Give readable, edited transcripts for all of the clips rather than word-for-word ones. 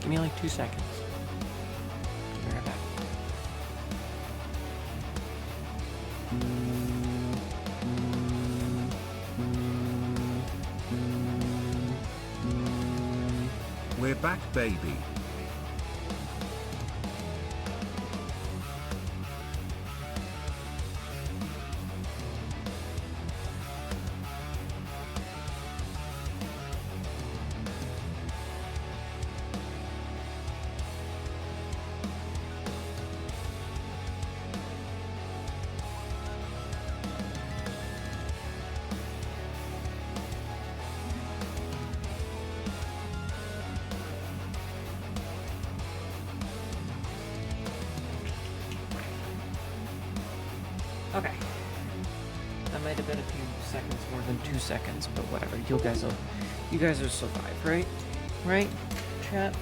Give me like 2 seconds. Be right back. We're back, baby. Okay. That might have been a few seconds more than 2 seconds, but whatever. You guys will survive, right? Right? Chat?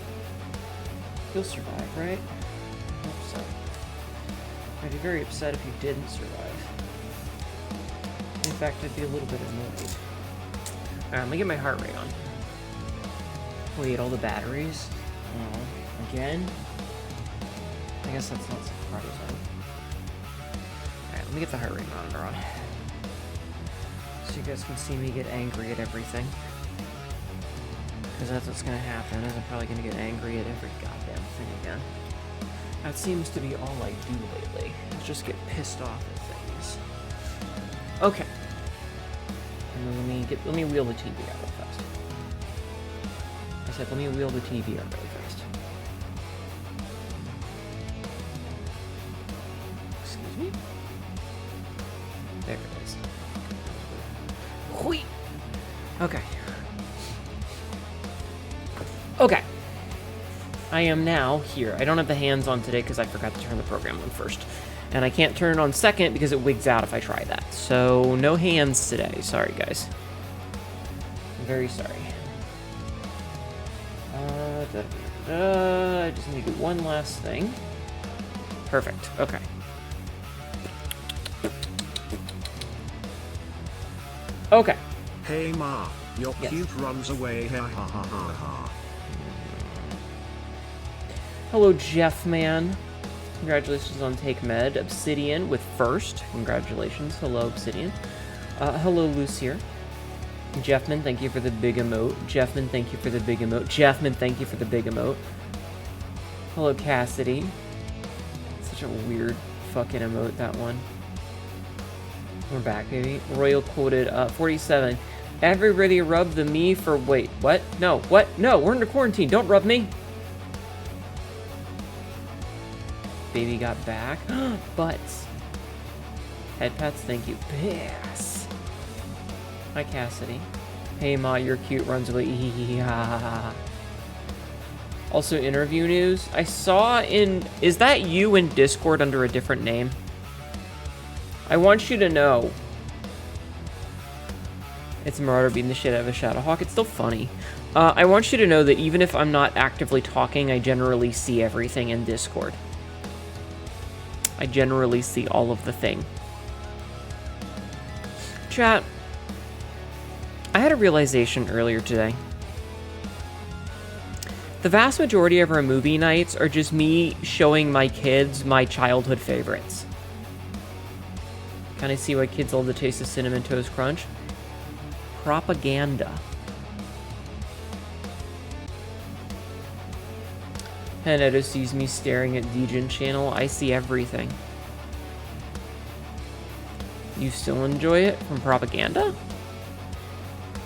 You'll survive, right? I hope so. I'd be very upset if you didn't survive. In fact, I'd be a little bit annoyed. Alright, let me get my heart rate on. Wait, all the batteries? Oh, again? I guess that's not surprising. Alright, let me get the heart rate monitor on. So you guys can see me get angry at everything. Because that's what's going to happen, is I'm probably going to get angry at every goddamn thing again. That seems to be all I do lately. Is just get pissed off at things. Okay. And then let me wheel the TV out real fast. I said, let me wheel the TV out really fast. Excuse me? There it is. Hui! Okay. Okay. I am now here. I don't have the hands on today because I forgot to turn the program on first. And I can't turn it on second because it wigs out if I try that. So, no hands today. Sorry, guys. I'm very sorry. I just need to do one last thing. Perfect. Okay. Okay. Hey Ma, your Yes. cute runs away. Ha ha ha ha ha. Hello, Jeff Man. Congratulations on Take Med. Obsidian with first. Congratulations. Hello, Obsidian. Hello, Lucier. Jeffman, thank you for the big emote. Jeffman, thank you for the big emote. Jeffman, thank you for the big emote. Hello, Cassidy. Such a weird fucking emote, that one. We're back, baby. Royal quoted 47. Everybody rub the me for... Wait, what? No, what? No, we're under quarantine. Don't rub me. Baby got back. Butts. Head pats, thank you. Piss. Hi, Cassidy. Hey, Ma, you're cute. Runs away. Also, interview news. I saw in... Is that you in Discord under a different name? I want you to know. It's Marauder beating the shit out of a Shadowhawk. It's still funny. I want you to know that even if I'm not actively talking, I generally see everything in Discord. I generally see all of the thing. Chat. I had a realization earlier today. The vast majority of our movie nights are just me showing my kids my childhood favorites. Kind of see why kids love the taste of Cinnamon Toast Crunch. Propaganda. Hnetu sees me staring at Degen channel. I see everything. You still enjoy it from propaganda?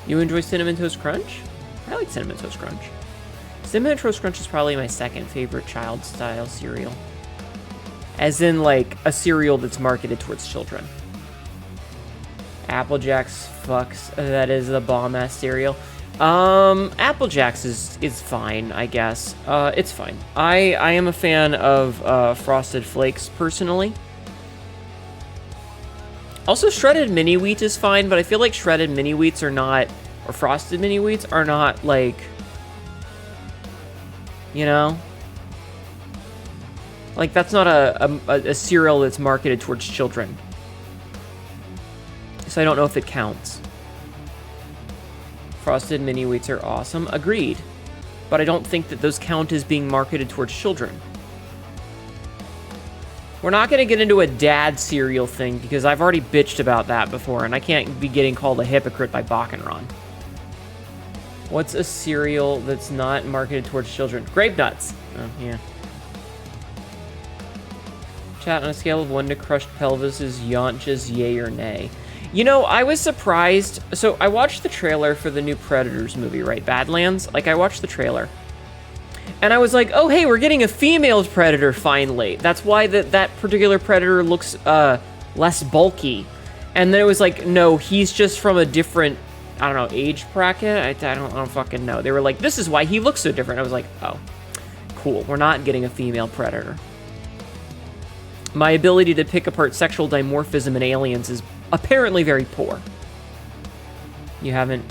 You enjoy Cinnamon Toast Crunch? I like Cinnamon Toast Crunch. Cinnamon Toast Crunch is probably my second favorite child-style cereal. As in, like, a cereal that's marketed towards children. Apple Jacks fucks. That is a bomb-ass cereal. Apple Jacks is fine, I guess. It's fine. I am a fan of Frosted Flakes, personally. Also, shredded mini wheat is fine, but I feel like shredded mini wheats are not, or frosted mini wheats are not, like, you know? Like, that's not a cereal that's marketed towards children. So I don't know if it counts. Frosted mini wheats are awesome. Agreed. but I don't think that those count as being marketed towards children. We're not going to get into a dad cereal thing because I've already bitched about that before, and I can't be getting called a hypocrite by Bakenron. What's a cereal that's not marketed towards children? Grape nuts. Oh, yeah. Chat, on a scale of 1 to crushed pelvis, is Yonch's yay or nay? You know, I was surprised. So I watched the trailer for the new Predators movie, right? Badlands. Like, I watched the trailer. And I was like, oh, hey, we're getting a female Predator finally. That's why that particular Predator looks less bulky. And then it was like, no, he's just from a different, I don't know, age bracket? I don't fucking know. They were like, this is why he looks so different. I was like, oh, cool. We're not getting a female Predator. My ability to pick apart sexual dimorphism in aliens is apparently very poor. You haven't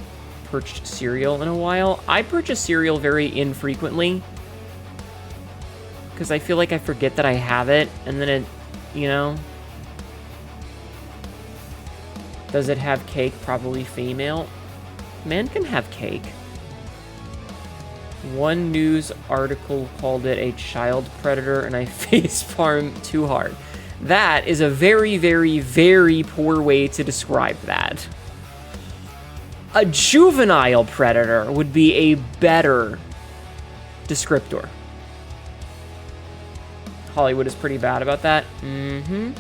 purchased cereal in a while? I purchase cereal very infrequently. Because I feel like I forget that I have it. And then it, you know. Does it have cake? Probably female. Man can have cake. One news article called it a child predator, and I facepalm too hard. That is a very, very, very poor way to describe that. A juvenile predator would be a better descriptor. Hollywood is pretty bad about that. Mm-hmm.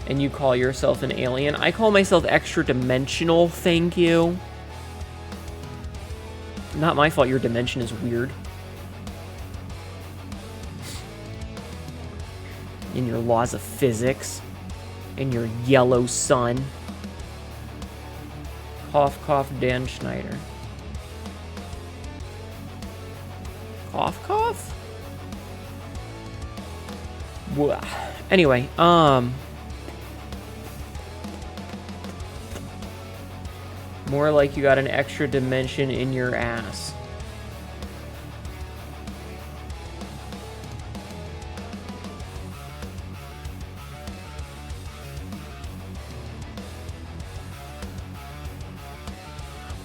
And you call yourself an alien? I call myself extra-dimensional, thank you. Not my fault your dimension is weird. In your laws of physics. In your yellow sun. Cough, cough, Dan Schneider. Cough, cough? Blah. Anyway, more like you got an extra dimension in your ass.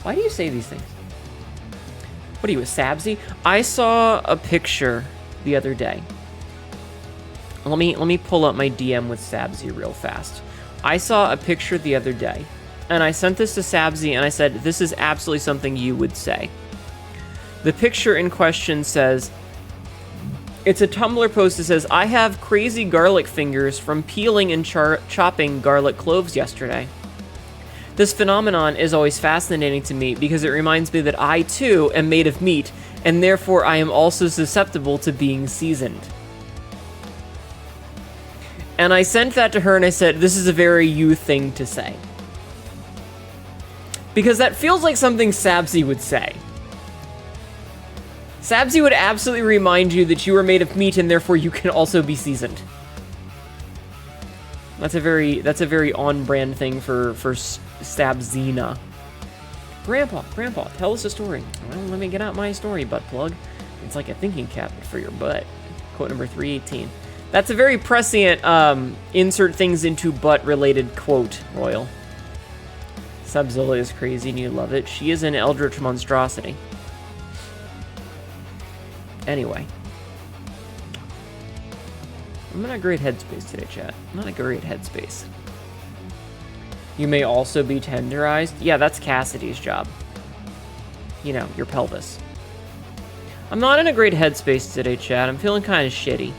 Why do you say these things? What are you, a Sabzi? I saw a picture the other day. Let me pull up my DM with Sabzi real fast. I saw a picture the other day, and I sent this to Sabzi, and I said, this is absolutely something you would say. The picture in question says, it's a Tumblr post that says, I have crazy garlic fingers from peeling and chopping garlic cloves yesterday. This phenomenon is always fascinating to me because it reminds me that I, too, am made of meat, and therefore I am also susceptible to being seasoned. And I sent that to her and I said, this is a very you thing to say. Because that feels like something Sabzi would say. Sabzi would absolutely remind you that you are made of meat and therefore you can also be seasoned. That's a very on-brand thing for Sabzina. Grandpa, tell us a story. Well, let me get out my story, butt plug. It's like a thinking cap for your butt. Quote number 318. That's a very prescient insert things into butt-related quote, Royal. Subzilla is crazy and you love it. She is an eldritch monstrosity. Anyway. I'm in a great headspace today, chat. I'm not a great headspace. You may also be tenderized. Yeah, that's Cassidy's job. You know, your pelvis. I'm not in a great headspace today, chat. I'm feeling kind of shitty.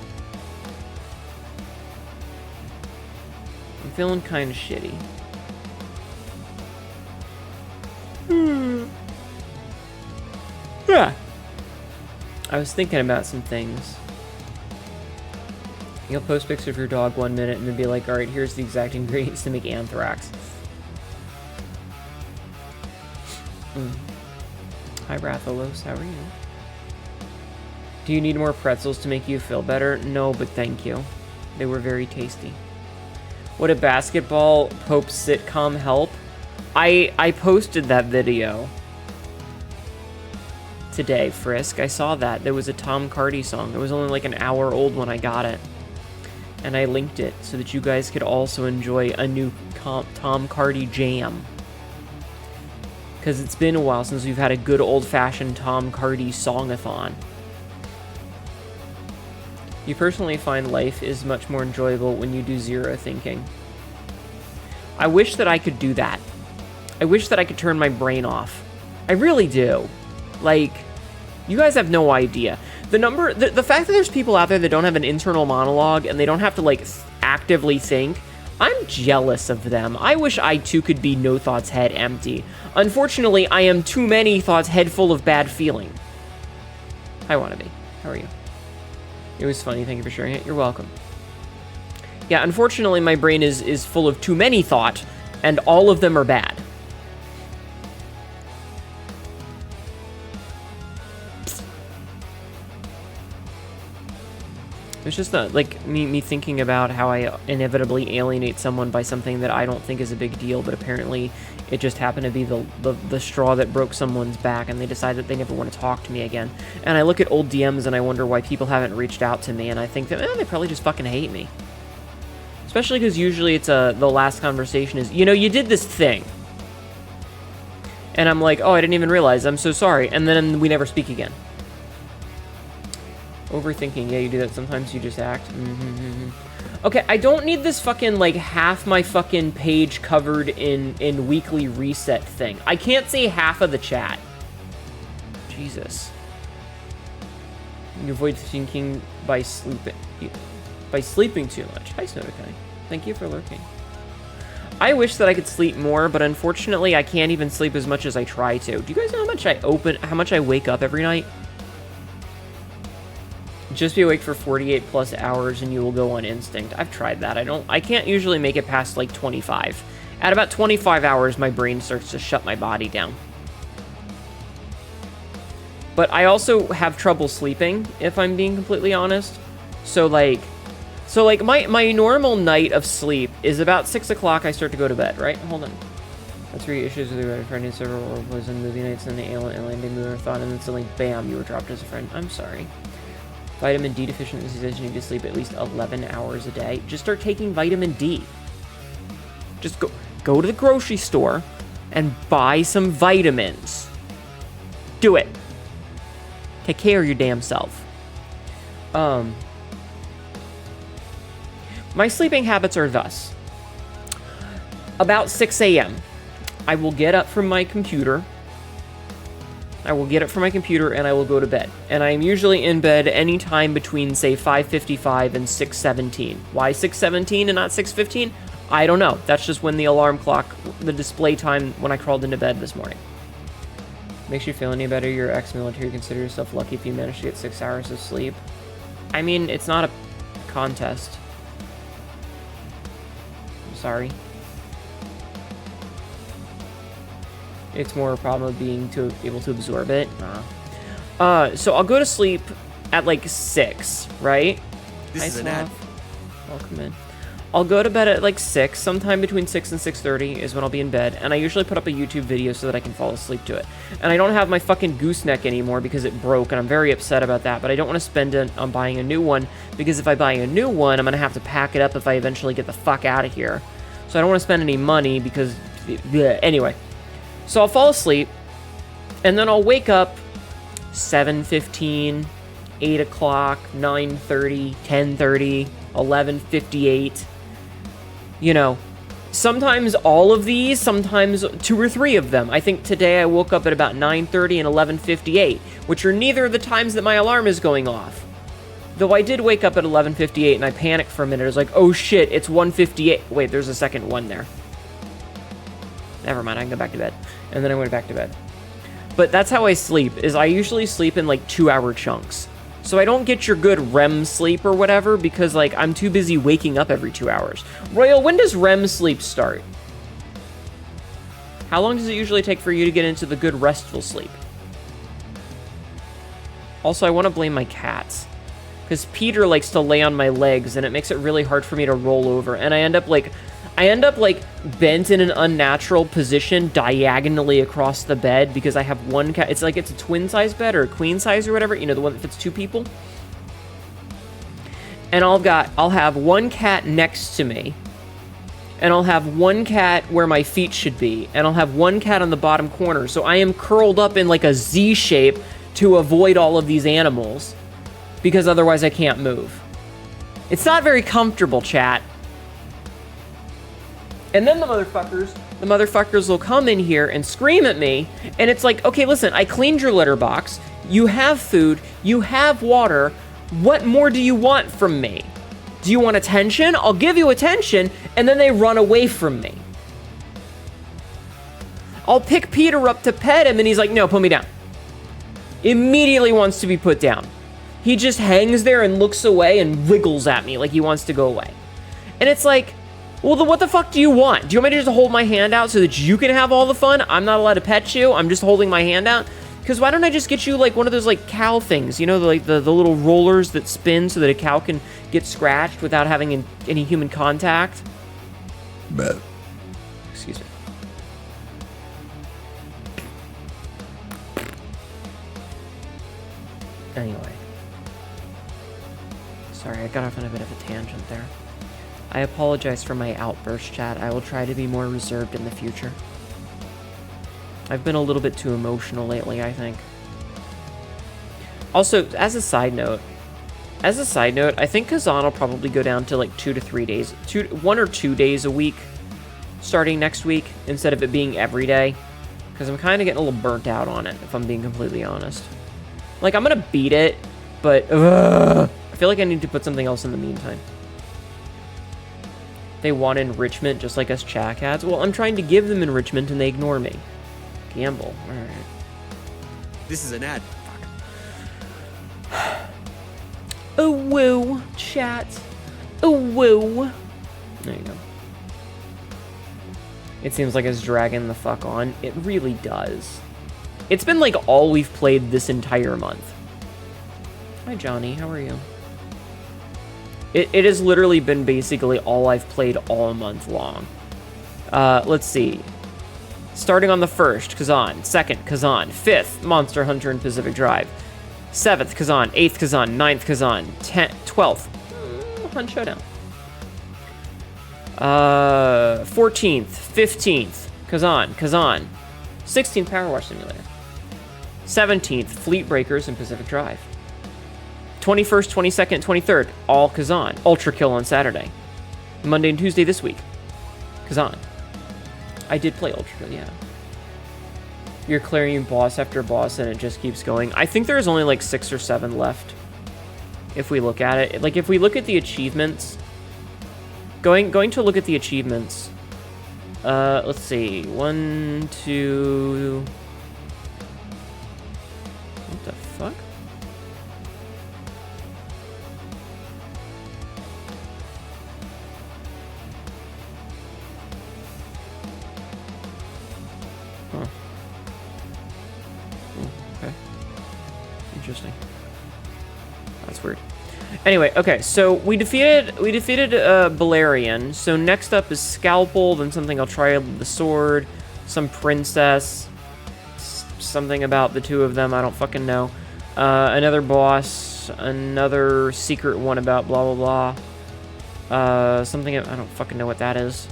I'm feeling kind of shitty. Yeah. I was thinking about some things. You'll post pics of your dog 1 minute and then be like, alright, here's the exact ingredients to make anthrax. Hi, Rathalos, how are you? Do you need more pretzels to make you feel better? No, but thank you. They were very tasty. Would a basketball Pope sitcom help? I posted that video today, Frisk. I saw that. There was a Tom Cardy song. It was only like an hour old when I got it. And I linked it so that you guys could also enjoy a new Tom Cardy jam. Because it's been a while since we've had a good old-fashioned Tom Cardy song-a-thon. You personally find life is much more enjoyable when you do zero thinking. I wish that I could do that. I wish that I could turn my brain off. I really do. Like, you guys have no idea. The fact that there's people out there that don't have an internal monologue and they don't have to, like, actively think, I'm jealous of them. I wish I, too, could be no thoughts head empty. Unfortunately, I am too many thoughts head full of bad feeling. Hi, Wannabe. How are you? It was funny. Thank you for sharing it. You're welcome. Yeah, unfortunately, my brain is full of too many thought, and all of them are bad. It's just like me thinking about how I inevitably alienate someone by something that I don't think is a big deal, but apparently it just happened to be the straw that broke someone's back, and they decide that they never want to talk to me again. And I look at old DMs and I wonder why people haven't reached out to me, and I think that they probably just fucking hate me. Especially because usually it's the last conversation is, you know, you did this thing. And I'm like, oh, I didn't even realize, I'm so sorry. And then we never speak again. Overthinking, yeah, you do that. Sometimes you just act. Okay, I don't need this fucking, like, half my fucking page covered in weekly reset thing. I can't see half of the chat. Jesus. You avoid thinking by sleeping. By sleeping too much. Hi, Snodakai. Thank you for lurking. I wish that I could sleep more, but unfortunately I can't even sleep as much as I try to. Do you guys know how much I wake up every night? Just be awake for 48 plus hours and you will go on instinct. I've tried that. I can't usually make it past like 25. At about 25 hours, my brain starts to shut my body down. But I also have trouble sleeping, if I'm being completely honest. So like my normal night of sleep is about 6 o'clock. I start to go to bed, right? Hold on. That's 3 issues with your friend and several was in movie nights and the alien landing marathon, and then suddenly, bam, you were dropped as a friend. I'm sorry. Vitamin D deficiency says you need to sleep at least 11 hours a day. Just start taking vitamin D. Just go to the grocery store and buy some vitamins. Do it. Take care of your damn self. My sleeping habits are thus. About 6 a.m., I will get up from my computer. I will get up from my computer and I will go to bed. And I am usually in bed anytime between, say, 5:55 and 6:17. Why 6:17 and not 6:15? I don't know. That's just when the alarm clock, the display time when I crawled into bed this morning. Makes you feel any better? You're ex-military. Consider yourself lucky if you manage to get 6 hours of sleep. I mean, it's not a contest. I'm sorry. It's more a problem of being able to absorb it. So I'll go to sleep at like 6, right? This is an ad. Welcome in. I'll go to bed at like 6, sometime between 6 and 6:30 is when I'll be in bed, and I usually put up a YouTube video so that I can fall asleep to it. And I don't have my fucking gooseneck anymore because it broke, and I'm very upset about that, but I don't want to spend it on buying a new one, because if I buy a new one, I'm going to have to pack it up if I eventually get the fuck out of here. So I don't want to spend any money because... Anyway. So I'll fall asleep, and then I'll wake up 7:15, 8 o'clock, 9:30, 10:30, 11:58. You know, sometimes all of these, sometimes 2 or 3 of them. I think today I woke up at about 9:30 and 11:58, which are neither of the times that my alarm is going off. Though I did wake up at 11:58 and I panicked for a minute. I was like, oh shit, it's 1:58. Wait, there's a second 1 there. Never mind, I can go back to bed. And then I went back to bed. But that's how I sleep, is I usually sleep in like 2-hour chunks. So I don't get your good REM sleep or whatever because like I'm too busy waking up every 2 hours. Royal, when does REM sleep start? How long does it usually take for you to get into the good restful sleep? Also, I want to blame my cats. Because Peter likes to lay on my legs and it makes it really hard for me to roll over. And I end up like bent in an unnatural position diagonally across the bed because I have one cat. It's like it's a twin size bed or a queen size or whatever, you know, the one that fits 2 people. And I'll have one cat next to me and I'll have one cat where my feet should be, and I'll have one cat on the bottom corner. So I am curled up in like a Z shape to avoid all of these animals, because otherwise I can't move. It's not very comfortable, chat. And then the motherfuckers will come in here and scream at me, and it's like, okay, listen, I cleaned your litter box, you have food, you have water, what more do you want from me? Do you want attention? I'll give you attention, and then they run away from me. I'll pick Peter up to pet him, and he's like, no, put me down. Immediately wants to be put down. He just hangs there and looks away and wiggles at me like he wants to go away. And it's like, well, then what the fuck do you want? Do you want me to just hold my hand out so that you can have all the fun? I'm not allowed to pet you. I'm just holding my hand out. Because why don't I just get you like one of those like cow things, you know, like the little rollers that spin so that a cow can get scratched without having any human contact? Excuse me. Anyway. Sorry, I got off on a bit of a tangent there. I apologize for my outburst, chat. I will try to be more reserved in the future. I've been a little bit too emotional lately, I think. Also, as a side note, I think Khazan will probably go down to like 2 to 3 days, 1 or 2 days a week, starting next week, instead of it being every day. Because I'm kind of getting a little burnt out on it, if I'm being completely honest. Like, I'm gonna beat it, but I feel like I need to put something else in the meantime. They want enrichment just like us chat cats. Well, I'm trying to give them enrichment and they ignore me. Gamble. Alright. This is an ad. Fuck. Oh, woo, chat. Oh, woo. There you go. It seems like it's dragging the fuck on. It really does. It's been like all we've played this entire month. Hi, Johnny. How are you? It has literally been basically all I've played all month long. Let's see. Starting on the 1st, Khazan. 2nd, Khazan. 5th, Monster Hunter and Pacific Drive. 7th, Khazan. 8th, Khazan. 9th, Khazan. 10th, 12th, Hunt Showdown. 14th, 15th, Khazan. 16th, Power Wash Simulator. 17th, Fleet Breakers and Pacific Drive. 21st, 22nd, 23rd, all Khazan. Ultra Kill on Saturday. Monday and Tuesday this week. Khazan. I did play Ultra Kill, yeah. You're clearing boss after boss and it just keeps going. I think there's only like 6 or 7 left. If we look at it. Like, if we look at the achievements. Going to look at the achievements. Let's see. 1, 2... What the fuck? Huh. Okay. Interesting. That's weird. Anyway, okay, so we defeated Balerion. So next up is Scalpel, then something I'll try with the sword, some princess, something about the two of them, I don't fucking know. Another boss, another secret one about blah blah blah. Something I don't fucking know what that is.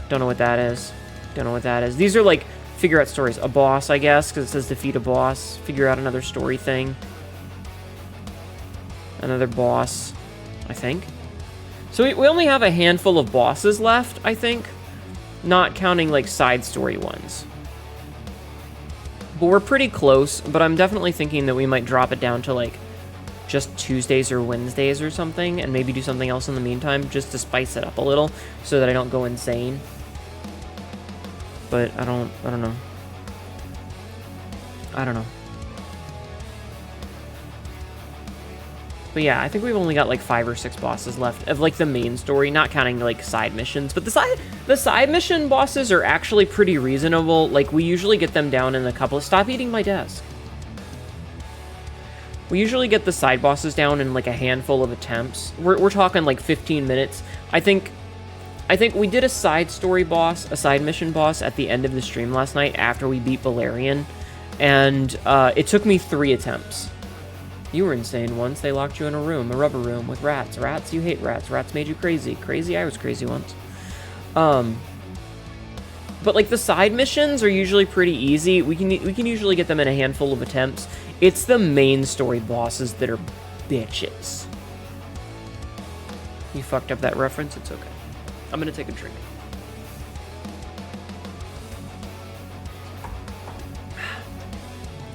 Don't know what that is. Don't know what that is. These are like figure out stories. A boss, I guess, because it says defeat a boss. Figure out another story thing. Another boss, I think. So we only have a handful of bosses left, I think. Not counting, like, side story ones. But we're pretty close, but I'm definitely thinking that we might drop it down to, like, just Tuesdays or Wednesdays or something, and maybe do something else in the meantime, just to spice it up a little, so that I don't go insane. But I don't know. I don't know. But yeah, I think we've only got like 5 or 6 bosses left of like the main story, not counting like side missions. But the side mission bosses are actually pretty reasonable. Like, we usually get them down in a couple of... Stop eating my desk. We usually get the side bosses down in like a handful of attempts. We're talking like 15 minutes. I think we did a side story boss, a side mission boss at the end of the stream last night after we beat Balerion. And it took me 3 attempts. You were insane once. They locked you in a room, a rubber room, with rats. Rats, you hate rats. Rats made you crazy. Crazy, I was crazy once. But like the side missions are usually pretty easy. We can usually get them in a handful of attempts. It's the main story bosses that are bitches. You fucked up that reference. It's okay. I'm gonna take a drink.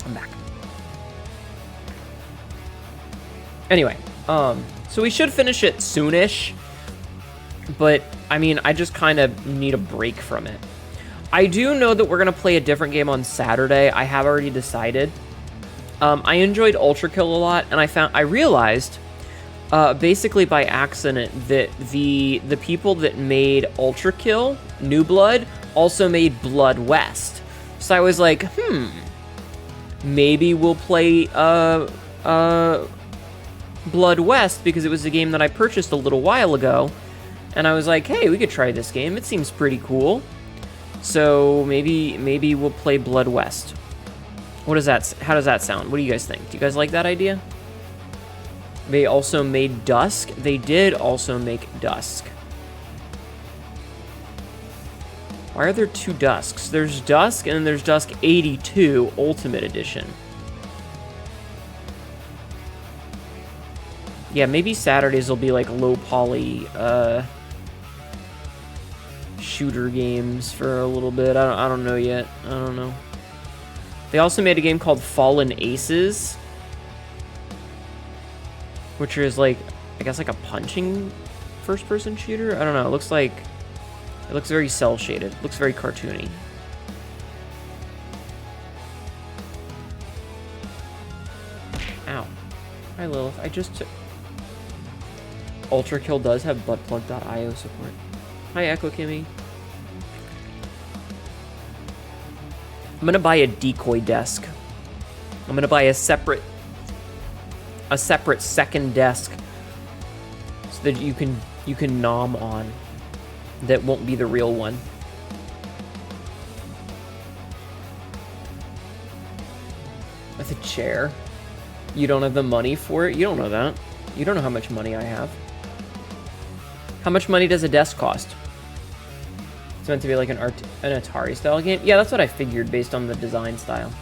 I'm back. Anyway, so we should finish it soonish. But I mean, I just kind of need a break from it. I do know that we're gonna play a different game on Saturday. I have already decided. I enjoyed Ultra Kill a lot, and I realized, basically by accident, that the people that made Ultra Kill, New Blood, also made Blood West. So I was like, maybe we'll play Blood West, because it was a game that I purchased a little while ago, and I was like, hey, we could try this game. It seems pretty cool. So maybe we'll play Blood West. How does that sound? What do you guys think? Do you guys like that idea? They also made Dusk. They did also make Dusk. Why are there two Dusks? There's Dusk, and then there's Dusk 82 Ultimate Edition. Yeah, maybe Saturdays will be like low poly shooter games for a little bit. I don't know yet. I don't know. They also made a game called Fallen Aces, which is like, I guess like a punching first-person shooter. I don't know. It looks very cel-shaded. It looks very cartoony. Ow. Hi, Lilith. I just took... Ultra Kill does have buttplug.io support. Hi, Echo Kimmy. I'm gonna buy a decoy desk. I'm gonna buy a separate second desk so that you can nom on. That won't be the real one. With a chair. You don't have the money for it? You don't know that. You don't know how much money I have. How much money does a desk cost? It's meant to be like an Atari style game? Yeah, that's what I figured based on the design style.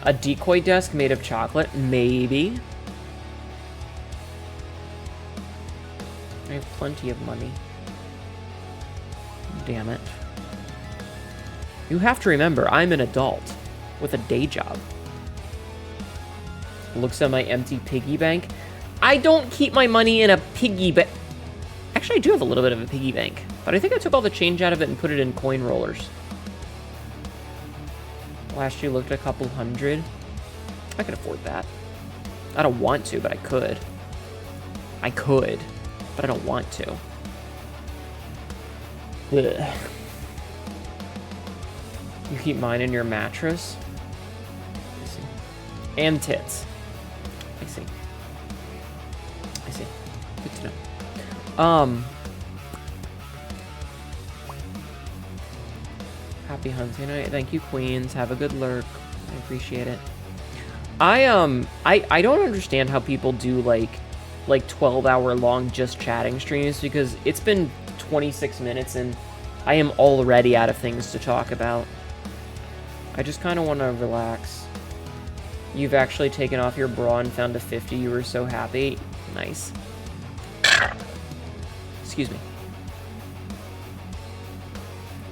A decoy desk made of chocolate? Maybe. I have plenty of money. Damn it. You have to remember, I'm an adult with a day job. Looks at my empty piggy bank. I don't keep my money in a piggy bank. Actually, I do have a little bit of a piggy bank, but I think I took all the change out of it and put it in coin rollers. Last year looked at a couple hundred. I could afford that. I don't want to, but I could. I could, but I don't want to. Ugh. You keep mine in your mattress? I see. And tits. I see. I see. Good to know. Happy hunting night. Thank you, Queens. Have a good lurk. I appreciate it. I don't understand how people do like 12-hour long just chatting streams, because it's been 26 minutes and I am already out of things to talk about. I just kind of want to relax. You've actually taken off your bra and found a 50. You were so happy. Nice. Excuse me.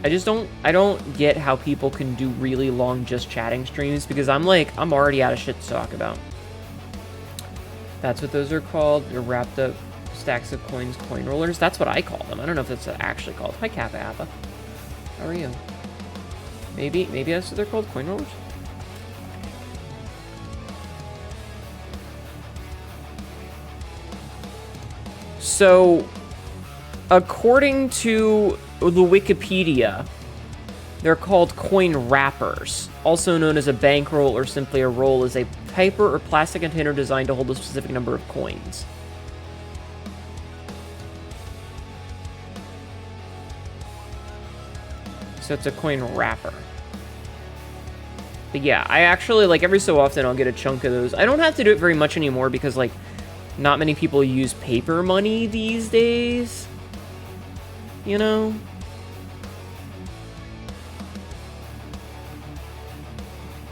I don't get how people can do really long just chatting streams, because I'm already out of shit to talk about. That's what those are called. They're wrapped up stacks of coins, coin rollers. That's what I call them. I don't know if that's actually called. Hi, Kappa Appa. How are you? Maybe that's what they're called, coin rollers? So, according to the Wikipedia, they're called coin wrappers. Also known as a bankroll or simply a roll, is a paper or plastic container designed to hold a specific number of coins. So it's a coin wrapper. But yeah, I actually, like, every so often I'll get a chunk of those. I don't have to do it very much anymore because, like, not many people use paper money these days. You know?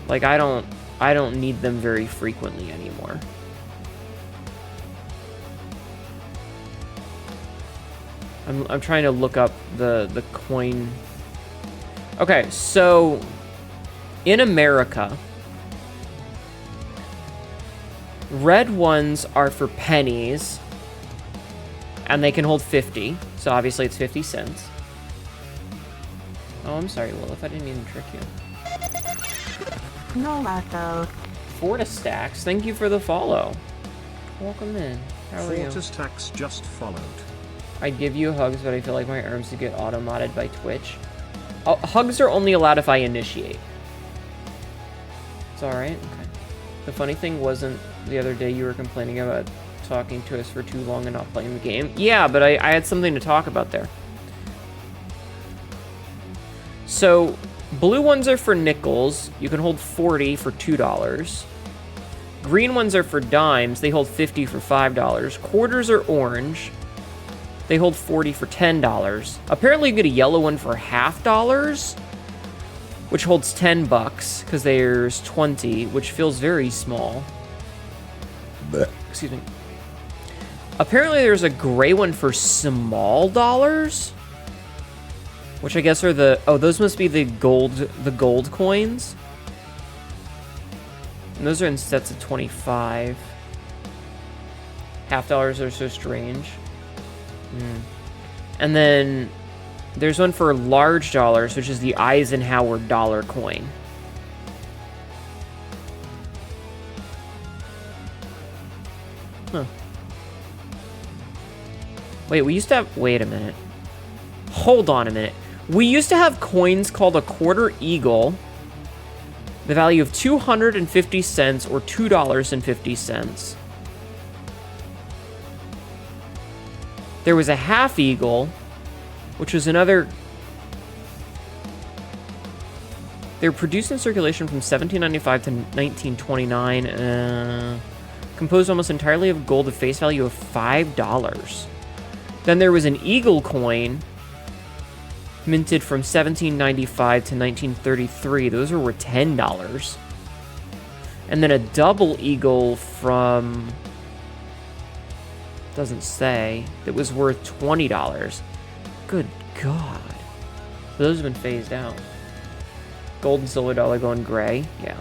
Like, I don't need them very frequently anymore. I'm trying to look up the coin. Okay, so in America, red ones are for pennies, and they can hold 50. So obviously it's 50 cents. Oh, I'm sorry, Lilith. I didn't mean to trick you. No, Marco. Fortistax, thank you for the follow. Welcome in. How are you? Fortistax just followed. I'd give you hugs, but I feel like my arms would get auto-modded by Twitch. Oh, hugs are only allowed if I initiate. It's alright? Okay. The funny thing wasn't the other day you were complaining about talking to us for too long and not playing the game. Yeah, but I had something to talk about there. So, blue ones are for nickels. You can hold 40 for $2. Green ones are for dimes. They hold 50 for $5. Quarters are orange. They hold 40 for $10. Apparently you get a yellow one for $half, which holds $10, because there's 20, which feels very small. Excuse me. Apparently there's a gray one for small dollars, which I guess are the... Oh, those must be the gold coins. And those are in sets of 25. $half are so strange. And then there's one for large dollars, which is the Eisenhower dollar coin. Huh. Wait, we used to have... Wait a minute. Hold on a minute. We used to have coins called a quarter eagle. The value of 250 cents or $2.50. There was a half eagle, which was another... They were produced in circulation from 1795 to 1929. Composed almost entirely of gold, a face value of $5. Then there was an eagle coin, minted from 1795 to 1933. Those were worth $10. And then a double eagle from... Doesn't say. That was worth $20. Good God. Those have been phased out. Gold and silver dollar going gray. Yeah.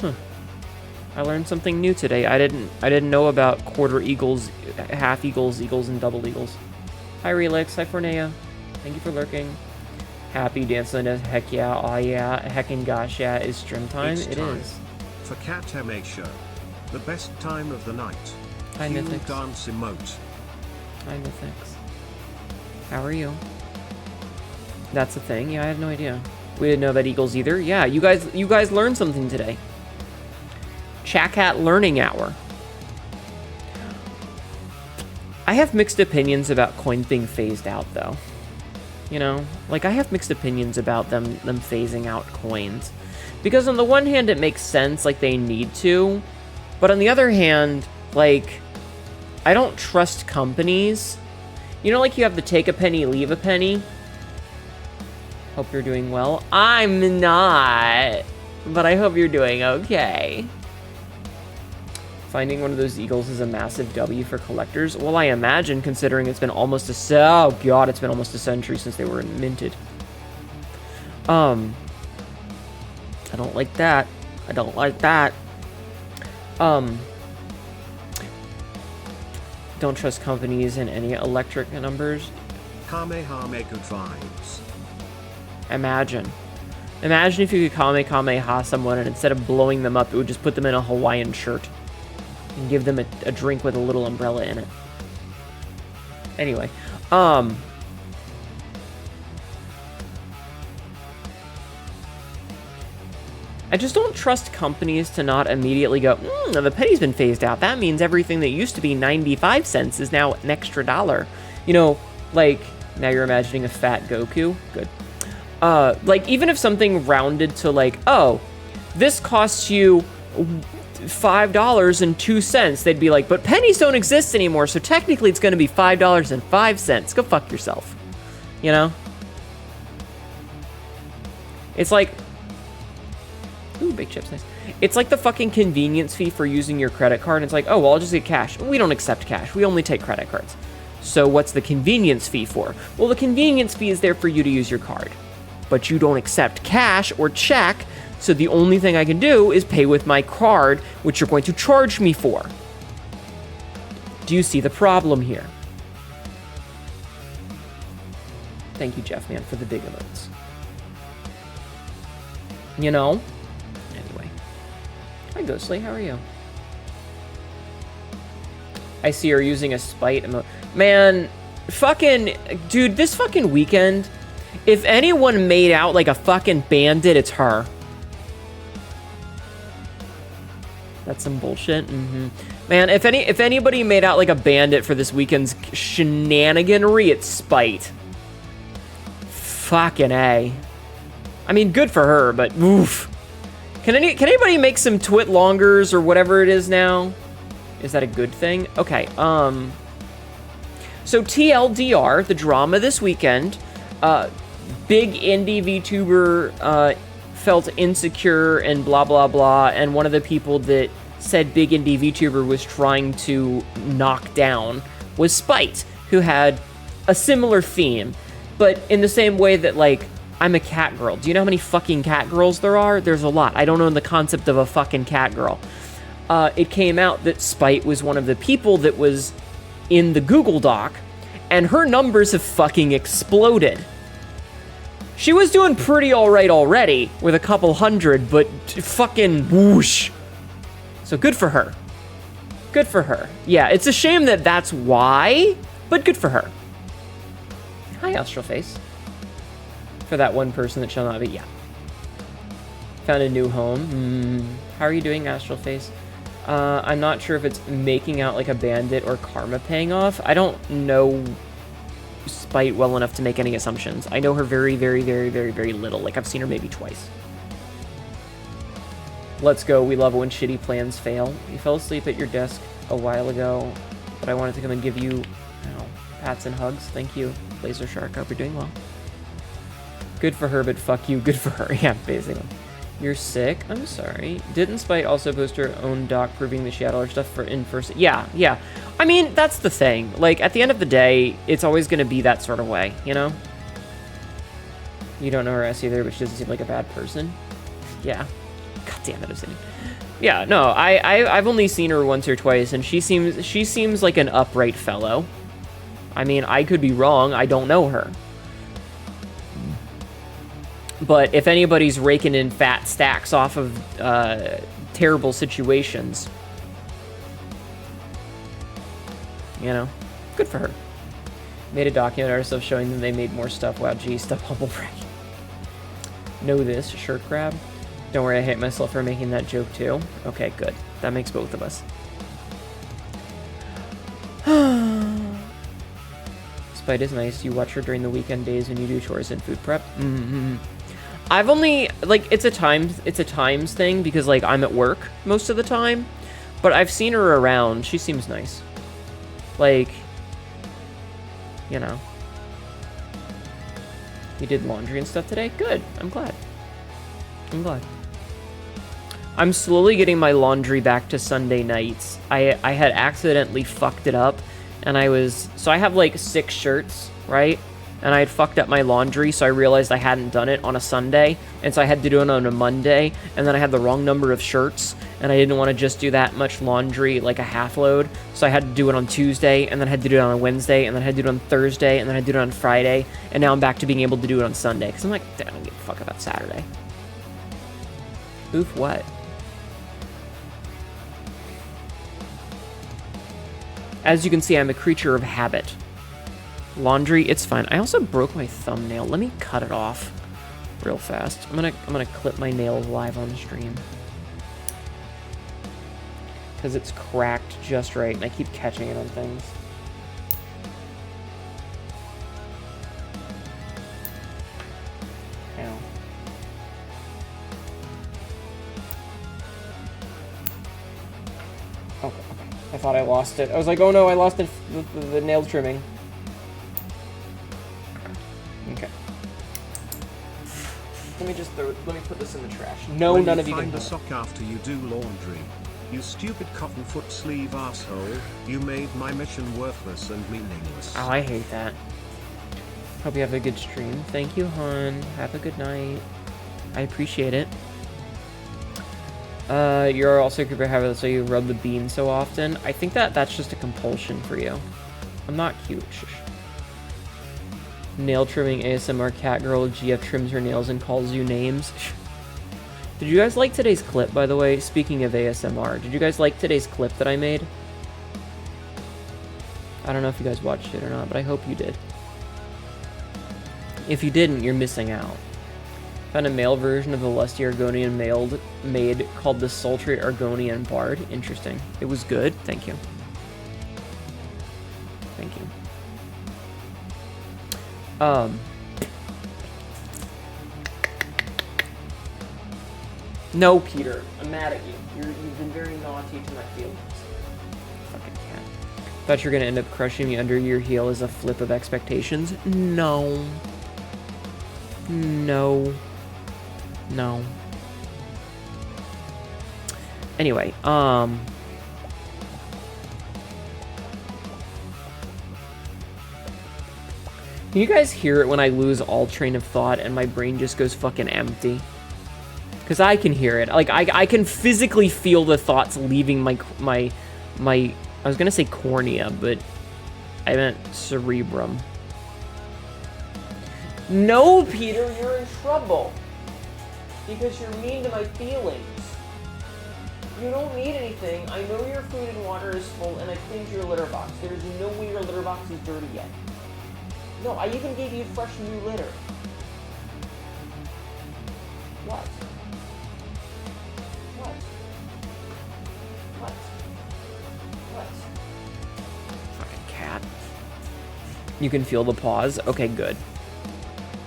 Huh. I learned something new today. I didn't know about quarter eagles, half eagles, eagles, and double eagles. Hi Relix. Hi Fornea. Thank you for lurking. Happy dancing as heck yeah. Oh yeah. Heckin' gosh yeah. Is stream time? It's It time is. For Cat MA Show. The best time of the night. Hi Cue Mythics. dance emote. Hi Mythics. How are you? That's a thing? Yeah, I had no idea. We didn't know about eagles either. Yeah, you guys learned something today. Chat Learning Hour. I have mixed opinions about coins being phased out, though. You know, like I have mixed opinions about them phasing out coins, because on the one hand it makes sense, like they need to, but on the other hand, like I don't trust companies. You know, like you have the take a penny, leave a penny. Hope you're doing well. I'm not, but I hope you're doing okay. Finding one of those eagles is a massive W for collectors. Well, I imagine, considering it's been almost it's been almost a century since they were minted. I don't like that. I don't like that. Don't trust companies in any electric numbers. Kamehameha good vibes. Imagine if you could Kamehameha someone and instead of blowing them up, it would just put them in a Hawaiian shirt and give them a drink with a little umbrella in it. Anyway, I just don't trust companies to not immediately go, the penny's been phased out. That means everything that used to be 95 cents is now an extra $1. You know, like, now you're imagining a fat Goku. Good. Like, even if something rounded to, like, oh, this costs you $5.02, they'd be like, but pennies don't exist anymore, so technically it's going to be $5.05. Go fuck yourself. You know? It's like... Ooh, big chips, nice. It's like the fucking convenience fee for using your credit card. And it's like, oh, well, I'll just get cash. We don't accept cash. We only take credit cards. So what's the convenience fee for? Well, the convenience fee is there for you to use your card. But you don't accept cash or check, so the only thing I can do is pay with my card, which you're going to charge me for. Do you see the problem here? Thank you, Jeff, man, for the big emotes. You know? Anyway. Hi, Ghostly, how are you? I see you're using a spite emote. Man, fucking... Dude, this fucking weekend, if anyone made out like a fucking bandit, it's her. That's some bullshit. Man, if anybody made out like a bandit for this weekend's shenaniganry, it's Spite. Fucking A. I mean, good for her, but oof. Can anybody make some twit longers or whatever it is now? Is that a good thing? Okay, so TLDR, the drama this weekend, big indie VTuber felt insecure and blah, blah, blah, and one of the people that said big indie VTuber was trying to knock down was Spite, who had a similar theme, but in the same way that, like, I'm a cat girl. Do you know how many fucking cat girls there are? There's a lot. I don't know the concept of a fucking cat girl. It came out that Spite was one of the people that was in the Google Doc, and her numbers have fucking exploded. She was doing pretty alright already, with a couple hundred, but fucking whoosh. So good for her. Good for her. Yeah, it's a shame that that's why, but good for her. Hi, Astral Face. For that one person that shall not be, yeah. Found a new home. How are you doing, Astral Face? I'm not sure if it's making out like a bandit or karma paying off. I don't know Spite well enough to make any assumptions. I know her very, very, very, very, very little. Like, I've seen her maybe twice. Let's go. We love it when shitty plans fail. You fell asleep at your desk a while ago, but I wanted to come and give you, pats and hugs. Thank you, Laser Shark. Hope you're doing well. Good for her, but fuck you. Good for her. Yeah, basically. You're sick? I'm sorry. Didn't Spite also post her own doc proving that she had all her stuff in first? Yeah. I mean, that's the thing. Like, at the end of the day, it's always going to be that sort of way, you know? You don't know her ass either, but she doesn't seem like a bad person. Yeah. God damn it, Obsidian. Yeah, no, I've only seen her once or twice, and she seems like an upright fellow. I mean, I could be wrong. I don't know her. But if anybody's raking in fat stacks off of terrible situations, you know, good for her. Made a document of herself showing them they made more stuff. Wow, geez, stuff humble brag. Know this, shirt grab. Don't worry, I hate myself for making that joke too. Okay, good. That makes both of us. Spite is nice. You watch her during the weekend days when you do chores and food prep. I've only, like, it's a times thing because, like, I'm at work most of the time, but I've seen her around. She seems nice. Like, you know. You did laundry and stuff today? Good. I'm glad. I'm slowly getting my laundry back to Sunday nights. I had accidentally fucked it up, and so I have, like, 6 shirts, right? And I had fucked up my laundry, so I realized I hadn't done it on a Sunday, and so I had to do it on a Monday, and then I had the wrong number of shirts, and I didn't want to just do that much laundry, like a half load, so I had to do it on Tuesday, and then I had to do it on a Wednesday, and then I had to do it on Thursday, and then I had to do it on Friday, and now I'm back to being able to do it on Sunday, because I'm like, I don't give a fuck about Saturday. Oof, what? As you can see, I'm a creature of habit. Laundry, it's fine. I also broke my thumbnail. Let me cut it off real fast. I'm gonna clip my nail live on stream. Because it's cracked just right, and I keep catching it on things. Ow. Okay. I thought I lost it. I was like, oh no, I lost the nail trimming. Okay. Let me put this in the trash. No, When none you of you can find a have it. sock after you do laundry. You stupid cotton foot sleeve asshole. You made my mission worthless and meaningless. Oh, I hate that. Hope you have a good stream. Thank you, hon. Have a good night. I appreciate it. You're also a creeper habit, so you rub the bean so often. I think that's just a compulsion for you. I'm not cute. Shh. Nail trimming ASMR cat girl. GF trims her nails and calls you names. Did you guys like today's clip, by the way? Speaking of ASMR, did you guys like today's clip that I made? I don't know if you guys watched it or not, but I hope you did. If you didn't, you're missing out. Found a male version of the lusty Argonian maid called the sultry Argonian bard. Interesting. It was good. Thank you. Thank you. No, Peter. I'm mad at you. You've been very naughty to my feelings. Fucking cat. Thought you were gonna end up crushing me under your heel as a flip of expectations. No. No. No. Anyway, can you guys hear it when I lose all train of thought and my brain just goes fucking empty? Because I can hear it. Like, I can physically feel the thoughts leaving my, I was gonna say cornea, but I meant cerebrum. No, Peter, you're in trouble. Because you're mean to my feelings. You don't need anything. I know your food and water is full, and I cleaned your litter box. There's no way your litter box is dirty yet. No, I even gave you fresh new litter. What? What? What? What? Fucking cat. You can feel the pause? Okay, good.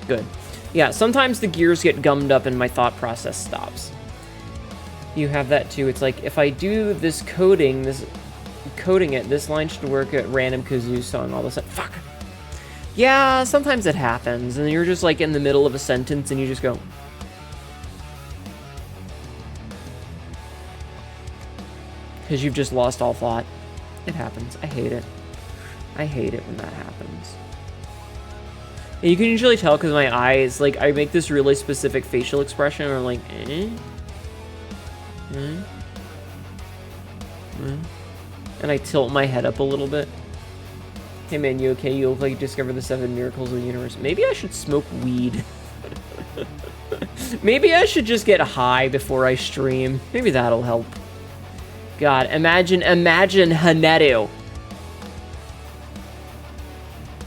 Good. Yeah, sometimes the gears get gummed up and my thought process stops. You have that too. It's like, if I do this coding it, this line should work at random kazoo song all of a sudden. Fuck! Yeah, sometimes it happens, and you're just like in the middle of a sentence and you just go... Because you've just lost all thought. It happens. I hate it. I hate it when that happens. And you can usually tell because my eyes, like, I make this really specific facial expression where I'm like, and I tilt my head up a little bit. Hey man, you okay? You look like you discovered the 7 miracles of the universe. Maybe I should smoke weed. Maybe I should just get high before I stream. Maybe that'll help. God, imagine Hnetu.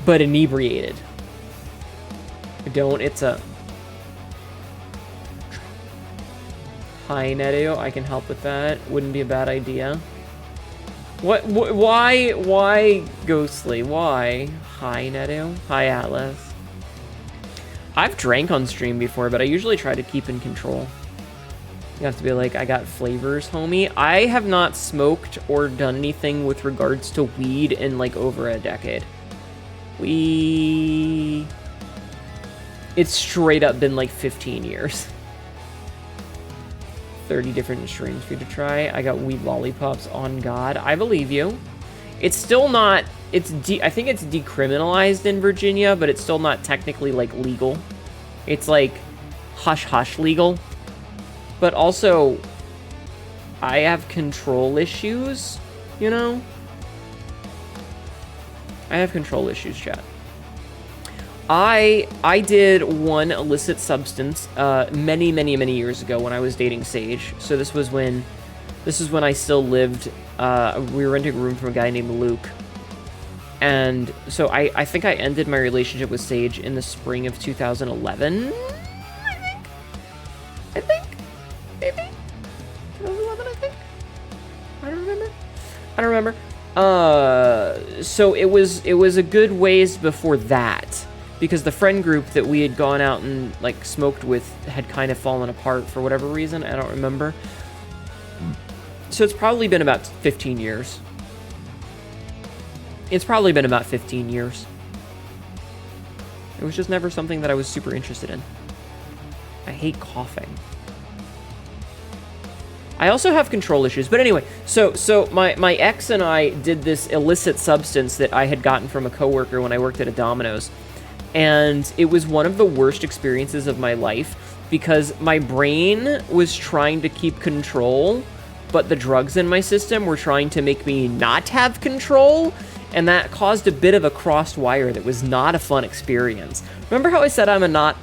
But inebriated. Don't, it's a... Hi, Hnetu, I can help with that. Wouldn't be a bad idea. Why, Ghostly? Why? Hi, Hnetu. Hi, Atlas. I've drank on stream before, but I usually try to keep in control. You have to be like, I got flavors, homie. I have not smoked or done anything with regards to weed in, like, over a decade. It's straight up been, like, 15 years. 30 different streams for you to try. I got weed lollipops on God. I believe you. It's still not... I think it's decriminalized in Virginia, but it's still not technically, like, legal. It's, like, hush-hush legal. But also, I have control issues, you know? I have control issues, chat. I did one illicit substance many years ago when I was dating Sage. So this was when I still lived. We were renting a room from a guy named Luke. And so I think I ended my relationship with Sage in the spring of 2011. I think. Maybe. 2011, I think. I don't remember. So it was a good ways before that. Because the friend group that we had gone out and, like, smoked with had kind of fallen apart for whatever reason. I don't remember. So it's probably been about 15 years. It's probably been about 15 years. It was just never something that I was super interested in. I hate coughing. I also have control issues. But anyway, so my ex and I did this illicit substance that I had gotten from a coworker when I worked at a Domino's. And it was one of the worst experiences of my life because my brain was trying to keep control, but the drugs in my system were trying to make me not have control, and that caused a bit of a crossed wire that was not a fun experience. Remember how I said I'm not.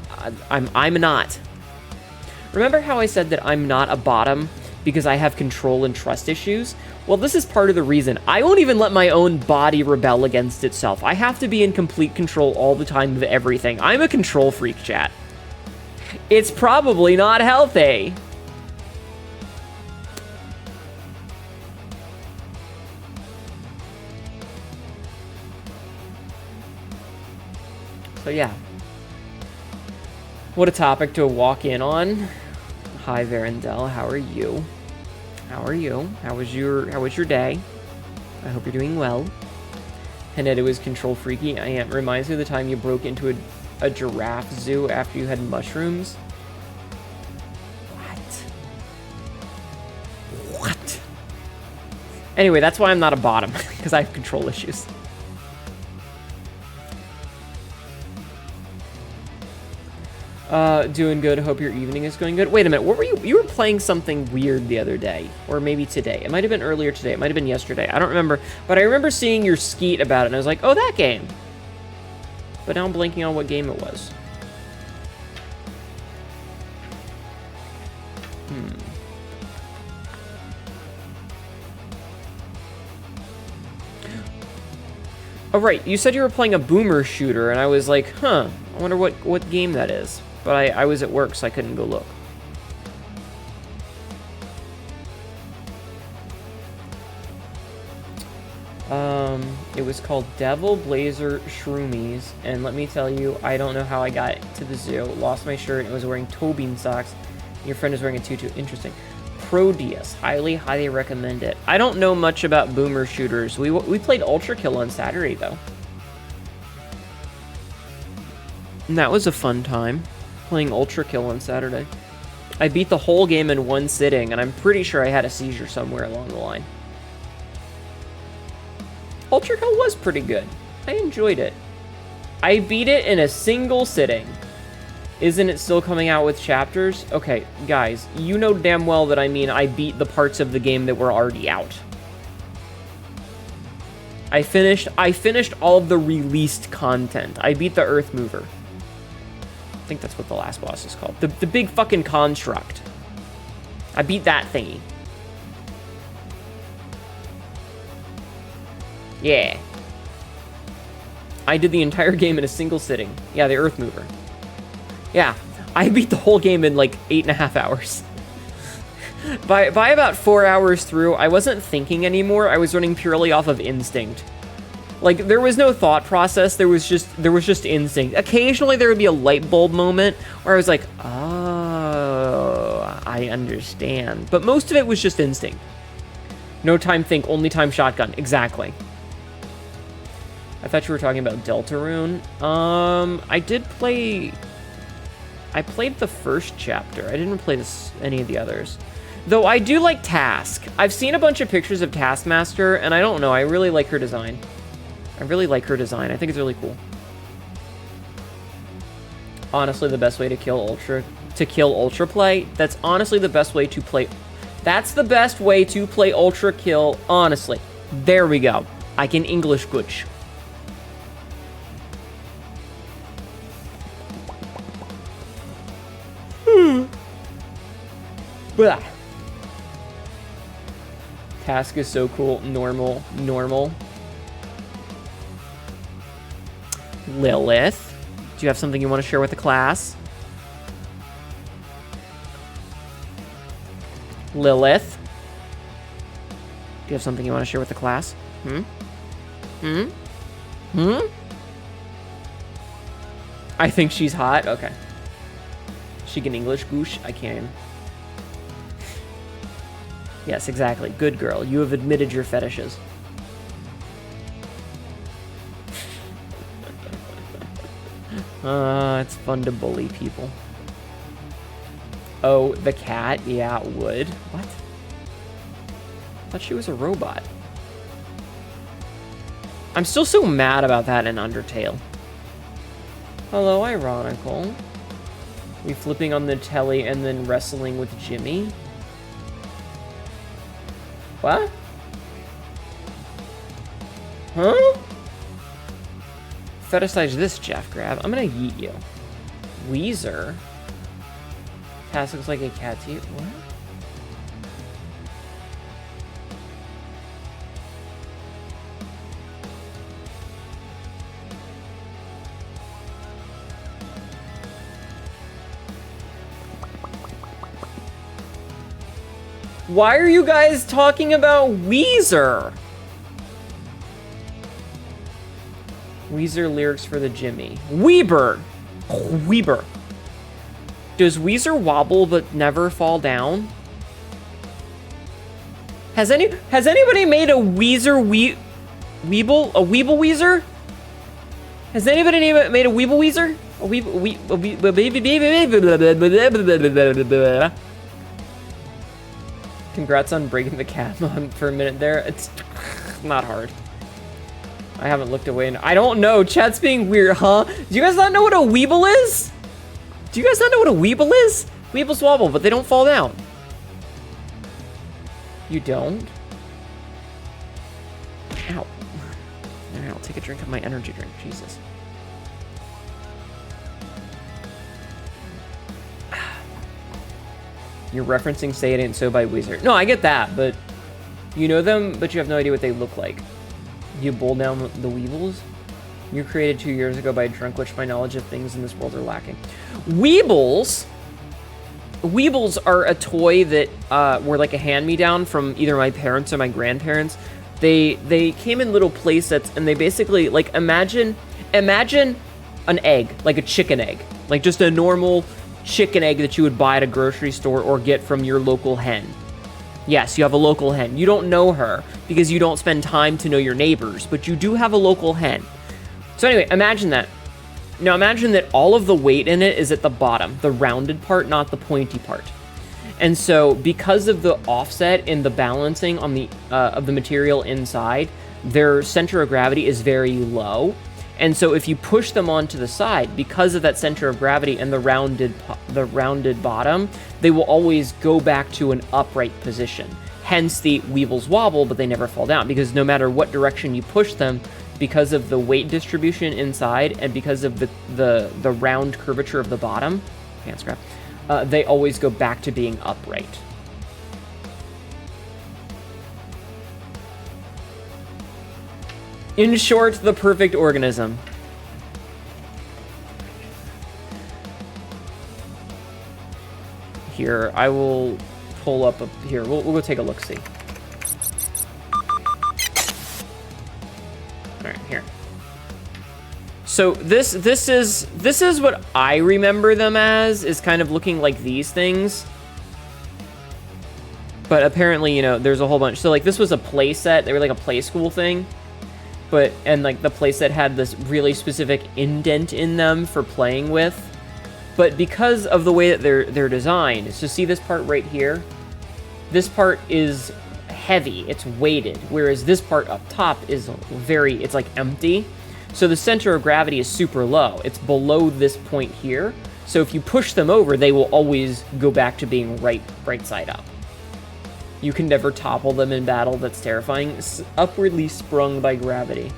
Remember how I said that I'm not a bottom because I have control and trust issues? Well, this is part of the reason. I won't even let my own body rebel against itself. I have to be in complete control all the time of everything. I'm a control freak, chat. It's probably not healthy. So yeah. What a topic to walk in on. Hi, Varendell. How are you? How are you? How was your day? I hope you're doing well. Hnetu is control freaky. I am. Reminds me of the time you broke into a giraffe zoo after you had mushrooms. What? Anyway, that's why I'm not a bottom, because I have control issues. Doing good. Hope your evening is going good. Wait a minute. What were you? You were playing something weird the other day. Or maybe today. It might have been earlier today. It might have been yesterday. I don't remember. But I remember seeing your skeet about it, and I was like, oh, that game. But now I'm blanking on what game it was. Oh, right. You said you were playing a boomer shooter, and I was like, huh. I wonder what game that is. But I was at work, so I couldn't go look. It was called Devil Blazer Shroomies, and let me tell you, I don't know how I got to the zoo. Lost my shirt, and was wearing toe bean socks. Your friend is wearing a tutu. Interesting. Prodeus. Highly recommend it. I don't know much about boomer shooters. We played Ultra Kill on Saturday, though. And that was a fun time, playing Ultra Kill on Saturday. I beat the whole game in one sitting, and I'm pretty sure I had a seizure somewhere along the line. Ultra Kill was pretty good. I enjoyed it. I beat it in a single sitting. Isn't it still coming out with chapters? Okay, guys, you know damn well that I mean I beat the parts of the game that were already out. I finished all of the released content. I beat the Earth Mover. I think that's what the last boss is called. The big fucking construct. I beat that thingy. Yeah. I did the entire game in a single sitting. Yeah, the Earth Mover. Yeah, I beat the whole game in like 8.5 hours. By about 4 hours through, I wasn't thinking anymore. I was running purely off of instinct. Like, there was no thought process. There was just instinct. Occasionally, there would be a light bulb moment where I was like, oh, I understand. But most of it was just instinct. No time think, only time shotgun. Exactly. I thought you were talking about Deltarune. I played the first chapter. I didn't play any of the others. Though I do like Task. I've seen a bunch of pictures of Taskmaster, and I don't know. I really like her design. I think it's really cool. Honestly, the best way to kill Ultra Play. That's honestly the best way to play. That's the best way to play Ultra Kill. Honestly, there we go. I can English good. Blah. Task is so cool. Normal. Lilith, do you have something you want to share with the class? Lilith, do you have something you want to share with the class? I think she's hot. Okay. She can English goosh. I can. Yes, exactly. Good girl. You have admitted your fetishes. It's fun to bully people. Oh, the cat? Yeah, it would. What? I thought she was a robot. I'm still so mad about that in Undertale. Hello, Ironical. We flipping on the telly and then wrestling with Jimmy? What? Huh? Fetishize this, Jeff Grab. I'm gonna yeet you. Weezer? Cass looks like a cat to you. What? Why are you guys talking about Weezer? Weezer lyrics for the Jimmy. Weeber! Weeber. Does Weezer wobble but never fall down? Has anybody made a Weezer Weeble? A Weeble Weezer? Has anybody made a Weeble Weezer? A Weeble Congrats on breaking the cat mod for a minute there. It's not hard. I haven't looked away. I don't know. Chat's being weird, huh? Do you guys not know what a Weeble is? Do you guys not know what a Weeble is? Weebles wobble, but they don't fall down. You don't? Ow. Alright, I'll take a drink of my energy drink. Jesus. You're referencing Say It Ain't So by Weezer. No, I get that, but you know them, but you have no idea what they look like. You bowl down the Weebles? You created 2 years ago by a drunk, which my knowledge of things in this world are lacking. Weebles are a toy that were like a hand-me-down from either my parents or my grandparents. They came in little play sets, and they basically, like, imagine an egg, like a chicken egg. Like just a normal chicken egg that you would buy at a grocery store or get from your local hen. Yes, you have a local hen. You don't know her because you don't spend time to know your neighbors, but you do have a local hen. So anyway, imagine that. Now imagine that all of the weight in it is at the bottom, the rounded part, not the pointy part. And so because of the offset in the balancing on the of the material inside, their center of gravity is very low. And so if you push them onto the side, because of that center of gravity and the rounded bottom, they will always go back to an upright position. Hence the Weebles wobble, but they never fall down, because no matter what direction you push them, because of the weight distribution inside and because of the round curvature of the bottom, can't scrap, they always go back to being upright. In short, the perfect organism. Here, I will pull up here. We'll go take a look-see. All right, here. So this is what I remember them as, is kind of looking like these things. But apparently, you know, there's a whole bunch. So like this was a play set. They were like a play school thing. And like the playset had this really specific indent in them for playing with. But because of the way that they're designed, so see this part right here? This part is heavy, it's weighted, whereas this part up top is it's like empty. So the center of gravity is super low. It's below this point here. So if you push them over, they will always go back to being right side up. You can never topple them in battle. That's terrifying. Upwardly sprung by gravity.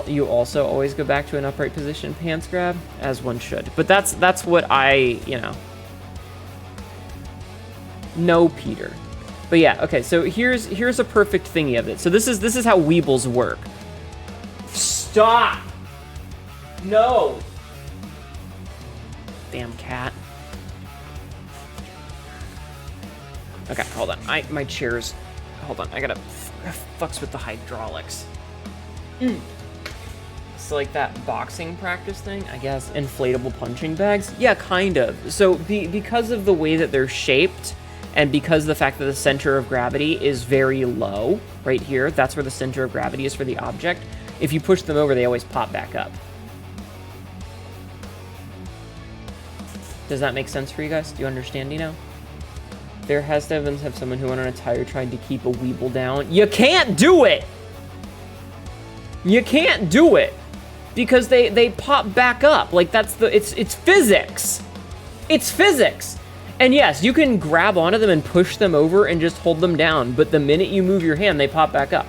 You also always go back to an upright position, pants grab, as one should. But that's what I, know, Peter. But yeah, okay. So here's a perfect thingy of it. So this is how Weebles work. Stop. No. Damn cat. Okay, hold on. My chair's... Hold on, I gotta... fucks with the hydraulics. So like that boxing practice thing, I guess. Inflatable punching bags? Yeah, kind of. So because of the way that they're shaped, and because of the fact that the center of gravity is very low, right here, that's where the center of gravity is for the object, if you push them over, they always pop back up. Does that make sense for you guys? Do you understand, you know? There has to have someone who went on a tire trying to keep a Weeble down. You can't do it! You can't do it! Because they pop back up. Like, that's the... It's physics! It's physics! And yes, you can grab onto them and push them over and just hold them down, but the minute you move your hand, they pop back up.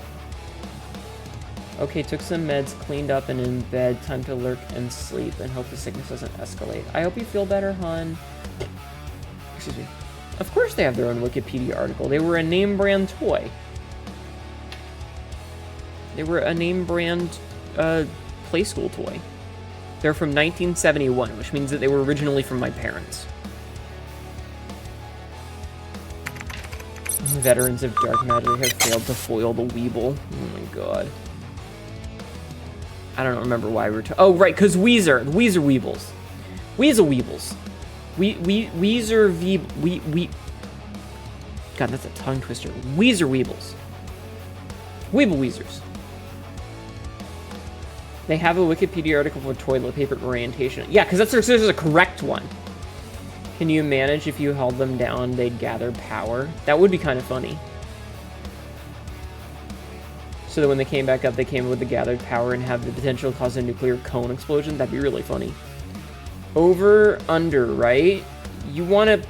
Okay, took some meds, cleaned up and in bed. Time to lurk and sleep and hope the sickness doesn't escalate. I hope you feel better, hon. Excuse me. Of course they have their own Wikipedia article. They were a name brand toy. They were a name brand play school toy. They're from 1971, which means that they were originally from my parents. Veterans of dark magic have failed to foil the Weeble. Oh my god. I don't remember why we were oh, right, because Weezer. The Weezer Weebles. Weezer Weebles. Weezer God, that's a tongue twister. Weezer Weebles. Weeble Weezers. They have a Wikipedia article for toilet paper orientation. Yeah, because that's a correct one. Can you manage if you held them down, they'd gather power? That would be kind of funny. So that when they came back up, they came with the gathered power and have the potential to cause a nuclear cone explosion. That'd be really funny. Over, under, right? You want to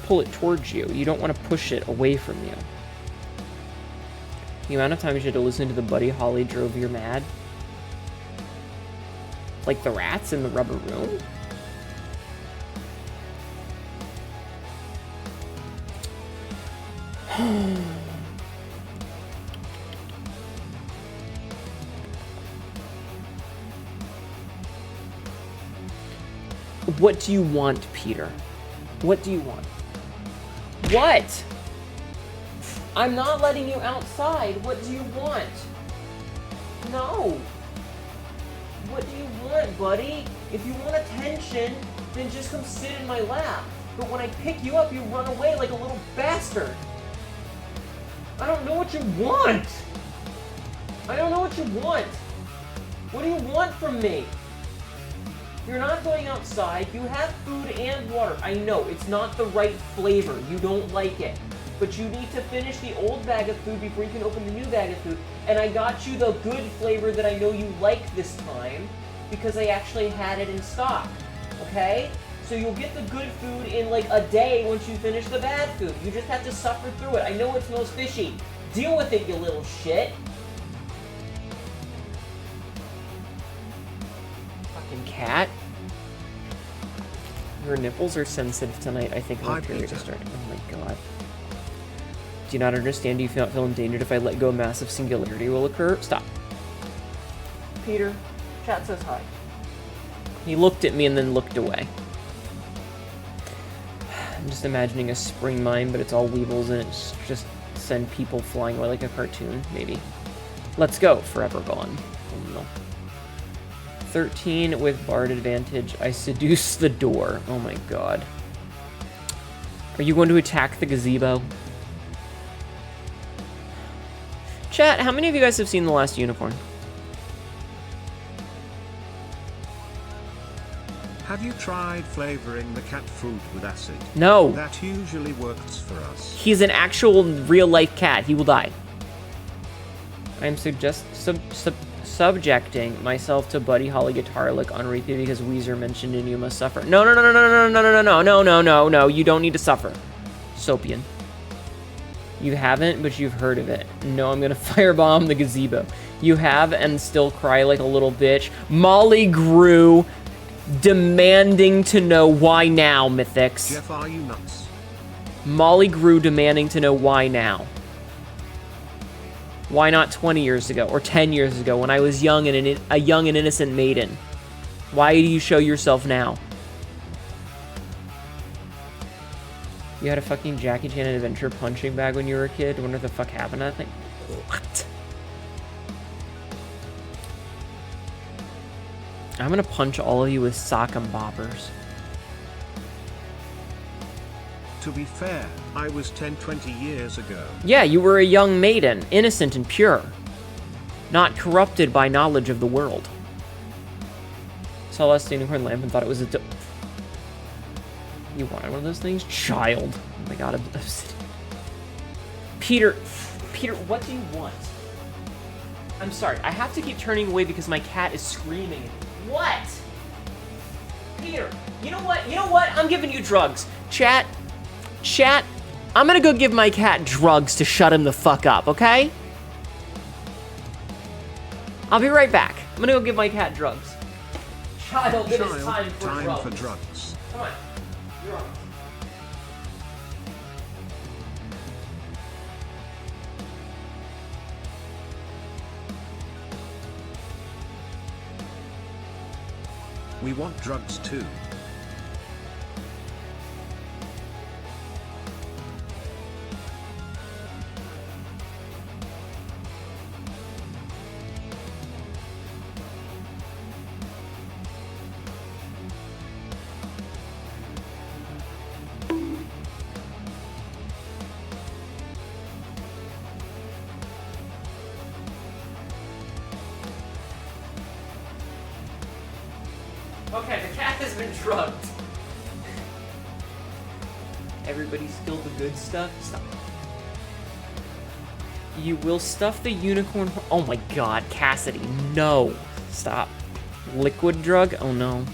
pull it towards you. You don't want to push it away from you. The amount of times you had to listen to the Buddy Holly drove you mad. Like the rats in the rubber room? What do you want, Peter? What do you want? What? I'm not letting you outside. What do you want? No. What do you want, buddy? If you want attention, then just come sit in my lap. But when I pick you up, you run away like a little bastard. I don't know what you want. I don't know what you want. What do you want from me? You're not going outside. You have food and water. I know, it's not the right flavor. You don't like it. But you need to finish the old bag of food before you can open the new bag of food. And I got you the good flavor that I know you like this time because I actually had it in stock. Okay? So you'll get the good food in like a day once you finish the bad food. You just have to suffer through it. I know it smells fishy. Deal with it, you little shit. Fucking cat. Your nipples are sensitive tonight. I think my period is starting. Oh my god. Do you not understand? Do you feel endangered if I let go? Massive singularity will occur? Stop. Peter, chat says hi. He looked at me and then looked away. I'm just imagining a spring mine, but it's all Weebles and it's just send people flying away like a cartoon, maybe. Let's go. Forever gone. Oh, no. 13 with Bard advantage. I seduce the door. Oh my god. Are you going to attack the gazebo? Chat, how many of you guys have seen The Last Unicorn? Have you tried flavoring the cat food with acid? No. That usually works for us. He's an actual real-life cat. He will die. I'm subjecting myself to Buddy Holly guitar lick on repeat because Weezer mentioned and you must suffer. No. You don't need to suffer. Sopian. You haven't, but you've heard of it. No, I'm gonna firebomb the gazebo. You have and still cry like a little bitch. Molly Grew demanding to know why now, Mythics. Jeff, are you nuts? Molly Grew demanding to know why now. Why not 20 years ago or 10 years ago when I was young and a young and innocent maiden? Why do you show yourself now? You had a fucking Jackie Chan Adventure punching bag when you were a kid? Wonder what the fuck happened to that thing? What? I'm gonna punch all of you with sock and boppers. To be fair, I was 10-20 years ago. Yeah, you were a young maiden, innocent and pure. Not corrupted by knowledge of the world. Saw Last Unicorn Lamp and thought it was a You wanted one of those things? Child. Oh my god, obsidian. Peter, what do you want? I'm sorry, I have to keep turning away because my cat is screaming. What? Peter, you know what? I'm giving you drugs. Chat, I'm gonna go give my cat drugs to shut him the fuck up, okay? I'll be right back. I'm gonna go give my cat drugs. Child, it is time for drugs. Come on, you're on. We want drugs too. Okay, the cat has been drugged. Everybody spilled the good stuff? Stop. You will stuff the unicorn. Oh my god, Cassidy, no. Stop. Liquid drug? Oh no.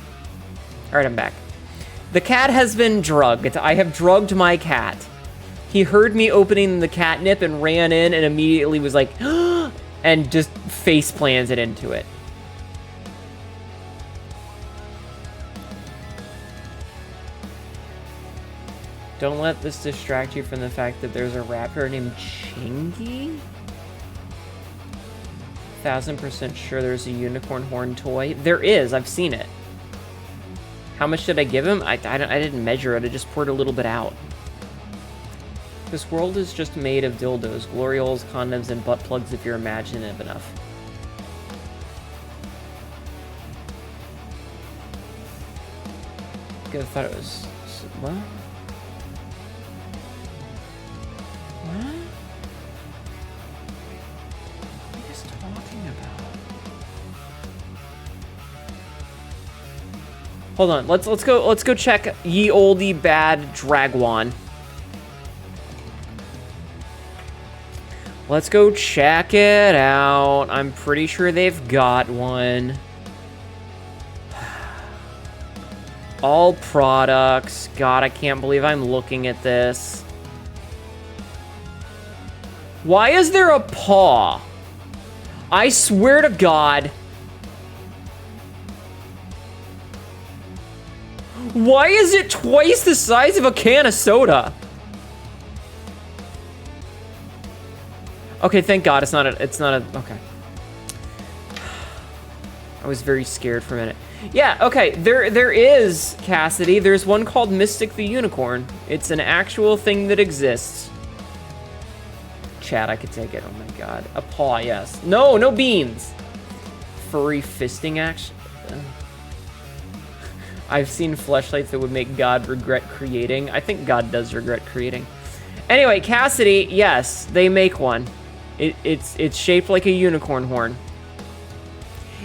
Alright, I'm back. The cat has been drugged. I have drugged my cat. He heard me opening the catnip and ran in and immediately was like, and just face planted into it. Don't let this distract you from the fact that there's a rapper named Chingy? 1000% sure there's a unicorn horn toy. There is, I've seen it. How much did I give him? I didn't measure it, I just poured a little bit out. This world is just made of dildos, glory holes, condoms, and butt plugs if you're imaginative enough. I thought it was... what? What? What are you guys talking about? Hold on, let's go check Ye Olde Bad Dragwan. Let's go check it out. I'm pretty sure they've got one. All products. God, I can't believe I'm looking at this. Why is there a paw? I swear to God. Why is it twice the size of a can of soda? Okay, thank God it's not a, okay. I was very scared for a minute. Yeah, okay, there is, Cassidy. There's one called Mystic the Unicorn. It's an actual thing that exists. Chat, I could take it. Oh my God. A paw, yes. No, no beans. Furry fisting action. I've seen fleshlights that would make God regret creating. I think God does regret creating. Anyway, Cassidy, yes, they make one. It's shaped like a unicorn horn.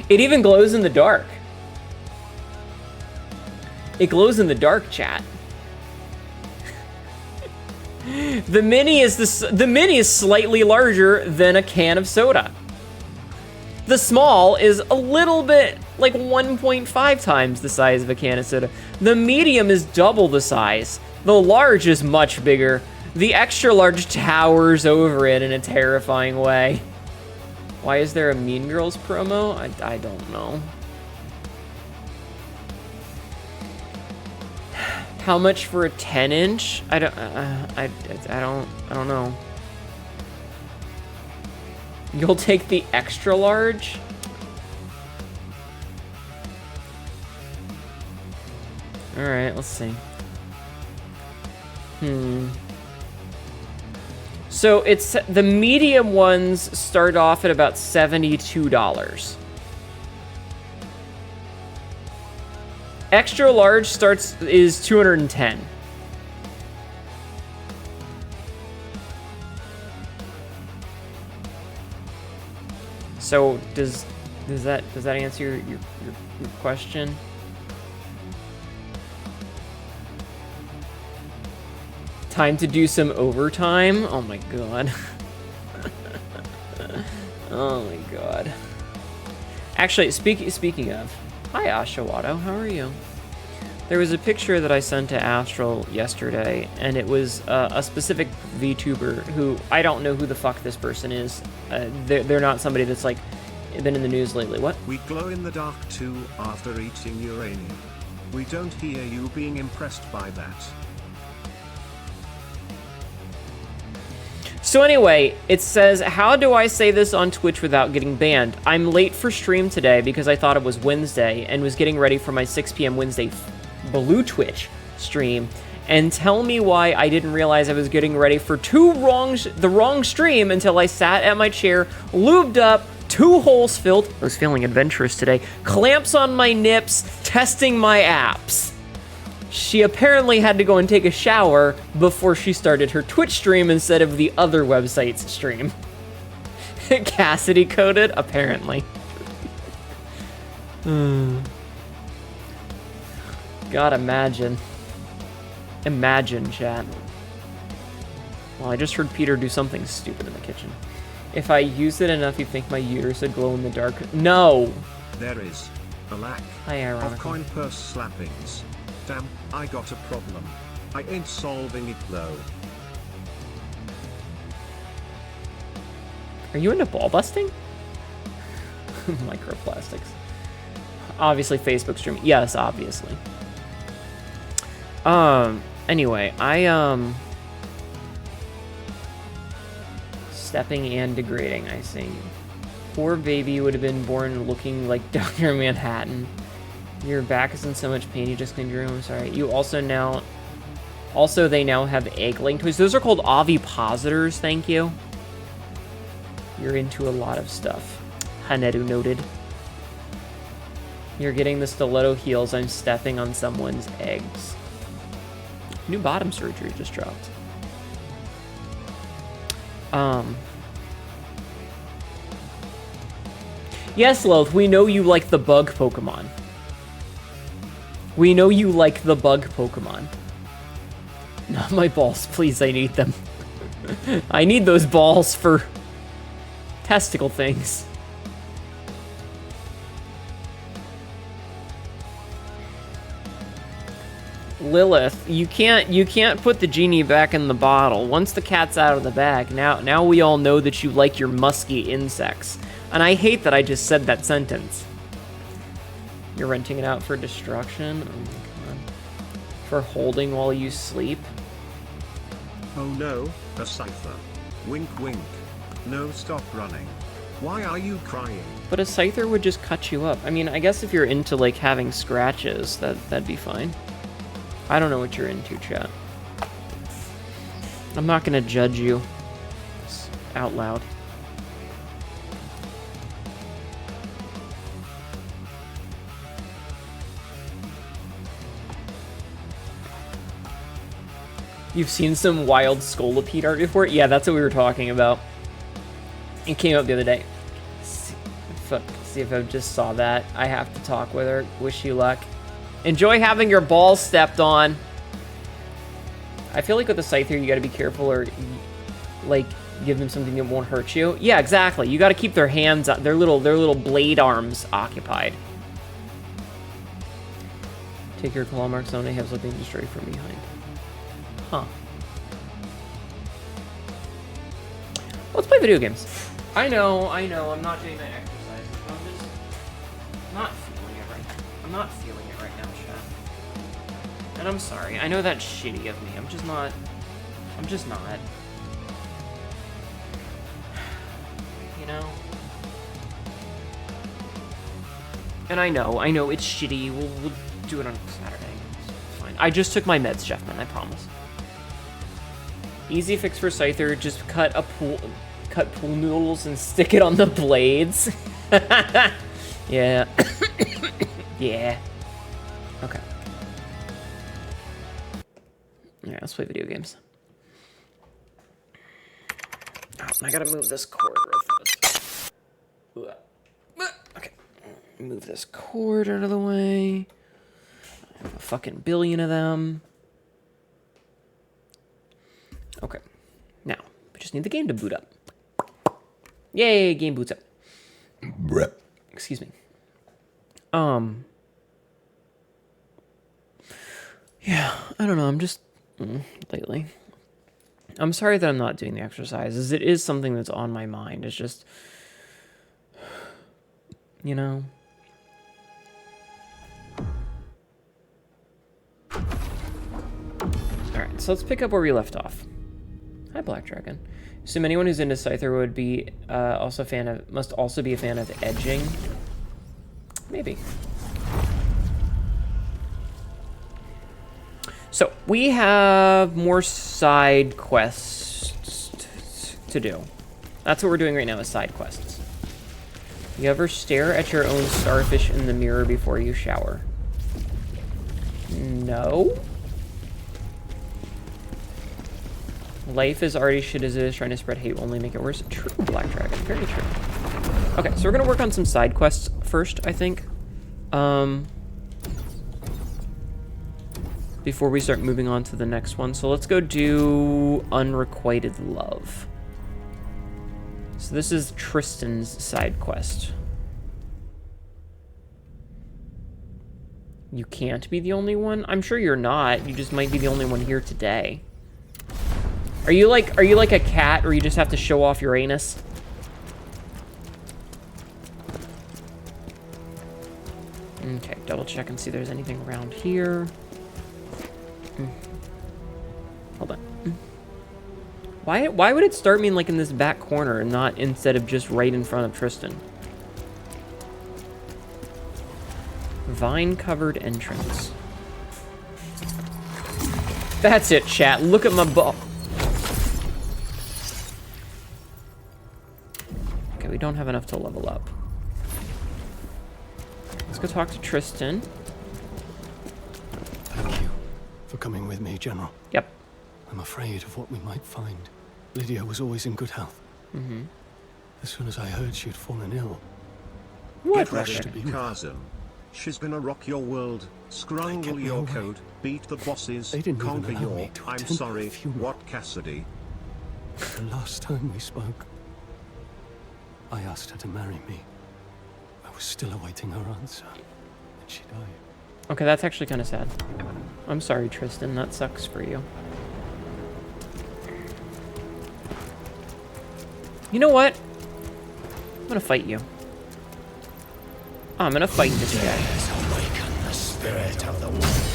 It even glows in the dark. It glows in the dark, chat. The mini is slightly larger than a can of soda. The small is a little bit, like 1.5 times the size of a can of soda. The medium is double the size. The large is much bigger. The extra large towers over it in a terrifying way. Why is there a Mean Girls promo? I don't know. How much for a 10-inch? I don't know. You'll take the extra large? All right, let's see. So it's the medium ones start off at about $72. Extra large is 210. So does that answer your question? Time to do some overtime? Oh my god. Oh my god. Actually, speaking of, hi Ashawato, how are you? There was a picture that I sent to Astral yesterday, and it was a specific VTuber who, I don't know who the fuck this person is. They're not somebody that's like been in the news lately. What? We glow in the dark too after eating uranium. We don't hear you being impressed by that. So anyway, it says, how do I say this on Twitch without getting banned? I'm late for stream today because I thought it was Wednesday and was getting ready for my 6 p.m. Wednesday Blue Twitch stream. And tell me why I didn't realize I was getting ready for the wrong stream until I sat at my chair, lubed up, 2 holes filled, I was feeling adventurous today, clamps on my nips, testing my apps. She apparently had to go and take a shower before she started her Twitch stream instead of the other website's stream. Cassidy coded, apparently. God, imagine. Imagine, chat. Well, I just heard Peter do something stupid in the kitchen. If I use it enough, you think my uterus would glow in the dark? No! There is a lack Hi, of ironical. coin purse slappings. Damn, I got a problem. I ain't solving it though. Are you into ball busting? Microplastics. Obviously Facebook stream. Yes, obviously. Anyway, stepping and degrading, I see. Poor baby would have been born looking like Dr. Manhattan. Your back is in so much pain, you just cleaned your room, I'm sorry. You also they now have egg-laying toys. Those are called ovipositors, thank you. You're into a lot of stuff. Hnetu noted. You're getting the stiletto heels, I'm stepping on someone's eggs. New bottom surgery just dropped. Yes, Loth, we know you like the bug Pokemon. We know you like the bug Pokemon. Not my balls, please, I need them. I need those balls for testicle things. Lilith, you can't put the genie back in the bottle. Once the cat's out of the bag, now we all know that you like your musky insects. And I hate that I just said that sentence. You're renting it out for destruction? Oh my god. For holding while you sleep? Oh no, a cipher. Wink wink. No, stop running. Why are you crying? But a scyther would just cut you up. I mean, I guess if you're into like having scratches, that'd be fine. I don't know what you're into, chat. I'm not gonna judge you out loud. You've seen some wild Scolipede art before? Yeah, that's what we were talking about. It came up the other day. See if I just saw that. I have to talk with her. Wish you luck. Enjoy having your balls stepped on. I feel like with the Scyther, you gotta be careful or, like, give them something that won't hurt you. Yeah, exactly. You gotta keep their hands, their little blade arms occupied. Take your claw marks on. I have something to stray from behind. Huh. Let's play video games. I know, I'm not doing my exercise. I'm just not feeling it right now. I'm not feeling it right now, chat. And I'm sorry. I know that's shitty of me. I'm just not. You know? And I know it's shitty. We'll do it on Saturday. It's fine. I just took my meds, Jeffman, I promise. Easy fix for Scyther, just cut pool noodles and stick it on the blades. Yeah. Yeah. Okay. Alright, let's play video games. Oh, I gotta move this cord real fast. Okay. Move this cord out of the way. I have a fucking billion of them. Okay. Now, we just need the game to boot up. Yay, game boots up. Excuse me. Yeah, I don't know. I'm just lately. I'm sorry that I'm not doing the exercises. It is something that's on my mind. It's just, you know. Alright, so let's pick up where we left off. Hi, Black Dragon. Assume anyone who's into Scyther would be must also be a fan of edging. Maybe. So, we have more side quests to do. That's what we're doing right now, is side quests. You ever stare at your own starfish in the mirror before you shower? No? Life is already shit as it is, trying to spread hate will only make it worse. True, Black Dragon. Very true. Okay, so we're gonna work on some side quests first, I think. Before we start moving on to the next one. So let's go do Unrequited Love. So this is Tristan's side quest. You can't be the only one? I'm sure you're not. You just might be the only one here today. Are you like a cat, or you just have to show off your anus? Okay, double check and see if there's anything around here. Hold on. Why would it start me like in this back corner and not instead of just right in front of Tristan? Vine-covered entrance. That's it, chat. Look at my ball. Okay, we don't have enough to level up. Let's go talk to Tristan. Thank you for coming with me, General. Yep. I'm afraid of what we might find. Lydia was always in good health. As soon as I heard she'd fallen ill, What? rushed to be with her. Khazan. She's gonna rock your world, scramble me your away. code, beat the bosses, They didn't even conquer allow your, me to I'm attend the sorry, funeral. what Cassidy? The last time we spoke, I asked her to marry me. I was still awaiting her answer, and she died. Okay, that's actually kind of sad. I'm sorry, Tristan. That sucks for you. You know what? I'm gonna fight you. I'm gonna fight this guy. Awaken the spirit of the wolf.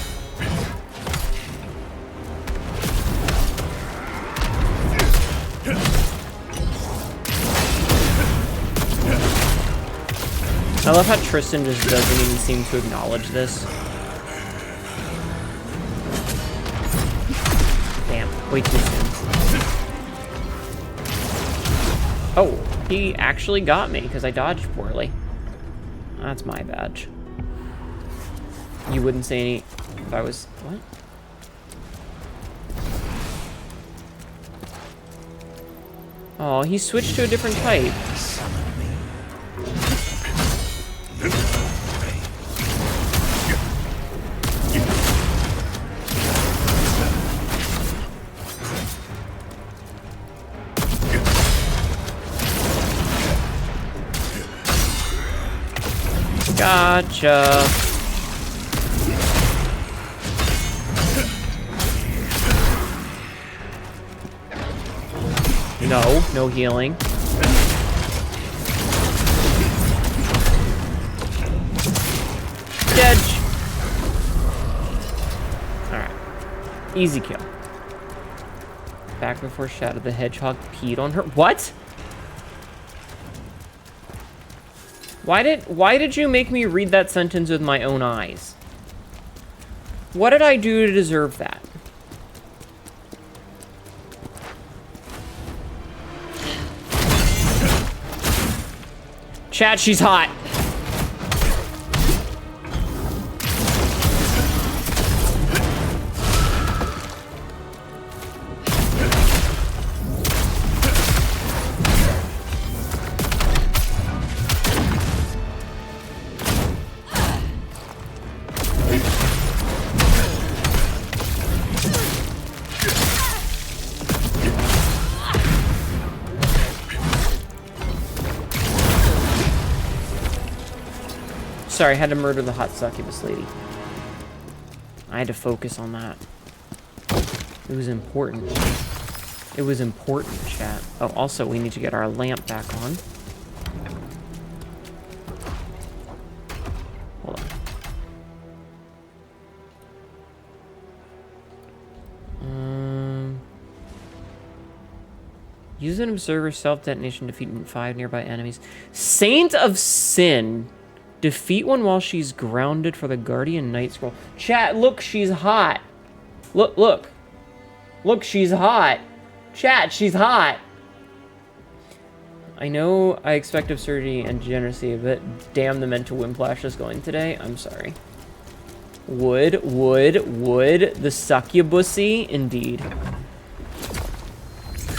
I love how Tristan just doesn't even seem to acknowledge this. Damn, way too soon. Oh, he actually got me because I dodged poorly. That's my badge. You wouldn't say any if I was... What? Oh, he switched to a different type. Gotcha. No, no healing. Dead. Alright. Easy kill. Back before Shadow the Hedgehog peed on her. What? Why did you make me read that sentence with my own eyes? What did I do to deserve that? Chat, she's hot. sorry, I had to murder the hot succubus lady. I had to focus on that. It was important. It was important, chat. Oh, also, we need to get our lamp back on. Hold on. Use an observer self-detonation to defeat 5 nearby enemies. Saint of Sin. Defeat one while she's grounded for the Guardian Night Scroll. Chat, look, she's hot. Look, look. Look, she's hot. Chat, she's hot. I know I expect absurdity and degeneracy, but damn, the mental whiplash is going today. I'm sorry. Would. The succubussy? Indeed.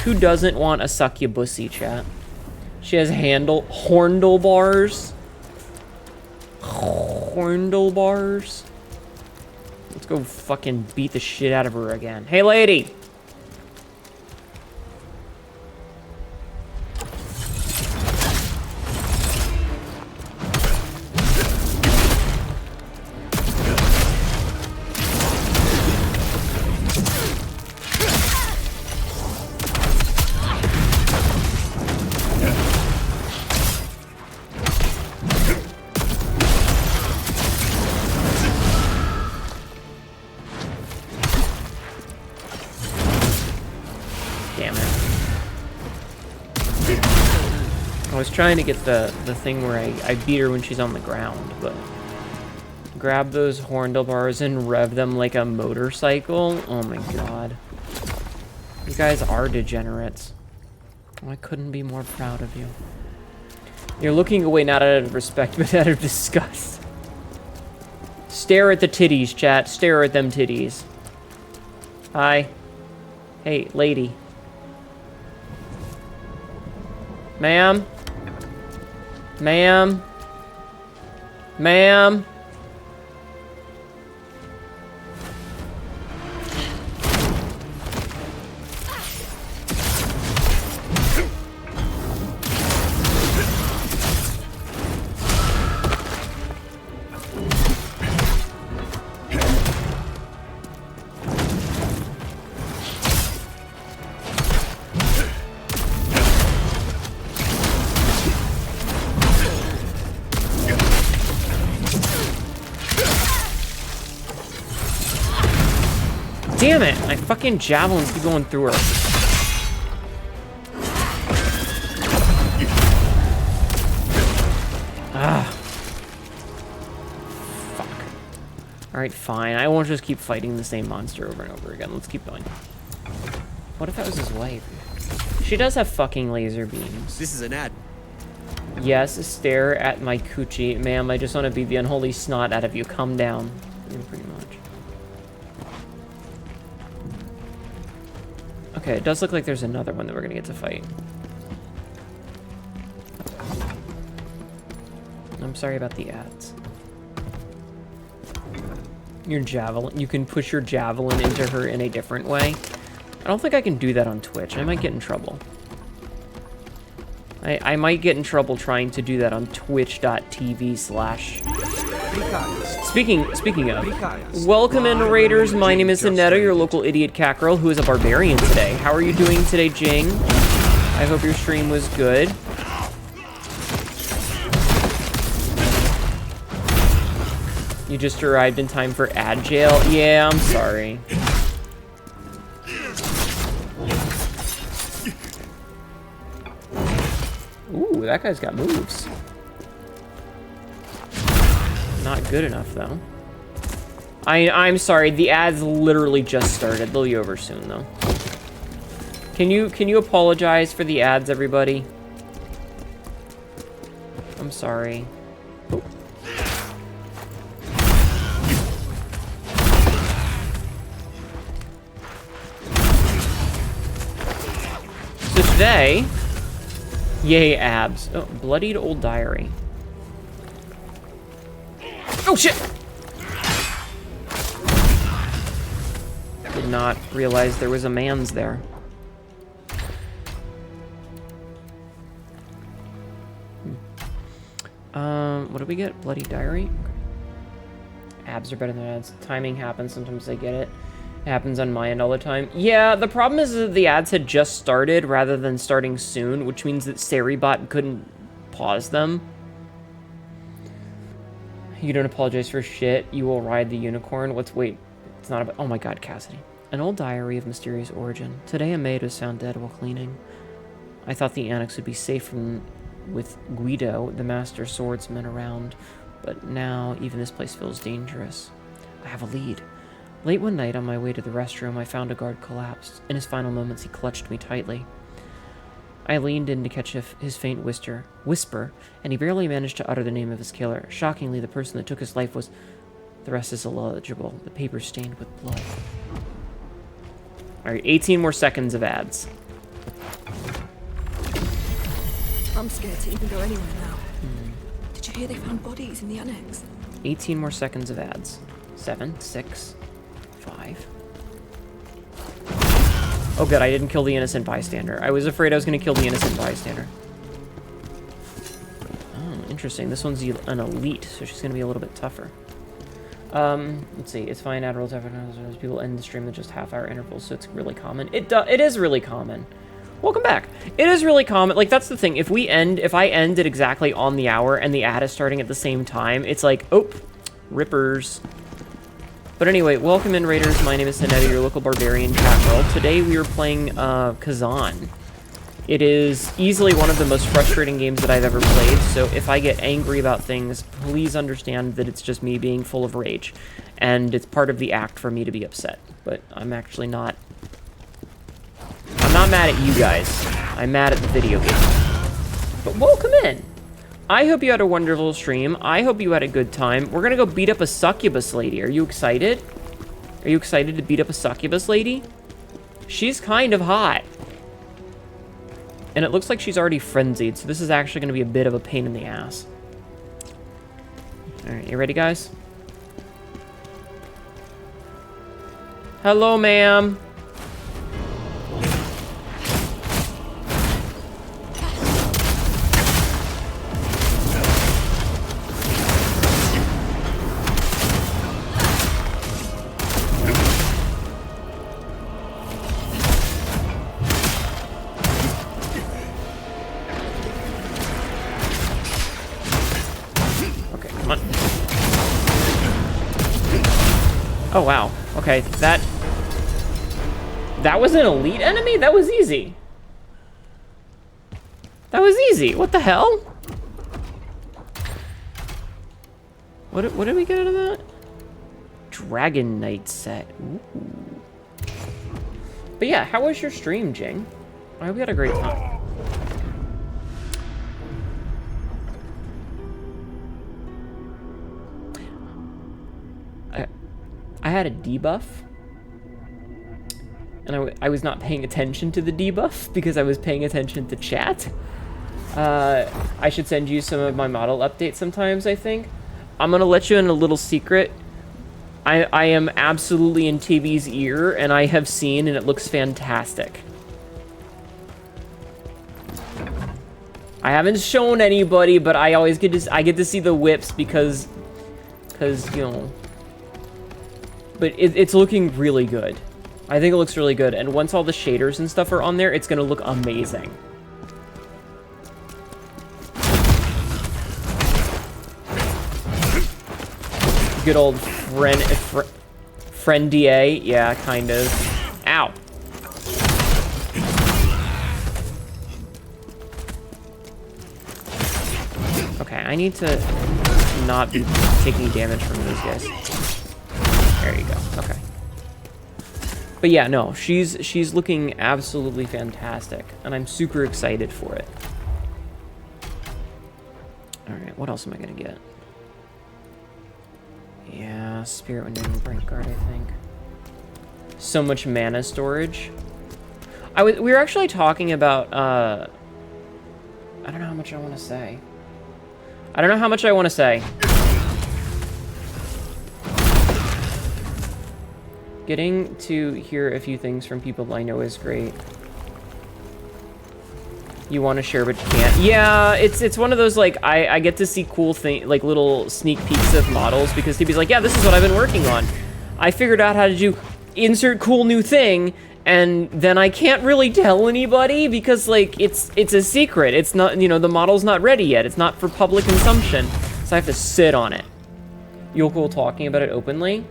Who doesn't want a succubussy, chat? She has horndlebars. Horndlebars. Let's go fucking beat the shit out of her again. Hey, lady! I was trying to get the thing where I beat her when she's on the ground, but grab those horndlebars and rev them like a motorcycle. Oh my god. You guys are degenerates. Oh, I couldn't be more proud of you. You're looking away not out of respect, but out of disgust. Stare at the titties, chat. Stare at them titties. Hi. Hey, lady. Ma'am? Ma'am? Ma'am? Damn it! My fucking javelins keep going through her. Ah. Fuck. Alright, fine. I won't just keep fighting the same monster over and over again. Let's keep going. What if that was his wife? She does have fucking laser beams. This is an ad. Yes, stare at my coochie. Ma'am, I just want to beat the unholy snot out of you. Calm down. Pretty much. Okay, it does look like there's another one that we're gonna get to fight. I'm sorry about the ads. Your javelin, you can push your javelin into her in a different way. I don't think I can do that on Twitch. I might get in trouble. I might get in trouble trying to do that on twitch.tv/. Speaking of, welcome in Raiders. My name is Hnetu, your local idiot cat girl who is a barbarian today. How are you doing today, Jing? I hope your stream was good. You just arrived in time for ad jail? Yeah, I'm sorry. Ooh, that guy's got moves. Not good enough, though. I'm sorry, the ads literally just started. They'll be over soon, though. Can you apologize for the ads, everybody? I'm sorry. Oh. So today, yay abs. Oh, bloodied old diary. Oh shit! Did not realize there was a man's there. What do we get? Bloody Diary? Okay. Abs are better than ads. Timing happens. Sometimes I get it. It happens on my end all the time. Yeah, the problem is that the ads had just started rather than starting soon, which means that Seribot couldn't pause them. You don't apologize for shit. You will ride the unicorn. Wait, it's not about... Oh my god, Cassidy. An old diary of mysterious origin. Today a maid was found dead while cleaning. I thought the annex would be safe with Guido, the master swordsman, around, but now even this place feels dangerous. I have a lead. Late one night on my way to the restroom, I found a guard collapsed. In his final moments, he clutched me tightly. I leaned in to catch his faint whisper, and he barely managed to utter the name of his killer. Shockingly, the person that took his life was... The rest is illegible. The paper stained with blood. Alright, 18 more seconds of ads. I'm scared to even go anywhere now. Did you hear they found bodies in the annex? 18 more seconds of ads. 7, 6, 5. Oh good, I didn't kill the innocent bystander. I was afraid I was going to kill the innocent bystander. Oh, interesting. This one's an elite, so she's going to be a little bit tougher. Let's see. It's fine. Admirals have people end the stream at just half-hour intervals, so it's really common. It is really common. Welcome back. It is really common. Like, that's the thing. If I end it exactly on the hour and the ad is starting at the same time, it's like, oh, rippers. But anyway, welcome in, Raiders. My name is Hnetu, your local barbarian cat girl. Today we are playing Khazan. It is easily one of the most frustrating games that I've ever played, so if I get angry about things, please understand that it's just me being full of rage. And it's part of the act for me to be upset. But I'm actually not... I'm not mad at you guys. I'm mad at the video game. But welcome in. I hope you had a wonderful stream. I hope you had a good time. We're gonna go beat up a succubus lady. Are you excited? Are you excited to beat up a succubus lady? She's kind of hot. And it looks like she's already frenzied, so this is actually gonna be a bit of a pain in the ass. Alright, you ready, guys? Hello, ma'am. Oh, wow. Okay, that was an elite enemy? That was easy. That was easy. What the hell? What did we get out of that? Dragon Knight set. Ooh. But yeah, how was your stream, Jing? I hope you had a great time. I had a debuff, and I was not paying attention to the debuff because I was paying attention to chat. I should send you some of my model updates sometimes, I think. I'm gonna let you in a little secret. I am absolutely in TV's ear, and I have seen, and it looks fantastic. I haven't shown anybody, but I always get to see the whips because you know. But it's looking really good. I think it looks really good. And once all the shaders and stuff are on there, it's going to look amazing. Good old friendier. Yeah, kind of. Ow. Okay, I need to not be taking damage from these guys. There you go. Okay. But yeah, no, she's looking absolutely fantastic, and I'm super excited for it. All right, what else am I gonna get? Yeah, Spirit Wind and Bright Guard, I think. So much mana storage. We were actually talking about. I don't know how much I want to say. I don't know how much I want to say. Getting to hear a few things from people I know is great. You want to share, but you can't. Yeah, it's one of those, like, I get to see cool thing, like little sneak peeks of models because TB's like, yeah, this is what I've been working on. I figured out how to do insert cool new thing, and then I can't really tell anybody because, like, it's a secret. It's not, you know, the model's not ready yet. It's not for public consumption, so I have to sit on it. You're cool talking about it openly?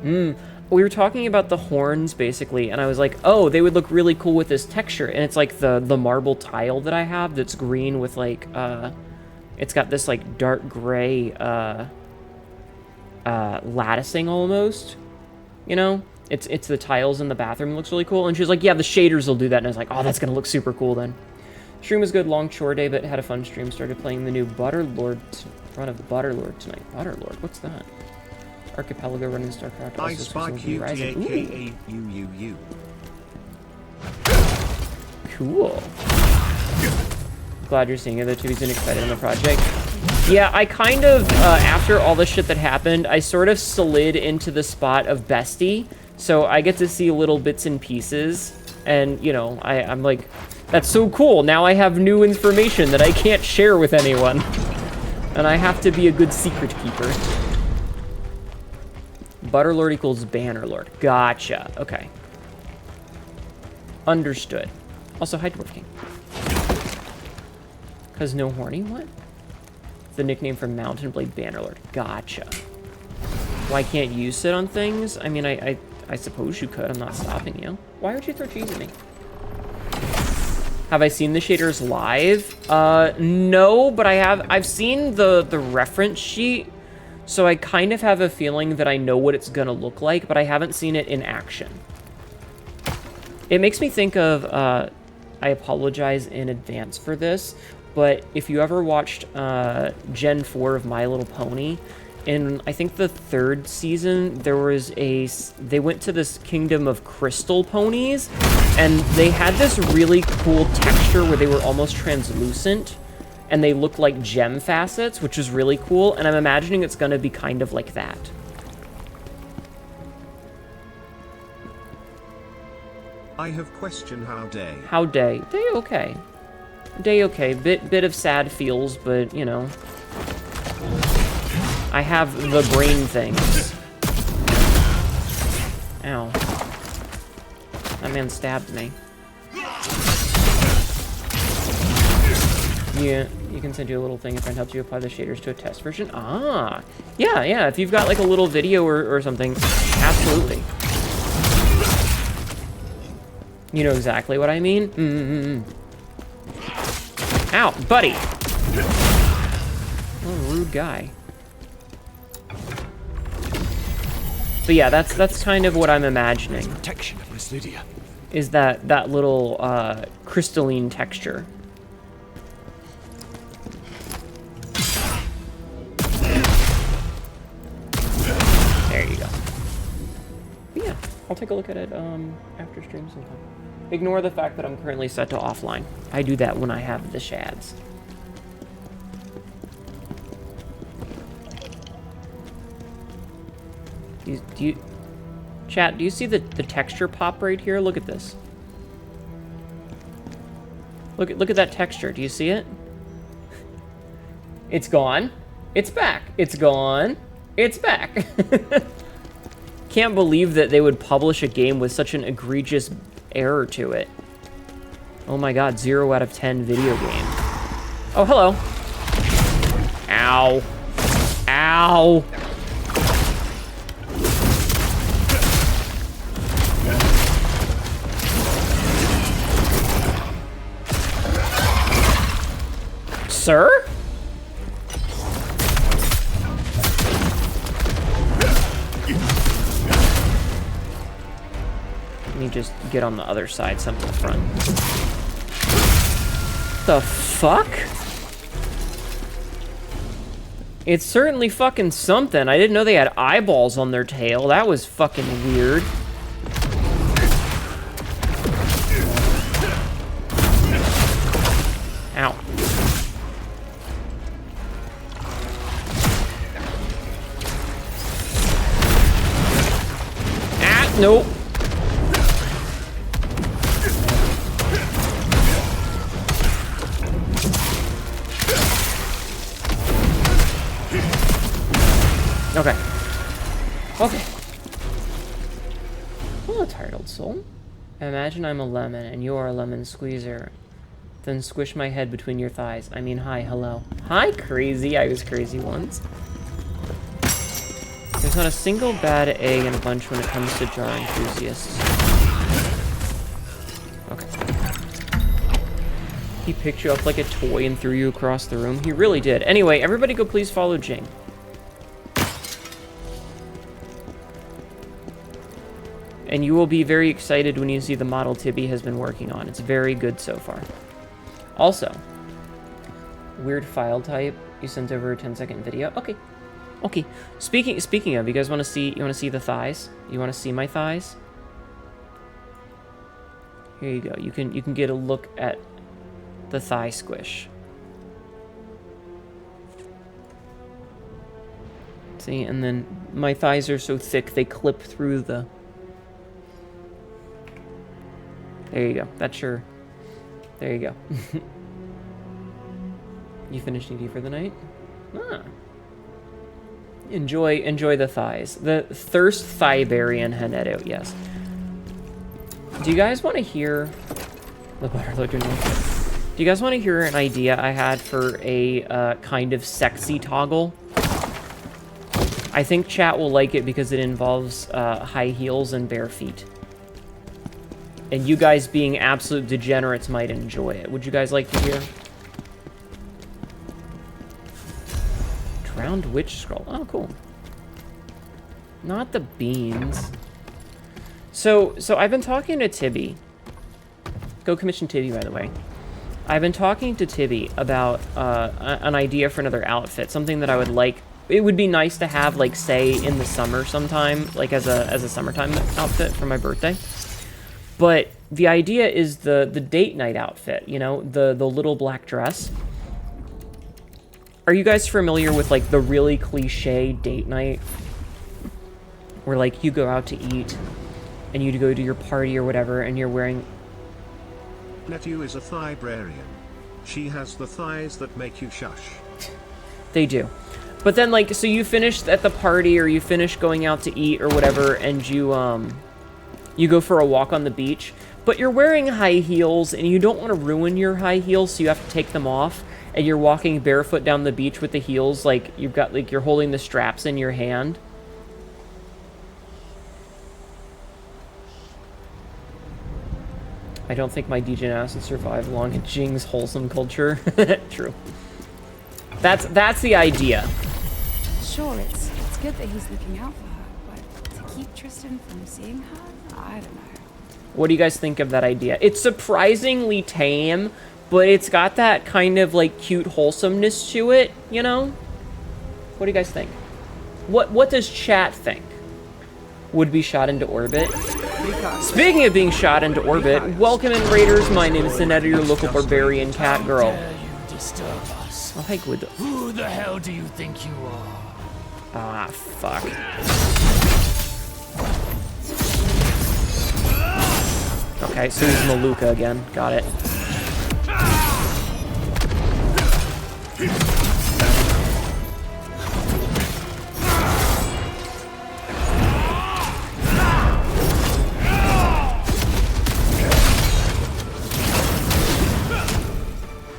We were talking about the horns, basically, and I was like, oh, they would look really cool with this texture, and it's like the marble tile that I have that's green with, like, it's got this, like, dark gray, latticing almost, you know? It's the tiles in the bathroom. It looks really cool. And she was like, yeah, the shaders will do that. And I was like, oh, that's going to look super cool then. Stream was good. Long chore day, but had a fun stream. Started playing the new Butterlord run of Butterlord tonight. Butterlord? What's that? Archipelago running StarCraft. I spike you, T-A-K-A-U-U-U. Cool. Glad you're seeing it. The TV's been excited on the project. Yeah, I kind of, after all the shit that happened, I sort of slid into the spot of bestie. So I get to see little bits and pieces. And, you know, I'm like, that's so cool. Now I have new information that I can't share with anyone. And I have to be a good secret keeper. Butterlord equals Bannerlord. Gotcha. Okay. Understood. Also, hi, Dwarf King. Cause no horny? What? The nickname for Mountain Blade Bannerlord. Gotcha. Why can't you sit on things? I mean, I suppose you could. I'm not stopping you. Why would you throw cheese at me? Have I seen the shaders live? No, but I've seen the reference sheet, so I kind of have a feeling that I know what it's gonna look like, but I haven't seen it in action. It makes me think of, I apologize in advance for this, but if you ever watched Gen 4 of My Little Pony, in, I think, the 3rd season, they went to this kingdom of crystal ponies, and they had this really cool texture where they were almost translucent, and they looked like gem facets, which is really cool, and I'm imagining it's gonna be kind of like that. I have question how day. How day? Day okay. Day okay. Bit of sad feels, but, you know. I have the brain things. Ow. That man stabbed me. Yeah, you can send you a little thing if friend helps you apply the shaders to a test version. Ah, yeah, if you've got like a little video or something, absolutely. You know exactly what I mean? Ow, buddy! What a rude guy. But yeah, that's kind of what I'm imagining. Protection of Miss Lydia. Is that little crystalline texture. There you go. But yeah, I'll take a look at it after stream sometime. Ignore the fact that I'm currently set to offline. I do that when I have the shads. Chat, do you see the texture pop right here? Look at this. Look at that texture. Do you see it? It's gone. It's back. It's gone. It's back. Can't believe that they would publish a game with such an egregious error to it. Oh my god, 0 out of 10 video game. Oh, hello. Ow. Ow. Sir? Let me just get on the other side, some to the front. The fuck? It's certainly fucking something. I didn't know they had eyeballs on their tail. That was fucking weird. Ow. Ah, nope. Okay. Okay. Hello, tired old soul. Imagine I'm a lemon and you are a lemon squeezer. Then squish my head between your thighs. I mean, hi, hello. Hi, crazy. I was crazy once. There's not a single bad egg in a bunch when it comes to jar enthusiasts. Okay. He picked you up like a toy and threw you across the room. He really did. Anyway, everybody go please follow Jing. And you will be very excited when you see the model Tibby has been working on. It's very good so far. Also, weird file type. You sent over a 10-second video. Okay. Okay. Speaking of, you guys want to see the thighs? You want to see my thighs? Here you go. You can get a look at the thigh squish. See, and then my thighs are so thick they clip through the... There you go. That's your... There you go. You finished ED for the night? Ah. Enjoy the thighs. The Thirst Thigh-Berry Hnetu, yes. Do you guys want to hear... The butterlord doing it. Do you guys want to hear an idea I had for a kind of sexy toggle? I think chat will like it because it involves high heels and bare feet. And you guys being absolute degenerates might enjoy it. Would you guys like to hear? Drowned Witch Scroll. Oh, cool. Not the beans. So I've been talking to Tibby. Go commission Tibby, by the way. I've been talking to Tibby about an idea for another outfit. Something that I would like. It would be nice to have, like, say, in the summer sometime. Like, as a summertime outfit for my birthday. But the idea is the date night outfit, you know, the little black dress. Are you guys familiar with, like, the really cliche date night? Where, like, you go out to eat, and you go to your party or whatever, and you're wearing... Hnetu is a thighbrarian. She has the thighs that make you shush. They do. But then, like, so you finish at the party, or you finish going out to eat or whatever, and you go for a walk on the beach, but you're wearing high heels, and you don't want to ruin your high heels, so you have to take them off, and you're walking barefoot down the beach with the heels, like, you're holding the straps in your hand. I don't think my DJ ass would survive long in Jing's wholesome culture. True. That's the idea. Sure, it's good that he's looking out for her, but to keep Tristan from seeing her? I don't know. What do you guys think of that idea? It's surprisingly tame, but it's got that kind of, like, cute wholesomeness to it, you know? What do you guys think? What does chat think? Would be shot into orbit? Speaking of being shot into orbit, welcome in, Raiders. My name is Hnetu, your local barbarian cat girl. You disturb us. Oh, hey, good. Who the hell do you think you are? Ah, fuck. Okay, so he's Maluka again. Got it.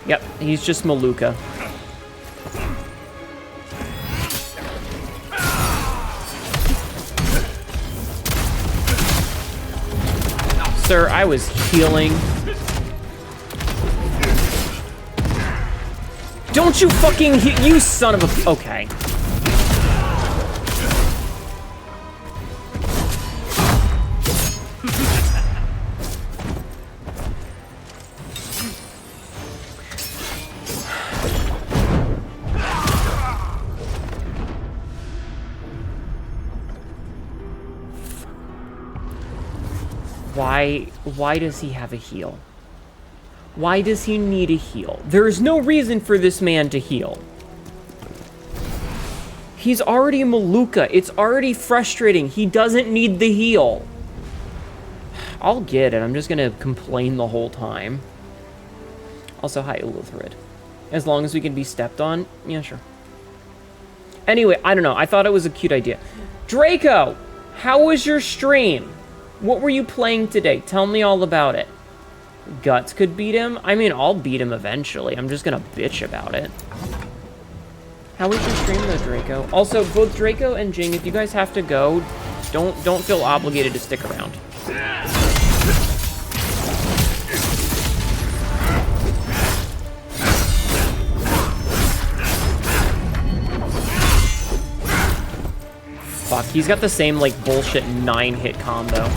Yep, he's just Maluka. Sir, I was healing. Don't you fucking you son of a... Okay. Why does he have a heal? Why does he need a heal? There is no reason for this man to heal. He's already Maluka. It's already frustrating. He doesn't need the heal. I'll get it. I'm just gonna complain the whole time. Also, hi, Luthrid. As long as we can be stepped on, yeah, sure. Anyway, I don't know. I thought it was a cute idea. Draco, how was your stream? What were you playing today? Tell me all about it. Guts could beat him? I mean, I'll beat him eventually. I'm just gonna bitch about it. How was your stream though, Draco? Also, both Draco and Jing, if you guys have to go, don't feel obligated to stick around. Fuck, he's got the same, like, bullshit 9-hit combo.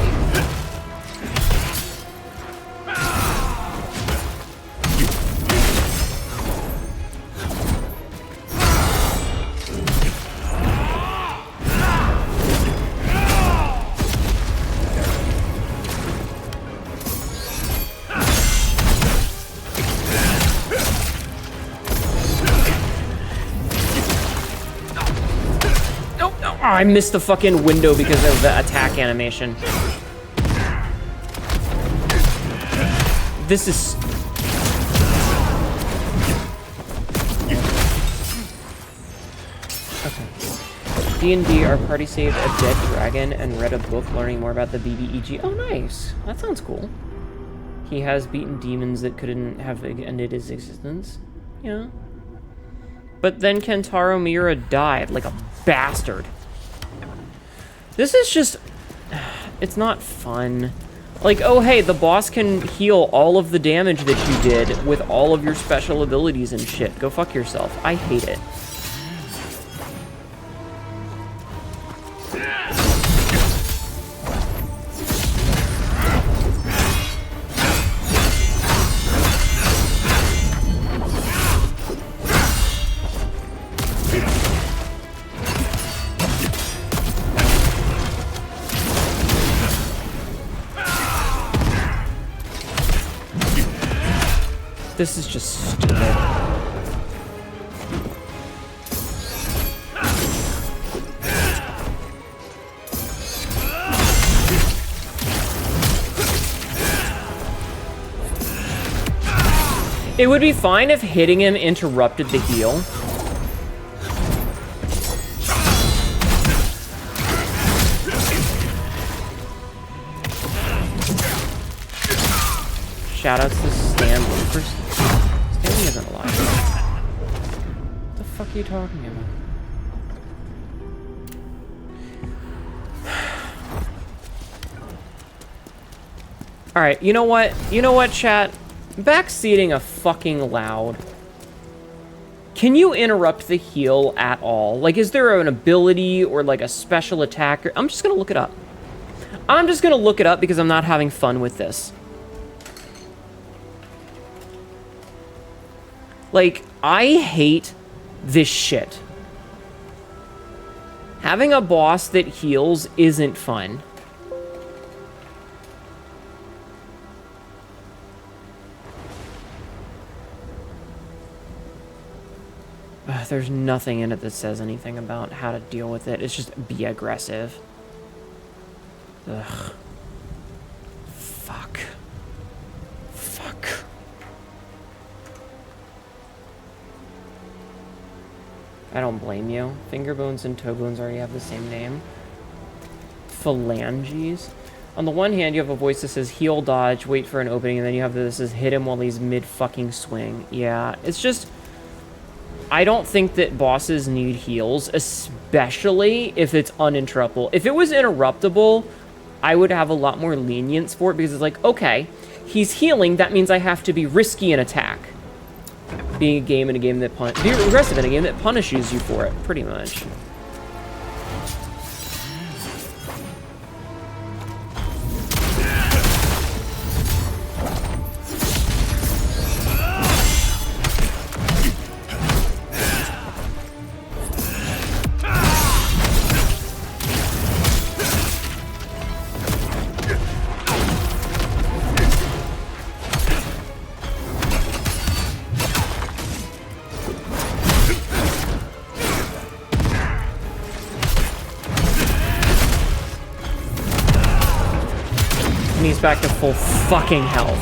I missed the fucking window because of the attack animation. This is... Okay. D&D, our party saved a dead dragon and read a book learning more about the BBEG. Oh, nice. That sounds cool. He has beaten demons that couldn't have ended his existence. Yeah. But then Kentaro Miura died like a bastard. This is just... It's not fun. Like, oh hey, the boss can heal all of the damage that you did with all of your special abilities and shit. Go fuck yourself. I hate it. This is just stupid. It would be fine if hitting him interrupted the heal. Shoutouts to Stanley for... Stanley isn't alive. What the fuck are you talking about? Alright, you know what? You know what, chat? Backseating a fucking loud. Can you interrupt the heal at all? Like, is there an ability or, like, a special attack? I'm just gonna look it up. I'm just gonna look it up because I'm not having fun with this. Like, I hate this shit. Having a boss that heals isn't fun. There's nothing in it that says anything about how to deal with it. It's just be aggressive. Ugh. Fuck. Fuck. I don't blame you. Finger bones and toe bones already have the same name. Phalanges. On the one hand, you have a voice that says heal, dodge, wait for an opening, and then you have this says hit him while he's mid-fucking swing. Yeah, it's just... I don't think that bosses need heals, especially if it's uninterruptible. If it was interruptible, I would have a lot more lenience for it, because it's like, okay, he's healing, that means I have to be risky in attack. Being a game in a game that be aggressive in a game that punishes you for it, pretty much. And he's back to full fucking health.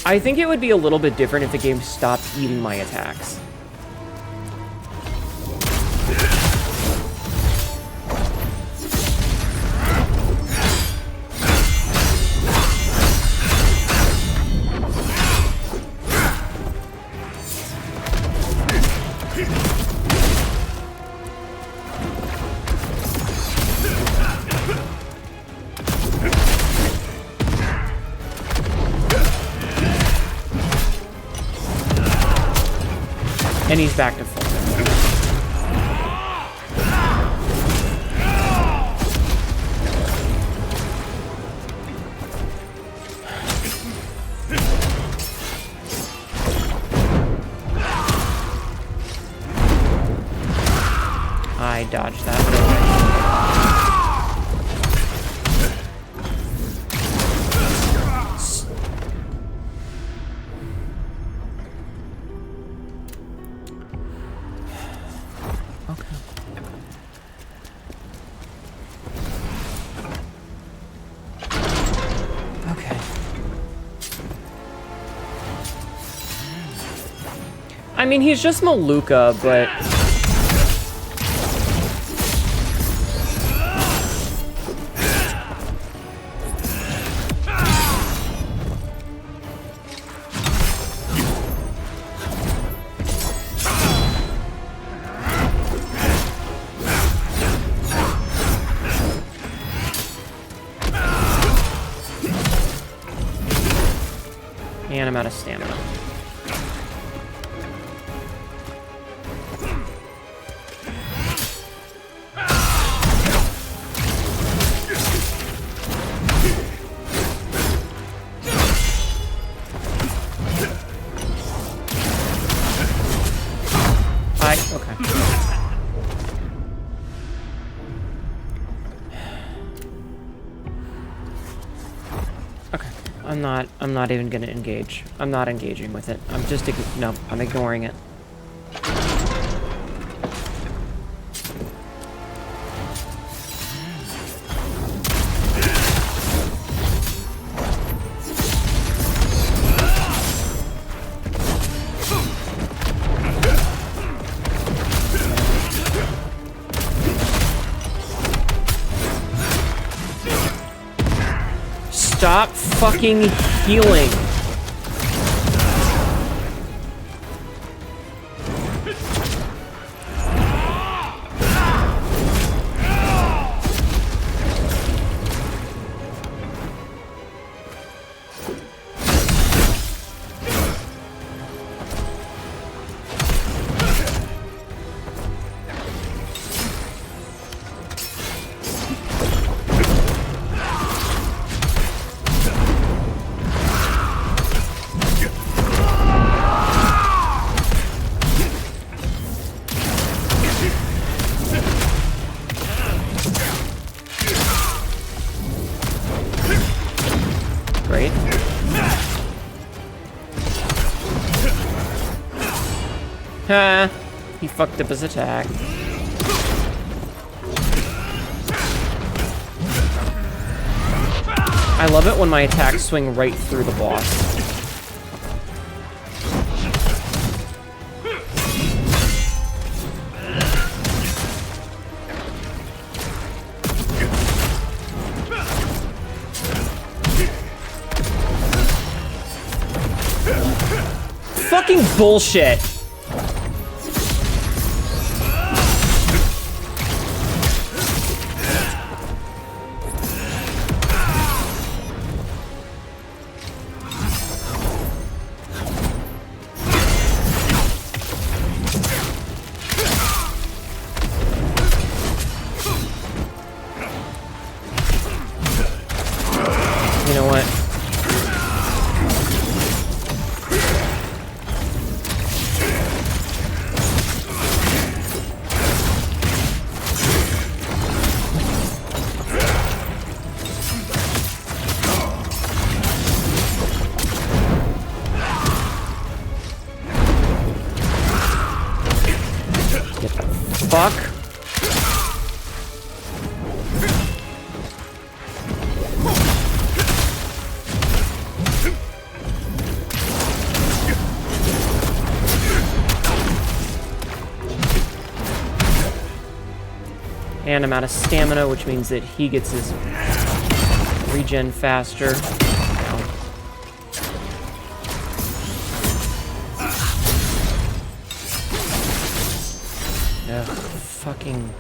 I think it would be a little bit different if the game stopped eating my attacks. And he's back to full. I dodged that. I mean, he's just Maluka, but... And I'm out of stamina. I'm not even gonna engage. I'm not engaging with it. I'm just, no, I'm ignoring it. Stop fucking healing. Ha! He fucked up his attack. I love it when my attacks swing right through the boss. Fucking bullshit! Fuck. and I'm out of stamina, which means that he gets his regen faster. Ow. Ugh, fucking...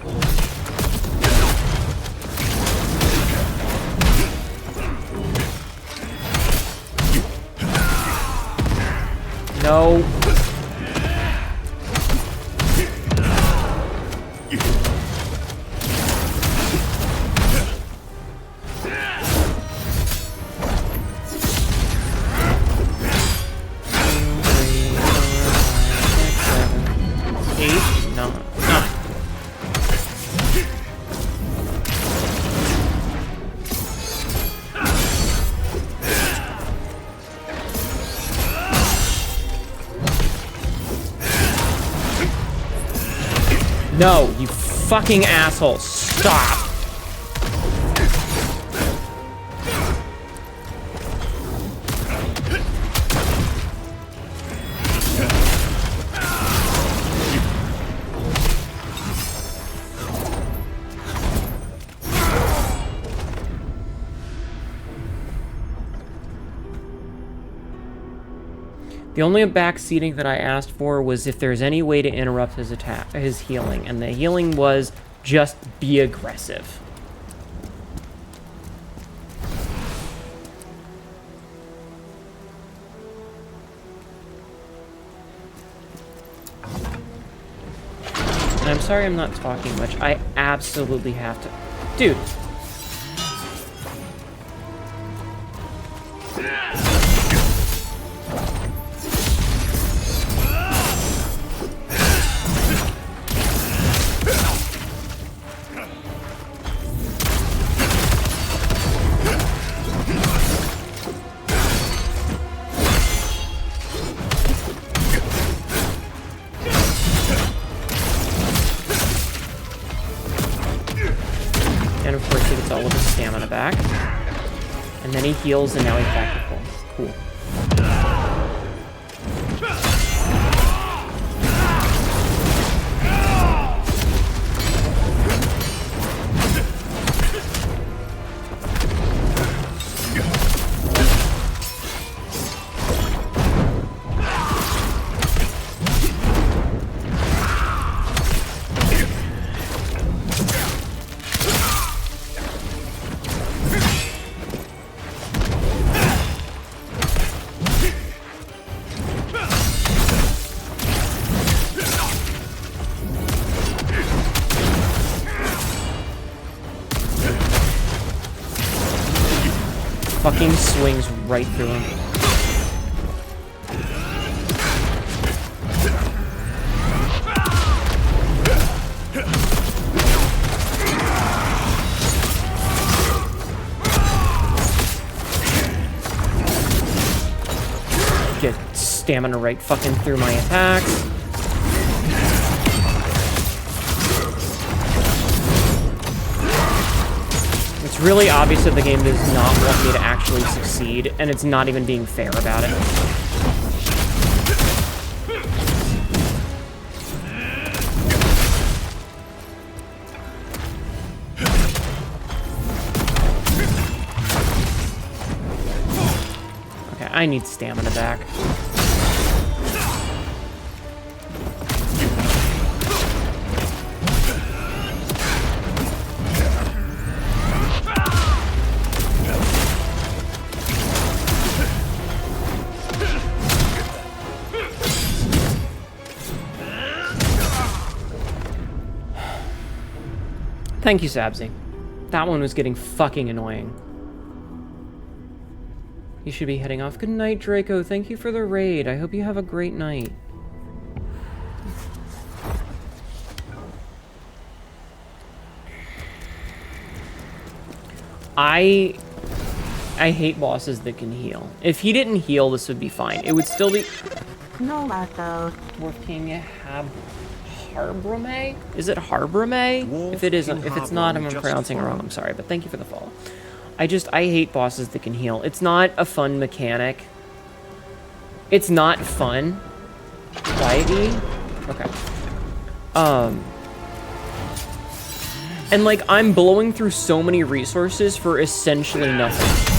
No. No, you fucking asshole. Stop. The only backseating that I asked for was if there's any way to interrupt his attack, his healing, and the healing was just be aggressive. And I'm sorry I'm not talking much. I absolutely have to. Dude. He heals, and now he's back to full. Cool. Fucking swings right through him. Get stamina right fucking through my attacks. It's really obvious that the game does not want me to actually succeed, and it's not even being fair about it. Okay, I need stamina back. Thank you, Sabzi. That one was getting fucking annoying. You should be heading off. Good night, Draco. Thank you for the raid. I hope you have a great night. I hate bosses that can heal. If he didn't heal, this would be fine. It would still be... No, Marco. Dwarf King Harbrame? Is it Harbrame? If it isn't, if it's not, I'm pronouncing it wrong. I'm sorry, but thank you for the follow. I hate bosses that can heal. It's not a fun mechanic. It's not fun. Quiety? Okay. And, like, I'm blowing through so many resources for essentially nothing.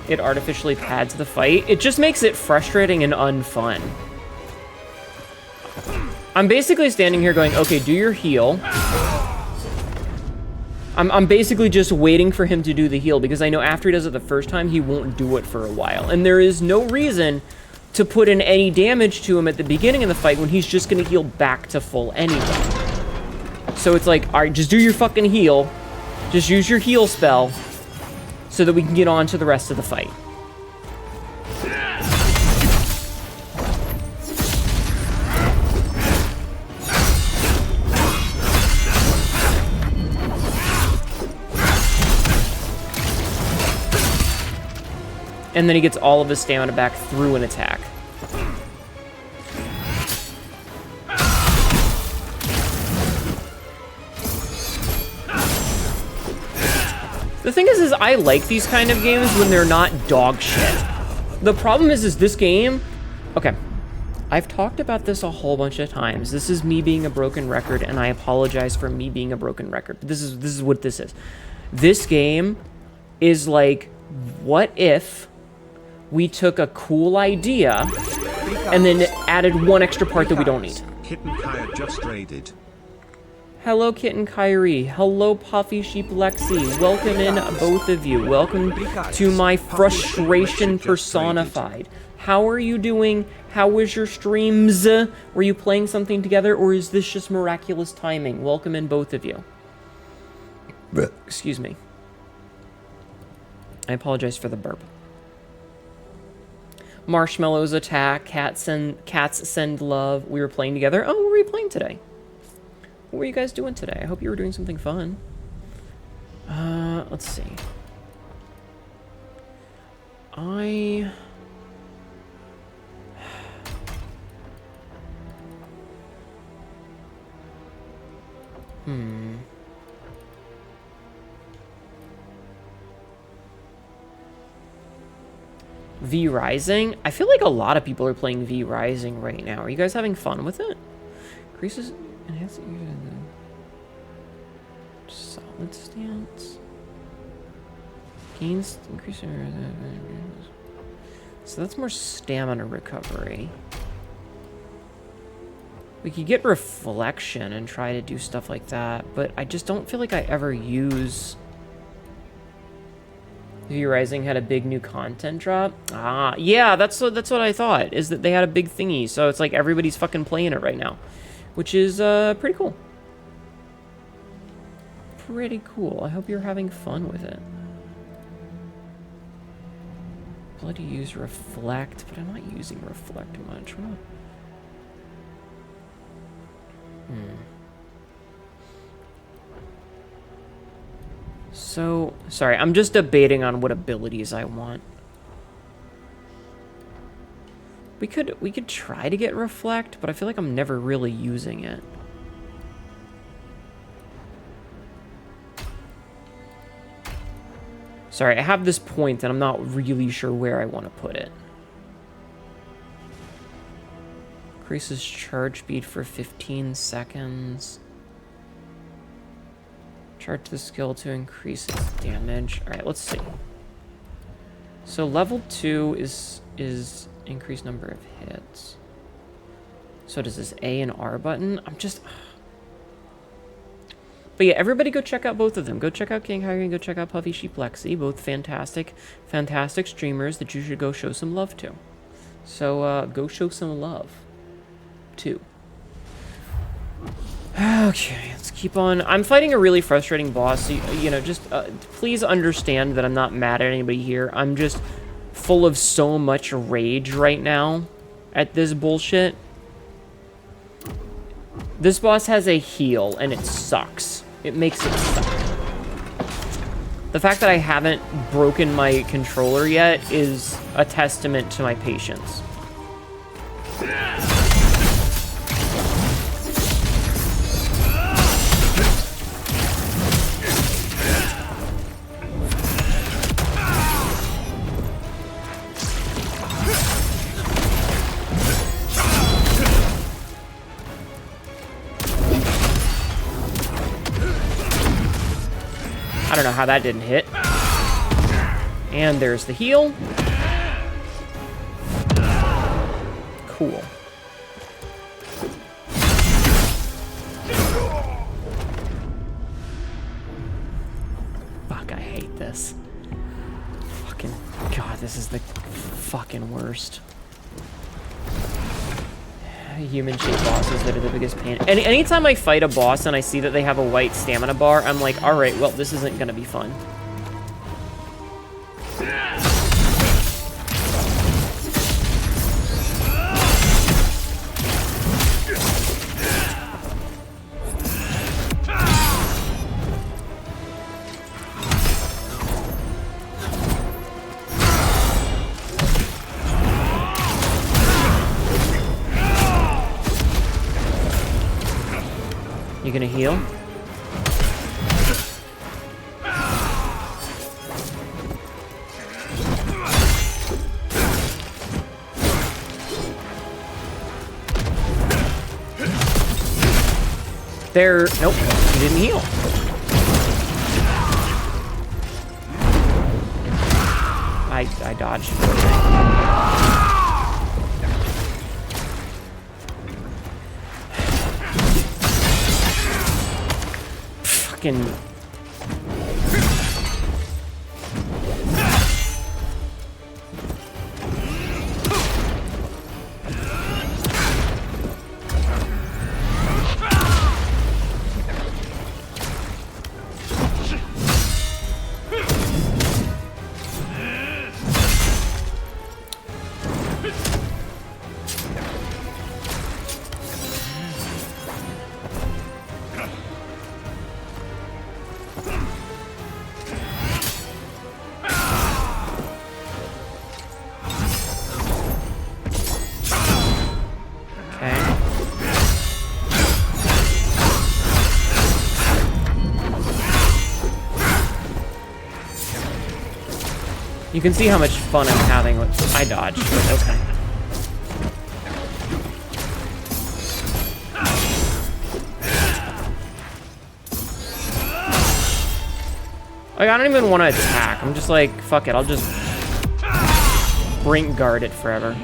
It artificially pads the fight. It just makes it frustrating and unfun. I'm basically standing here going, okay, do your heal. I'm basically just waiting for him to do the heal because I know after he does it the first time, he won't do it for a while. And there is no reason to put in any damage to him at the beginning of the fight when he's just going to heal back to full anyway. So it's like, all right, just do your fucking heal. Just use your heal spell so that we can get on to the rest of the fight. And then he gets all of his stamina back through an attack. The thing is I like these kind of games when they're not dog shit. The problem is this game... Okay. I've talked about this a whole bunch of times. This is me being a broken record, and I apologize for me being a broken record. But this is what this is. This game is like, what if we took a cool idea and then added one extra part that we don't need? Kitten Kaya just raided. Hello, Kitten Kyrie. Hello, Puffy Sheep Lexi. Welcome in, both of you. Welcome to my frustration personified. How are you doing? How was your streams? Were you playing something together, or is this just miraculous timing? Welcome in, both of you. Excuse me. I apologize for the burp. Marshmallows attack. Cats send love. We were playing together. Oh, what were you playing today? What were you guys doing today? I hope you were doing something fun. Let's see. V Rising? I feel like a lot of people are playing V Rising right now. Are you guys having fun with it? Increases... Enhance the solid stance. Gains increase. So that's more stamina recovery. We could get reflection and try to do stuff like that, but I just don't feel like I ever use. V Rising had a big new content drop. Ah, yeah, that's what I thought. Is that they had a big thingy, so it's like everybody's fucking playing it right now. Which is pretty cool. Pretty cool. I hope you're having fun with it. Bloody use Reflect, but I'm not using Reflect much. So, sorry, I'm just debating on what abilities I want. We could try to get Reflect, but I feel like I'm never really using it. Sorry, I have this point and I'm not really sure where I want to put it. Increases charge speed for 15 seconds. Charge the skill to increase its damage. Alright, let's see. So level 2 is increased number of hits. So does this A and R button? But yeah, everybody go check out both of them. Go check out King Hyrie and go check out Puffy Sheep Lexi. Both fantastic streamers that you should go show some love to. So go show some love too. Okay, let's keep on. I'm fighting a really frustrating boss. So, you know, just please understand that I'm not mad at anybody here. I'm just full of so much rage right now at this bullshit. This boss has a heal, and it sucks. It makes it suck. The fact that I haven't broken my controller yet is a testament to my patience. I don't know how that didn't hit. And there's the heal. Cool. Fuck, I hate this. Fucking God, this is the fucking worst. Human-shaped bosses that are the biggest pain. Anytime I fight a boss and I see that they have a white stamina bar, I'm like, alright, well, this isn't gonna be fun. You gonna heal? There, nope, he didn't heal. I dodged. Fucking. You can see how much fun I'm having with... I dodged, but okay. Like, I don't even want to attack. I'm just like, fuck it, I'll just... Brink guard it forever.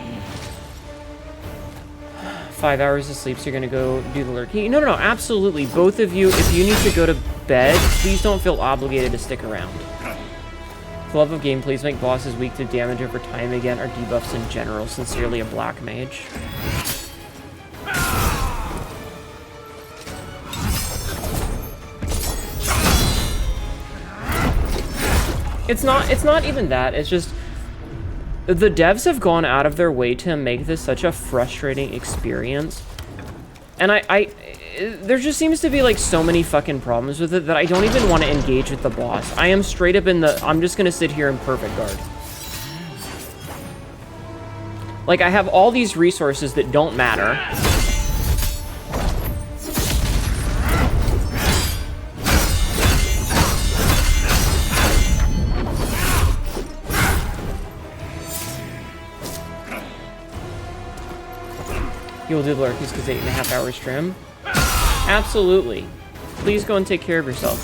5 hours of sleep, so you're gonna go do the lurk. No, no, no, absolutely. Both of you, if you need to go to bed, please don't feel obligated to stick around. For love of game, please make bosses weak to damage over time again, or debuffs in general. Sincerely, a black mage. It's not even that. It's just the devs have gone out of their way to make this such a frustrating experience. And there just seems to be like so many fucking problems with it that I don't even want to engage with the boss. I am straight up in the, I'm just gonna sit here in perfect guard. Like, I have all these resources that don't matter. You'll do the lurkies because 8.5 hours trim. Absolutely. Please go and take care of yourself.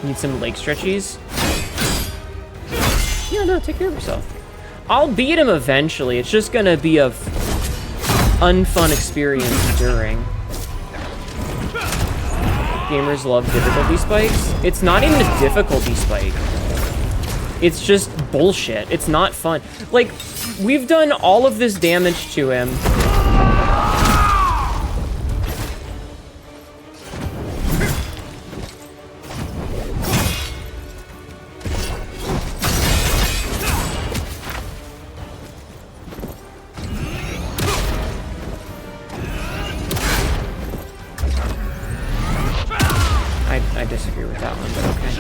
Need some leg stretchies? Yeah, no, take care of yourself. I'll beat him eventually. It's just gonna be a unfun experience during. Gamers love difficulty spikes. It's not even a difficulty spike. It's just bullshit. It's not fun. Like, we've done all of this damage to him. I disagree with that one, but okay.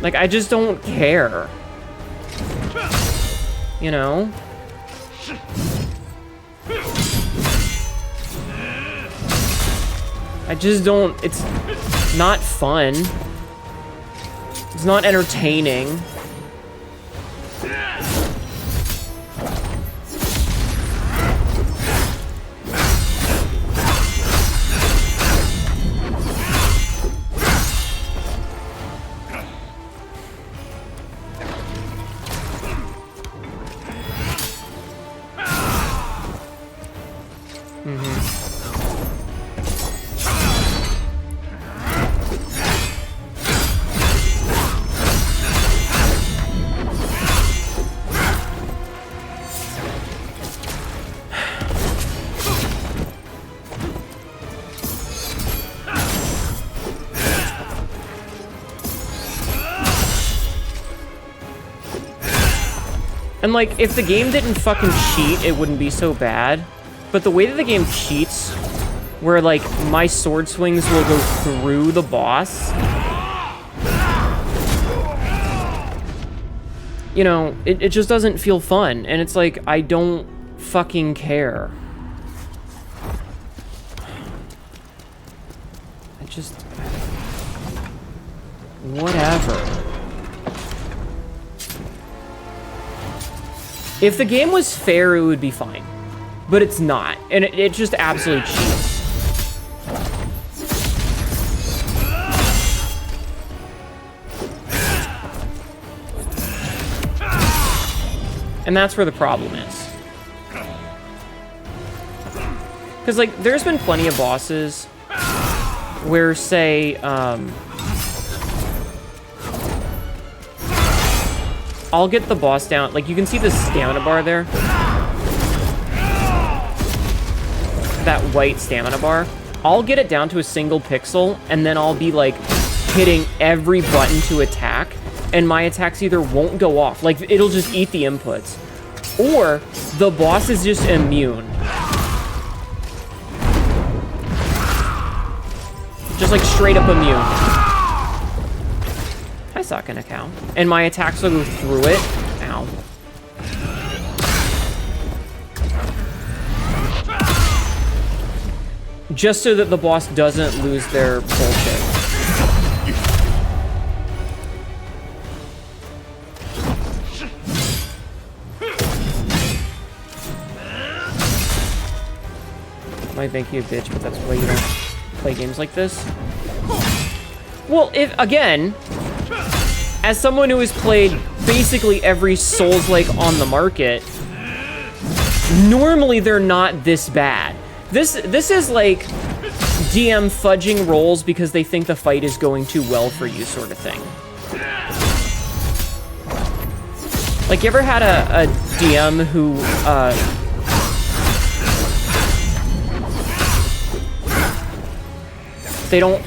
Like, I just don't care. You know? I just don't... It's not fun. It's not entertaining. And, like, if the game didn't fucking cheat, it wouldn't be so bad. But the way that the game cheats, where, like, my sword swings will go through the boss, you know, it just doesn't feel fun. And it's like, I don't fucking care. I just... Whatever. If the game was fair, it would be fine. But it's not. And it just absolutely cheats. And that's where the problem is. Because, like, there's been plenty of bosses where, say, I'll get the boss down. Like, you can see the stamina bar there. That white stamina bar. I'll get it down to a single pixel, and then I'll be, like, hitting every button to attack, and my attacks either won't go off. Like, it'll just eat the inputs. Or the boss is just immune. Just, like, straight up immune. Hi, sucking a cow. And my attacks will go through it. Ow. Just so that the boss doesn't lose their bullshit. Might think you a bitch, but that's why you don't play games like this. Well, if, again... As someone who has played basically every Souls-like on the market, normally they're not this bad. This is like DM fudging rolls because they think the fight is going too well for you sort of thing. Like, you ever had a DM who,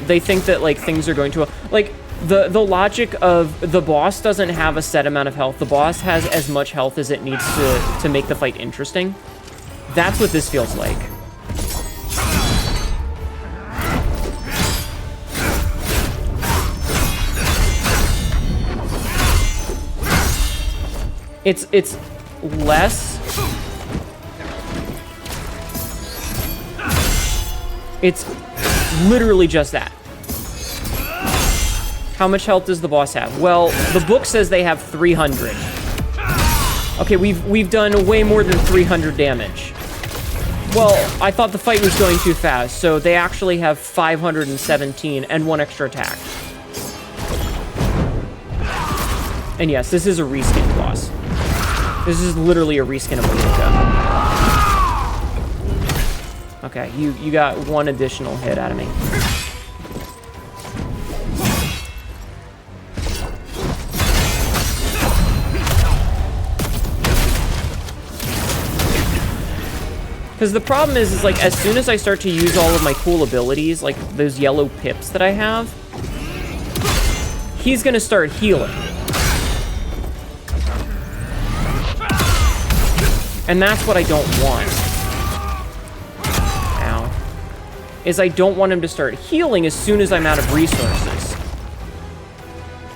they think that, like, things are going too well. Like, the logic of the boss doesn't have a set amount of health. The boss has as much health as it needs to make the fight interesting. That's what this feels like. It's less... It's literally just that. How much health does the boss have? Well, the book says they have 300. Okay, we've done way more than 300 damage. Well, I thought the fight was going too fast, so they actually have 517 and one extra attack. And yes, this is a reskin boss. This is literally a reskin of Hnetu. Okay, you got one additional hit out of me. Because the problem is like, as soon as I start to use all of my cool abilities, like those yellow pips that I have, he's gonna start healing. And that's what I don't want. Ow. Is I don't want him to start healing as soon as I'm out of resources.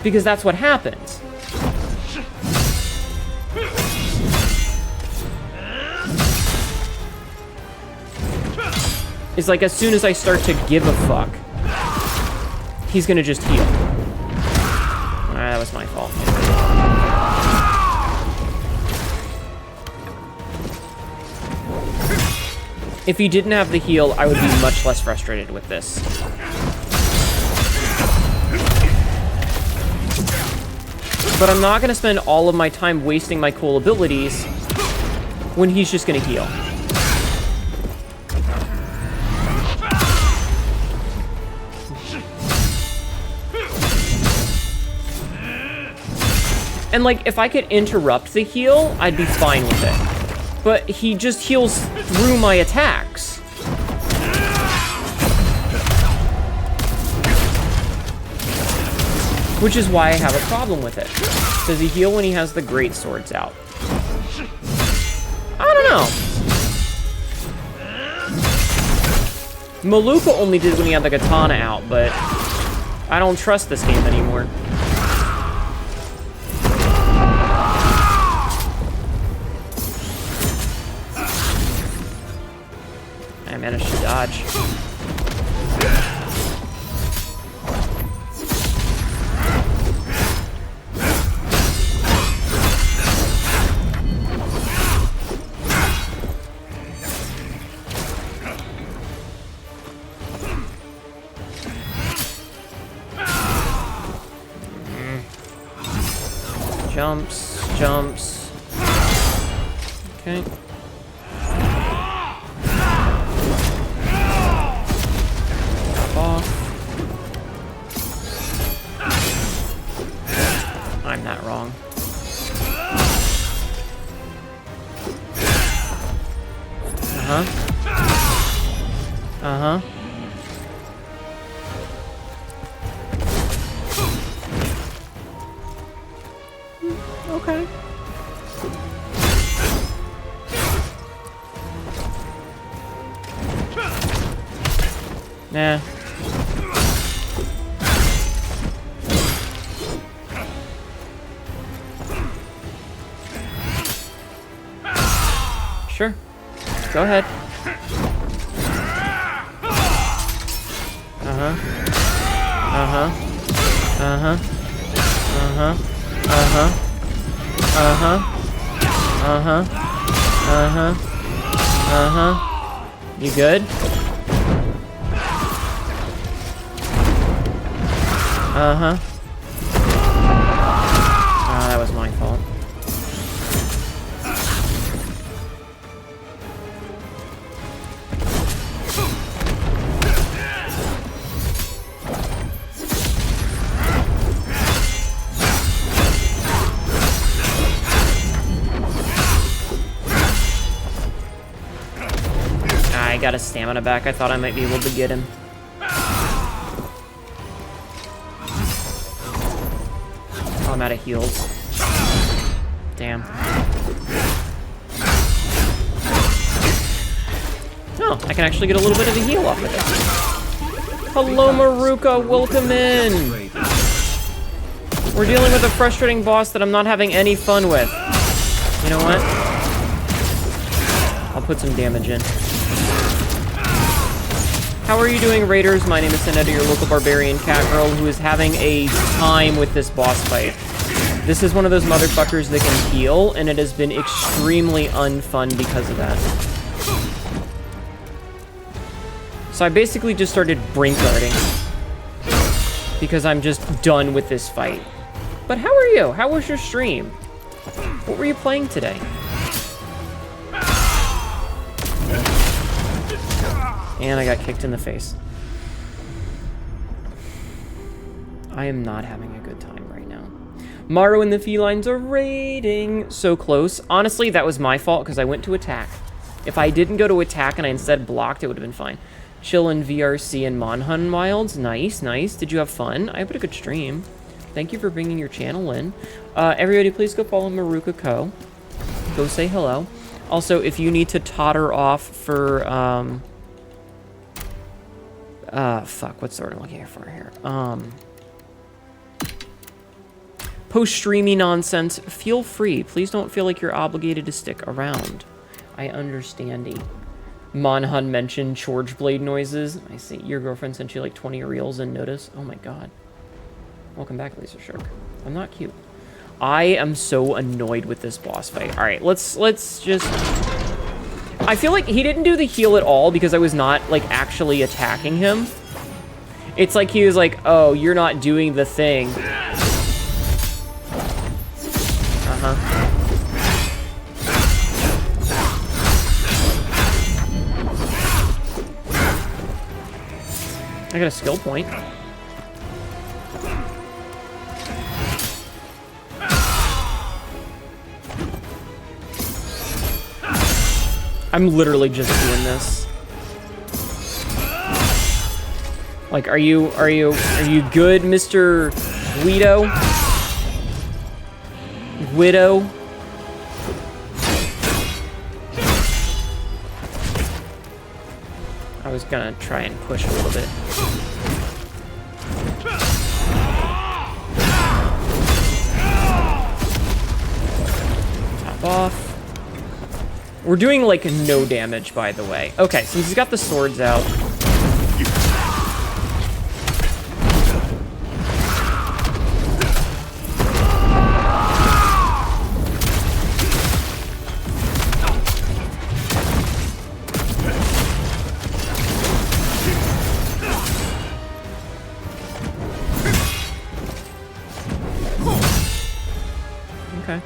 Because that's what happens. It's like as soon as I start to give a fuck, he's gonna just heal. That was my fault. If he didn't have the heal, I would be much less frustrated with this. But I'm not gonna spend all of my time wasting my cool abilities when he's just gonna heal. And, like, if I could interrupt the heal, I'd be fine with it. But he just heals through my attacks. Which is why I have a problem with it. Does he heal when he has the great swords out? I don't know. Maluka only did when he had the katana out, but I don't trust this game anymore. I managed to dodge. Jumps. Okay. Off. I'm not wrong. Uh-huh. Okay. Nah. Sure. Go ahead. You good? That was my fault. I got a stamina back. I thought I might be able to get him. Oh, I'm out of heals. Damn. Oh, I can actually get a little bit of a heal off of it. Hello, Maruka. Welcome in. We're dealing with a frustrating boss that I'm not having any fun with. You know what? I'll put some damage in. How are you doing, Raiders? My name is Hnetu, your local barbarian cat girl who is having a time with this boss fight. This is one of those motherfuckers that can heal, and it has been extremely unfun because of that. So I basically just started brink guarding because I'm just done with this fight. But how are you? How was your stream? What were you playing today? And I got kicked in the face. I am not having a good time right now. Maru and the felines are raiding. So close. Honestly, that was my fault because I went to attack. If I didn't go to attack and I instead blocked, it would have been fine. Chill in VRC and Monhun Wilds. Nice, nice. Did you have fun? I had a good stream. Thank you for bringing your channel in. Everybody, please go follow Maruka Co. Go say hello. Also, if you need to totter off for, fuck, what's the word I'm looking for here? Post-streamy nonsense, feel free. Please don't feel like you're obligated to stick around. I understandy. Monhun mentioned George Blade noises. I see. Your girlfriend sent you like 20 reels and notice. Oh my god. Welcome back, Laser Shark. I'm not cute. I am so annoyed with this boss fight. Alright, let's just... I feel like he didn't do the heal at all because I was not, like, actually attacking him. It's like he was like, oh, you're not doing the thing. I got a skill point. I'm literally just doing this. Like, are you good, Mr. Guido? Widow? I was gonna try and push a little bit. Top off. We're doing, like, no damage, by the way. Okay, since he's got the swords out. Okay.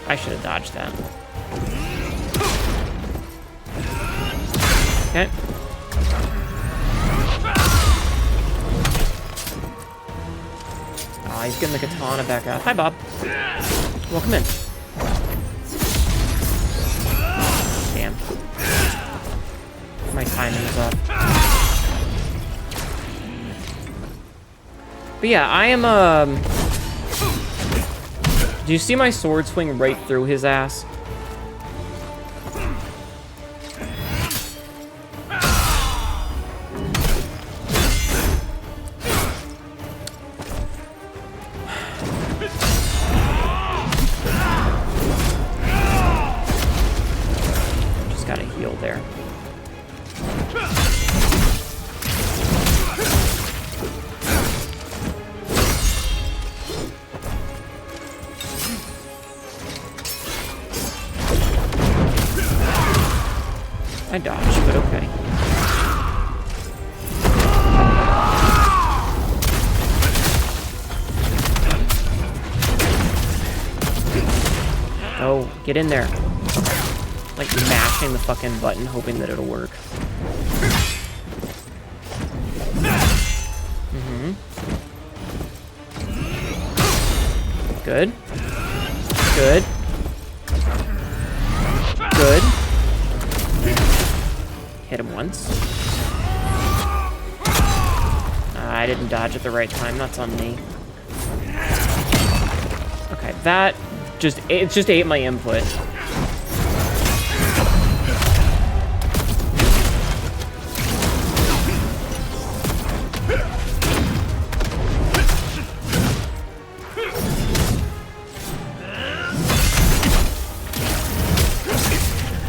I should have dodged that. Okay. Oh, he's getting the katana back out. Hi, Bob. Welcome in. Damn. My timing's up. But yeah, I am, do you see my sword swing right through his ass? Just gotta heal there. I dodged, but okay. Oh, get in there. Okay. Like mashing the fucking button, hoping that it'll work. Good. Good. Good. Hit him once. I didn't dodge at the right time. That's on me. Okay, that it just ate my input.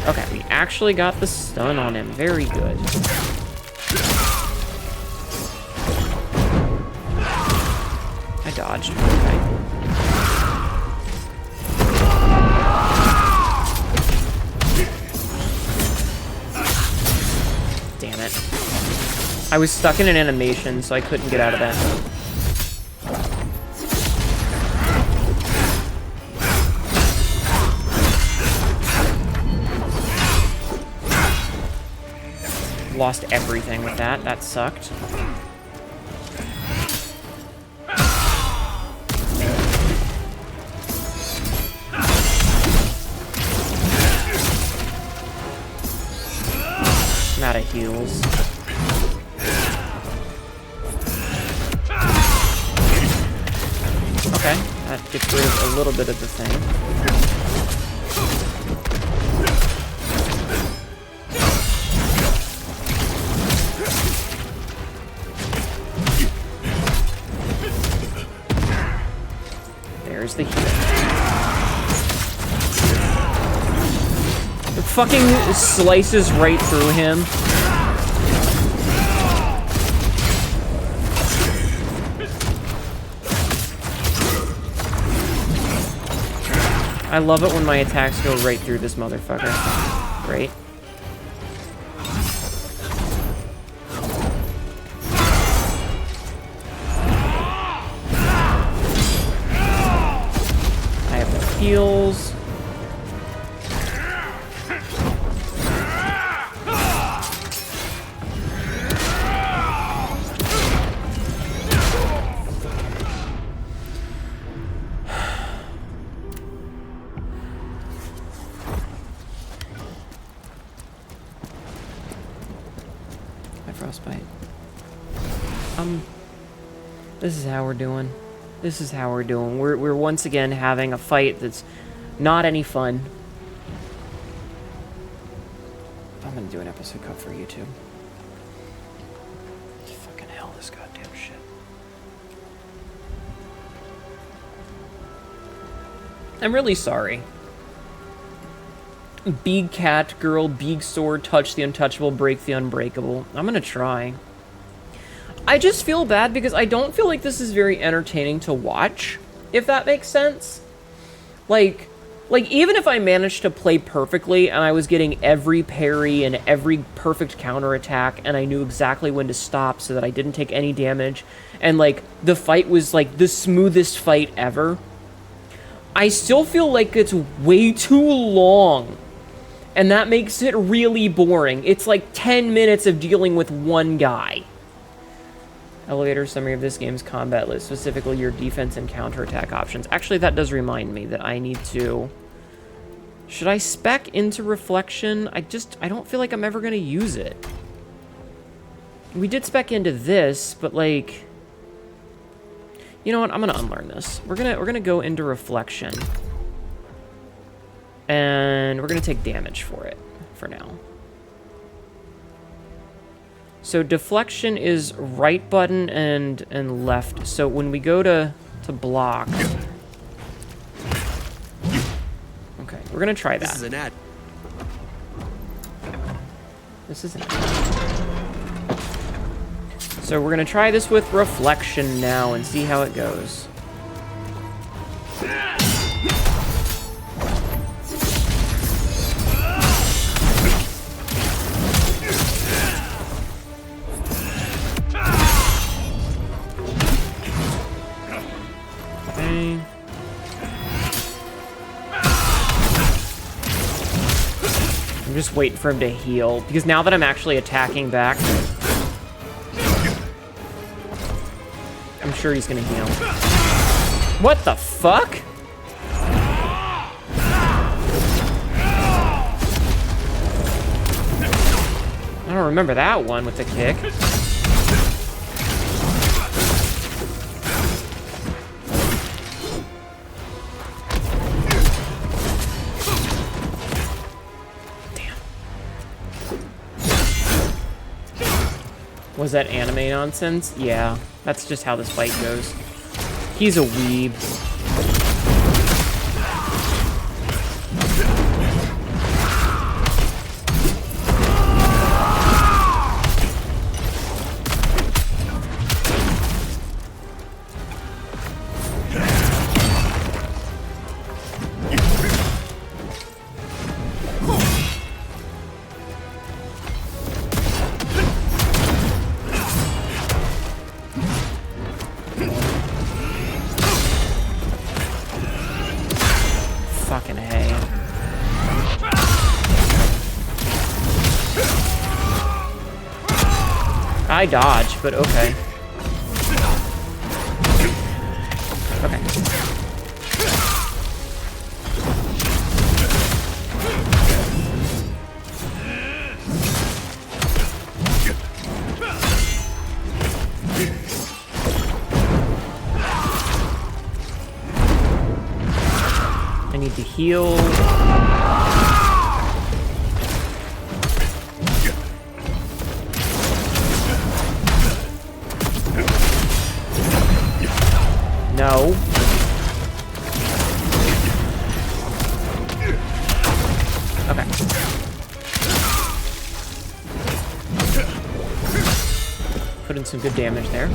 Okay, we actually got the stun on him. Very good. I dodged. Okay. Damn it. I was stuck in an animation, so I couldn't get out of that. Lost everything with that. That sucked. I'm out of heals. Okay, that gets rid of a little bit of the thing. There's the heal. It fucking slices right through him. I love it when my attacks go right through this motherfucker. Great. I have no heals. Frostbite. This is how we're doing. This is how we're doing. We're once again having a fight that's not any fun. I'm gonna do an episode cut for YouTube. Fucking hell, this goddamn shit. I'm really sorry. Big cat, girl, big sword, touch the untouchable, break the unbreakable. I'm gonna try. I just feel bad because I don't feel like this is very entertaining to watch, if that makes sense. Like even if I managed to play perfectly and I was getting every parry and every perfect counterattack and I knew exactly when to stop so that I didn't take any damage and like the fight was like the smoothest fight ever, I still feel like it's way too long. And that makes it really boring. It's like 10 minutes of dealing with one guy. Elevator summary of this game's combat list, specifically your defense and counterattack options. Actually, that does remind me that I need to... Should I spec into Reflection? I don't feel like I'm ever going to use it. We did spec into this, but like... You know what? I'm going to unlearn this. We're gonna go into Reflection. And we're going to take damage for it, for now. So deflection is right button and left. So when we go to block... Okay, we're going to try that. This is an ad. This is an ad. So we're going to try this with reflection now and see how it goes. I'm just waiting for him to heal, because now that I'm actually attacking back, I'm sure he's gonna heal. What the fuck? I don't remember that one with the kick. Was that anime nonsense? Yeah, that's just how this fight goes. He's a weeb. I dodge, but okay. Okay. need to heal. No. Okay. Put in some good damage there.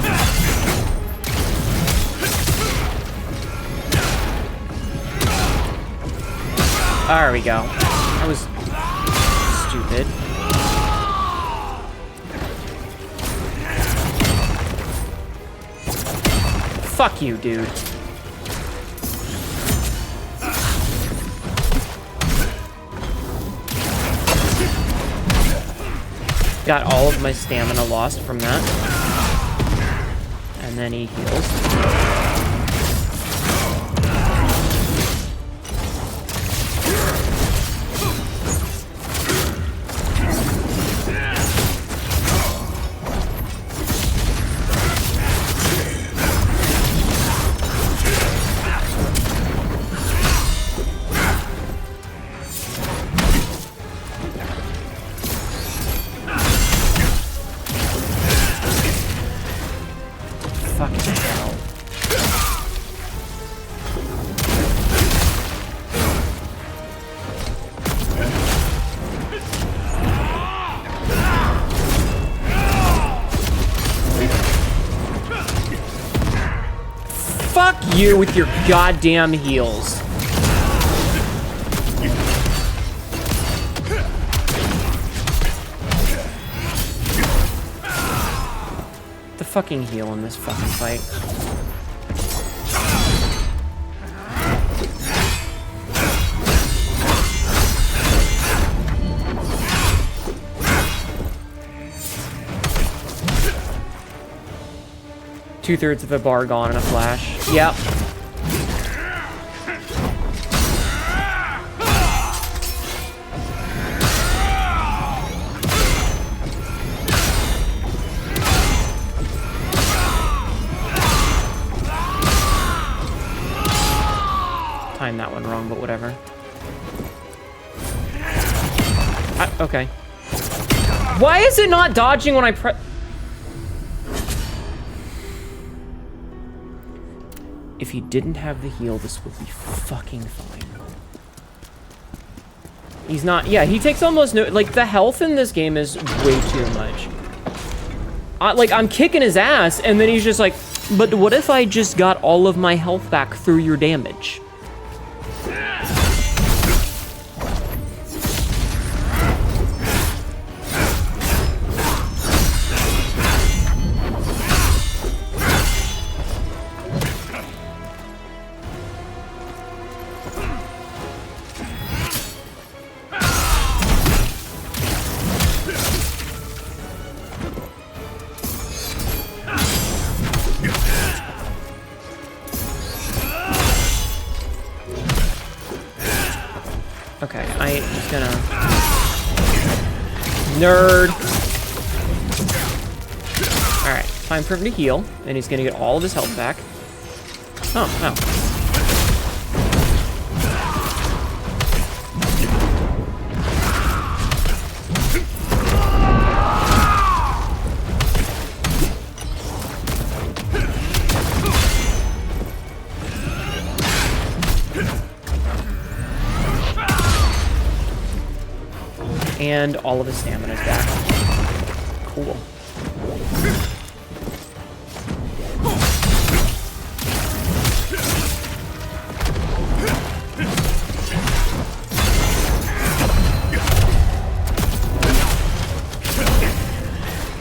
There we go. That was stupid. Fuck you, dude. Got all of my stamina lost from that. And then he heals. Fuck you with your goddamn heals. The fucking heal in this fucking fight. Two-thirds of a bar gone in a flash. Yep. Timed that one wrong, but whatever. Okay. Why is it not dodging when I press? If he didn't have the heal, this would be fucking fine. He's not... Yeah, he takes almost no... Like, the health in this game is way too much. Like, I'm kicking his ass, and then he's just like, but what if I just got all of my health back through your damage? Okay, I'm just gonna... Nerd! Alright, time for him to heal, and he's gonna get all of his health back. Oh, wow. And all of his stamina is back. Cool.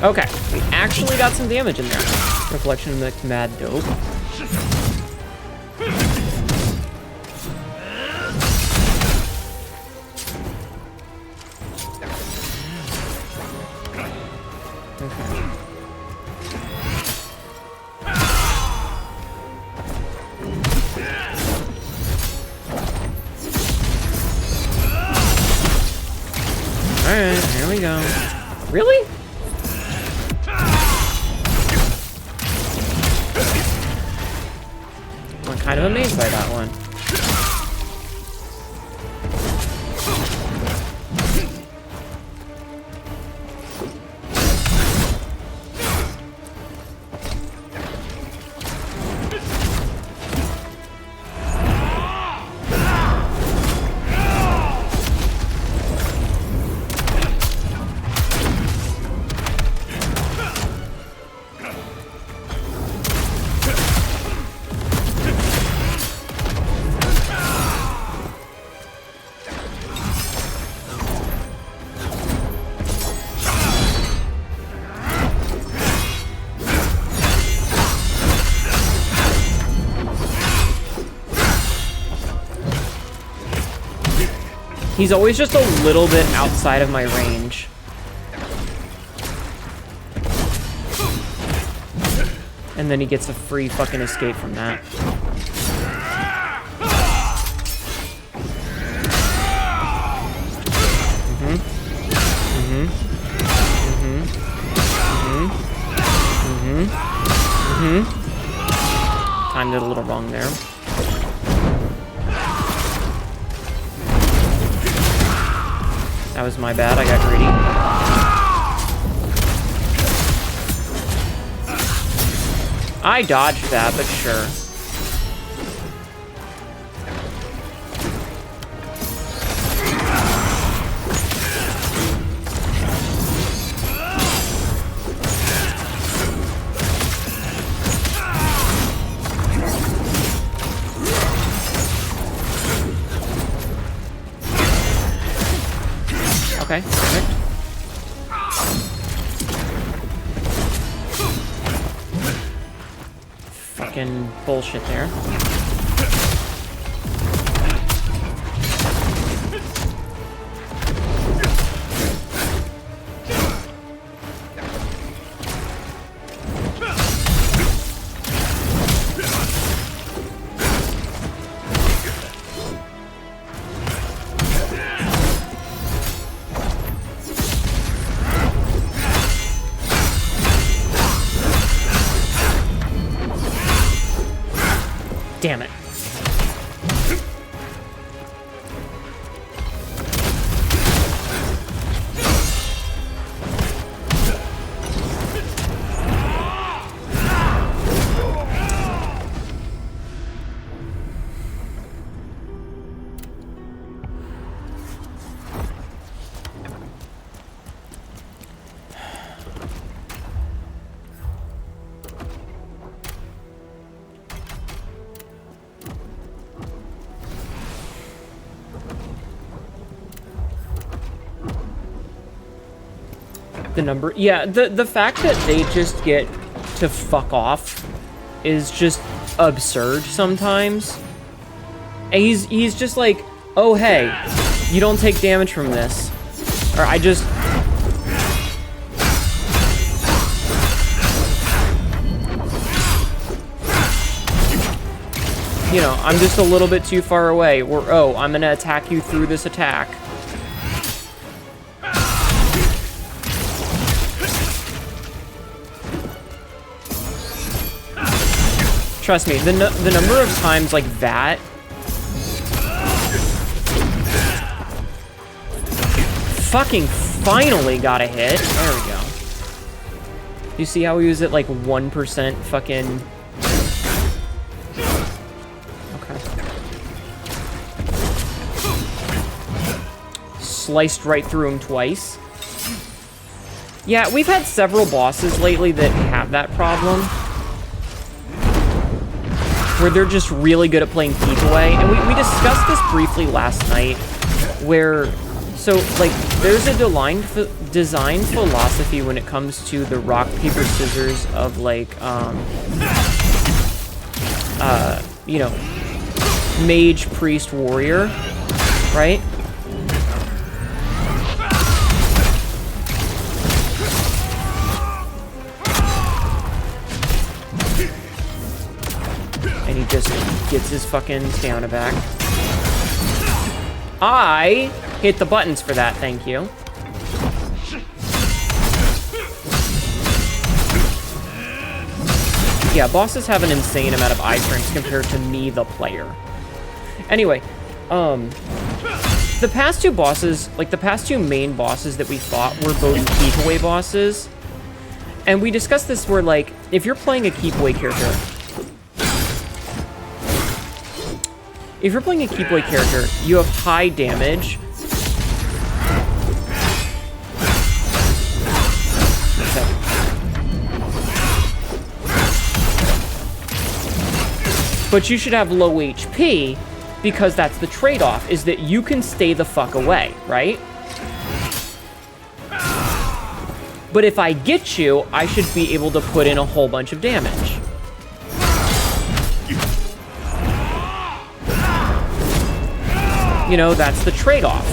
Okay, we actually got some damage in there. Reflection of the mad dope. Alright, here we go. Really? I'm kind of amazed by that one. He's always just a little bit outside of my range. And then he gets a free fucking escape from that. Timed it a little wrong there. That was my bad, I got greedy. I dodged that, but sure. Okay, perfect. Fucking bullshit there. Damn it. The number, yeah, the fact that they just get to fuck off is just absurd sometimes. And he's just like, oh hey, you don't take damage from this. Or I just... You know, I'm just a little bit too far away. Or, oh, I'm gonna attack you through this attack. Trust me, the number of times like that fucking finally got a hit. There we go. You see how he was at like 1% fucking... Okay. Sliced right through him twice. Yeah, we've had several bosses lately that have that problem, where they're just really good at playing keep away. And we discussed this briefly last night, where, so, like, there's a design philosophy when it comes to the rock, paper, scissors of, like, you know, mage, priest, warrior, right? And he just gets his fucking stamina back. I hit the buttons for that, thank you. Yeah, bosses have an insane amount of iframes compared to me, the player. Anyway, the past two bosses, like the past two main bosses that we fought were both keep away bosses. And we discussed this where, like, if you're playing a keep away character, you have high damage. But you should have low HP, because that's the trade-off, is that you can stay the fuck away, right? But if I get you, I should be able to put in a whole bunch of damage. You know, that's the trade-off.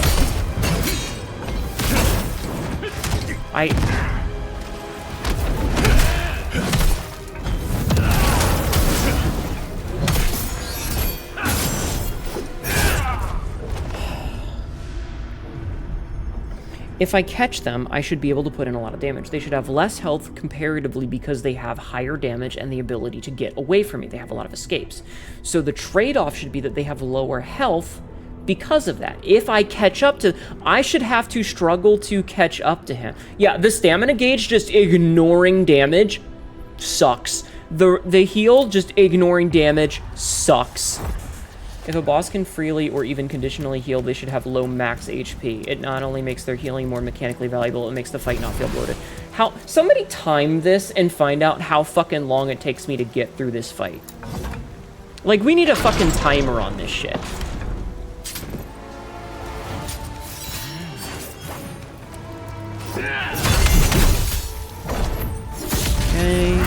If I catch them, I should be able to put in a lot of damage. They should have less health comparatively because they have higher damage and the ability to get away from me. They have a lot of escapes. So the trade-off should be that they have lower health because of that. If I catch up to... I should have to struggle to catch up to him. Yeah, the stamina gauge just ignoring damage sucks. The heal just ignoring damage sucks. If a boss can freely or even conditionally heal, they should have low max HP. It not only makes their healing more mechanically valuable, it makes the fight not feel bloated. Somebody time this and find out how fucking long it takes me to get through this fight. Like, we need a fucking timer on this shit. Okay.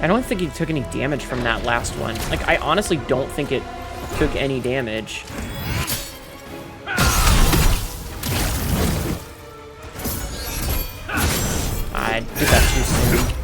I don't think he took any damage from that last one. Like, I honestly don't think it took any damage. I did that too soon.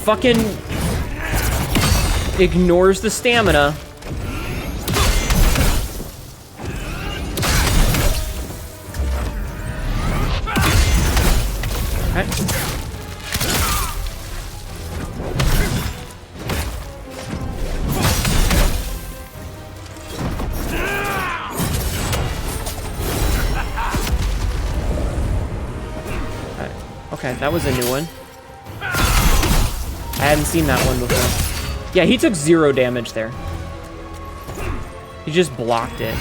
Fucking ignores the stamina. Okay. Okay, that was a new one. I hadn't seen that one before. Yeah, he took 0 damage there. He just blocked it.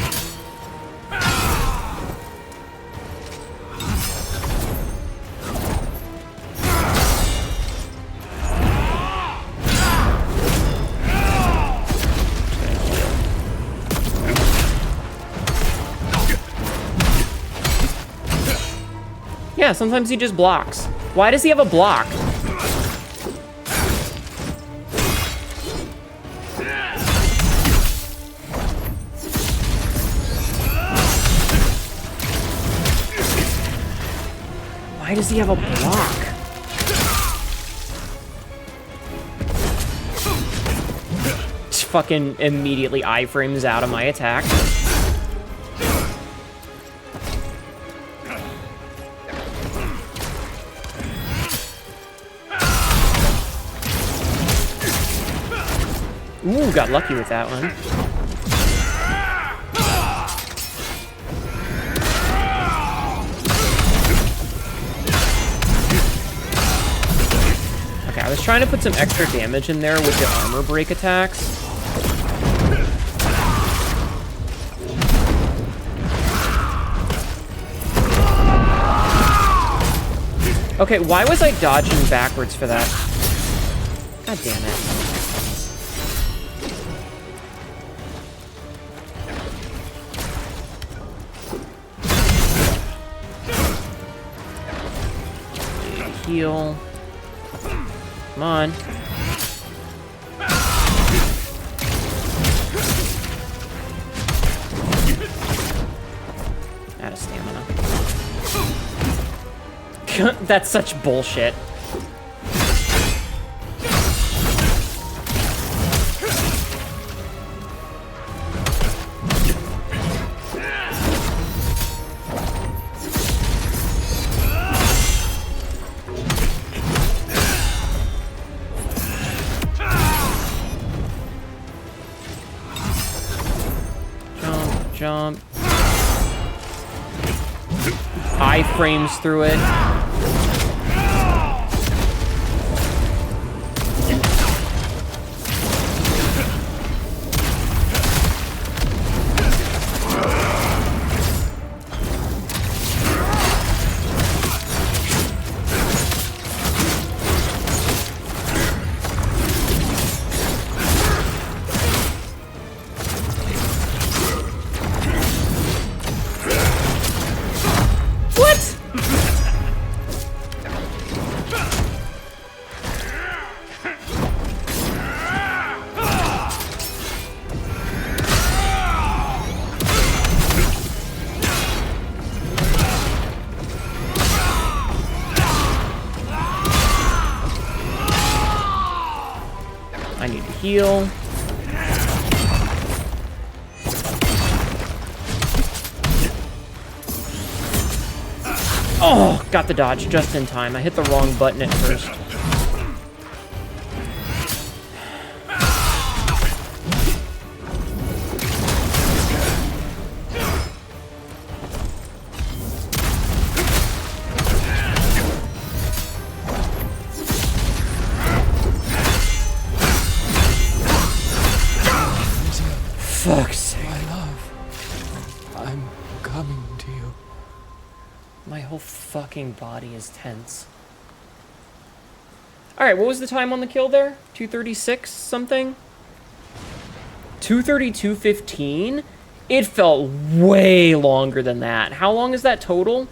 Yeah, sometimes he just blocks. Why does he have a block? Why does he have a block? Just fucking immediately iframes out of my attack. Ooh, got lucky with that one. Okay, I was trying to put some extra damage in there with the armor break attacks. Okay, why was I dodging backwards for that? God damn it. Heal. Come on. Out of stamina. That's such bullshit. Jump. iframes through it. I need to heal. Oh, got the dodge just in time. I hit the wrong button at first. Fuck's sake. My love, I'm coming to you. My whole fucking body is tense. Alright, what was the time on the kill there? 236 something? 232.15? It felt way longer than that. How long is that total?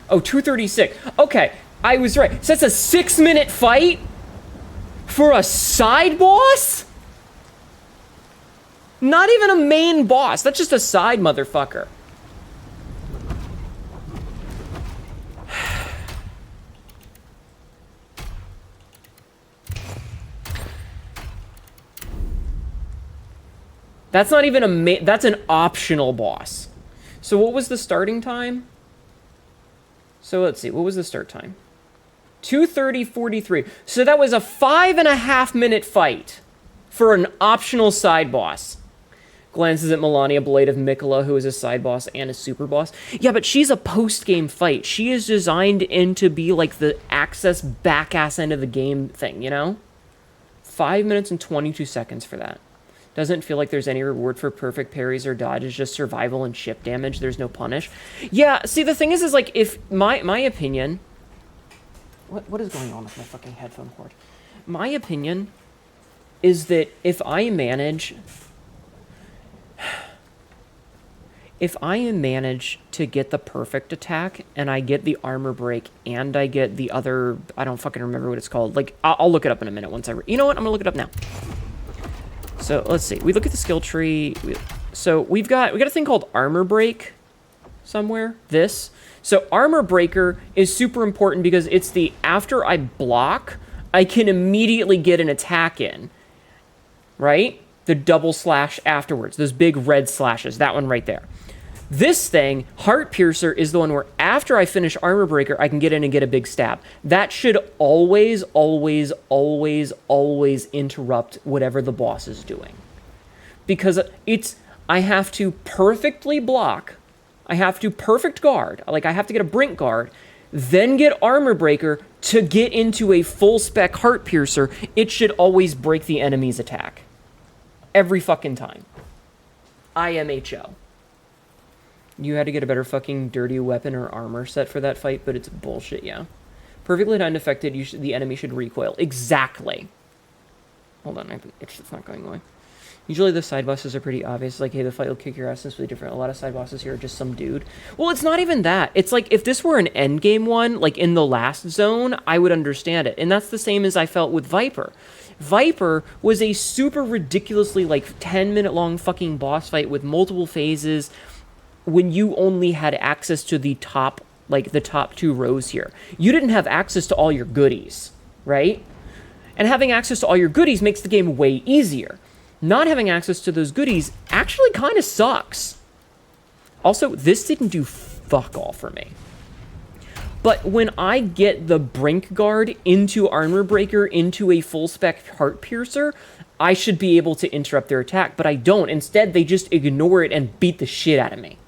Oh, 236. Okay, I was right. So that's a 6-minute fight? For a side boss? Not even a main boss. That's just a side motherfucker. That's not even a that's an optional boss. So what was the starting time? So let's see. What was the start time? 2:30:43. So that was a 5.5-minute fight for an optional side boss. Glances at Melania, Blade of Mikola, who is a side boss and a super boss. Yeah, but she's a post-game fight. She is designed in to be like the access back-ass end of the game thing, you know? 5 minutes and 22 seconds for that. Doesn't feel like there's any reward for perfect parries or dodges, just survival and ship damage. There's no punish. Yeah, see, the thing is like, if my opinion... What is going on with my fucking headphone cord? My opinion is that if I manage to get the perfect attack, and I get the armor break, and I get the other... I don't fucking remember what it's called. Like, I'll look it up in a minute once you know what? I'm gonna look it up now. So, let's see. We look at the skill tree. So, we got a thing called armor break somewhere. This. So, armor breaker is super important because it's the... After I block, I can immediately get an attack in. Right? The double slash afterwards. Those big red slashes. That one right there. This thing, Heart Piercer, is the one where after I finish Armor Breaker, I can get in and get a big stab. That should always, always, always, always interrupt whatever the boss is doing. Because I have to perfectly block. I have to perfect guard. Like, I have to get a Brink guard. Then get Armor Breaker to get into a full spec Heart Piercer. It should always break the enemy's attack. Every fucking time. IMHO. You had to get a better fucking dirty weapon or armor set for that fight, but it's bullshit, yeah. Perfectly timed affected, the enemy should recoil. Exactly. Hold on, it's not going away. Usually the side bosses are pretty obvious. Like, hey, the fight will kick your ass. It's really different. A lot of side bosses here are just some dude. Well, it's not even that. It's like, if this were an endgame one, like in the last zone, I would understand it. And that's the same as I felt with Viper. Viper was a super ridiculously, like, 10-minute long fucking boss fight with multiple phases when you only had access to the top, like, the top 2 rows here. You didn't have access to all your goodies, right? And having access to all your goodies makes the game way easier. Not having access to those goodies actually kind of sucks. Also, this didn't do fuck all for me. But when I get the Brink Guard into Armor Breaker into a full spec Heart Piercer, I should be able to interrupt their attack, but I don't. Instead, they just ignore it and beat the shit out of me.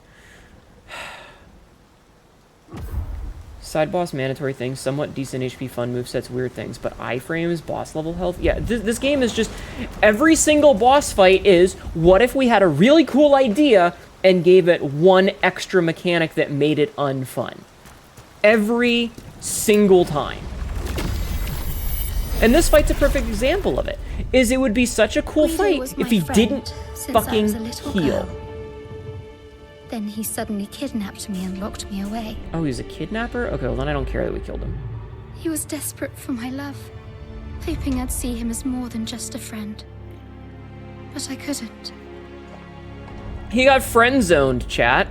Side boss mandatory things, somewhat decent HP, fun movesets, weird things, but iframes, boss level health. Yeah, this game is just, every single boss fight is, what if we had a really cool idea and gave it one extra mechanic that made it unfun? Every single time. And this fight's a perfect example of it. It would be such a cool fight if he didn't fucking heal. Then he suddenly kidnapped me and locked me away. Oh, he's a kidnapper? Okay, well then I don't care that we killed him. He was desperate for my love, hoping I'd see him as more than just a friend. But I couldn't. He got friend-zoned, chat.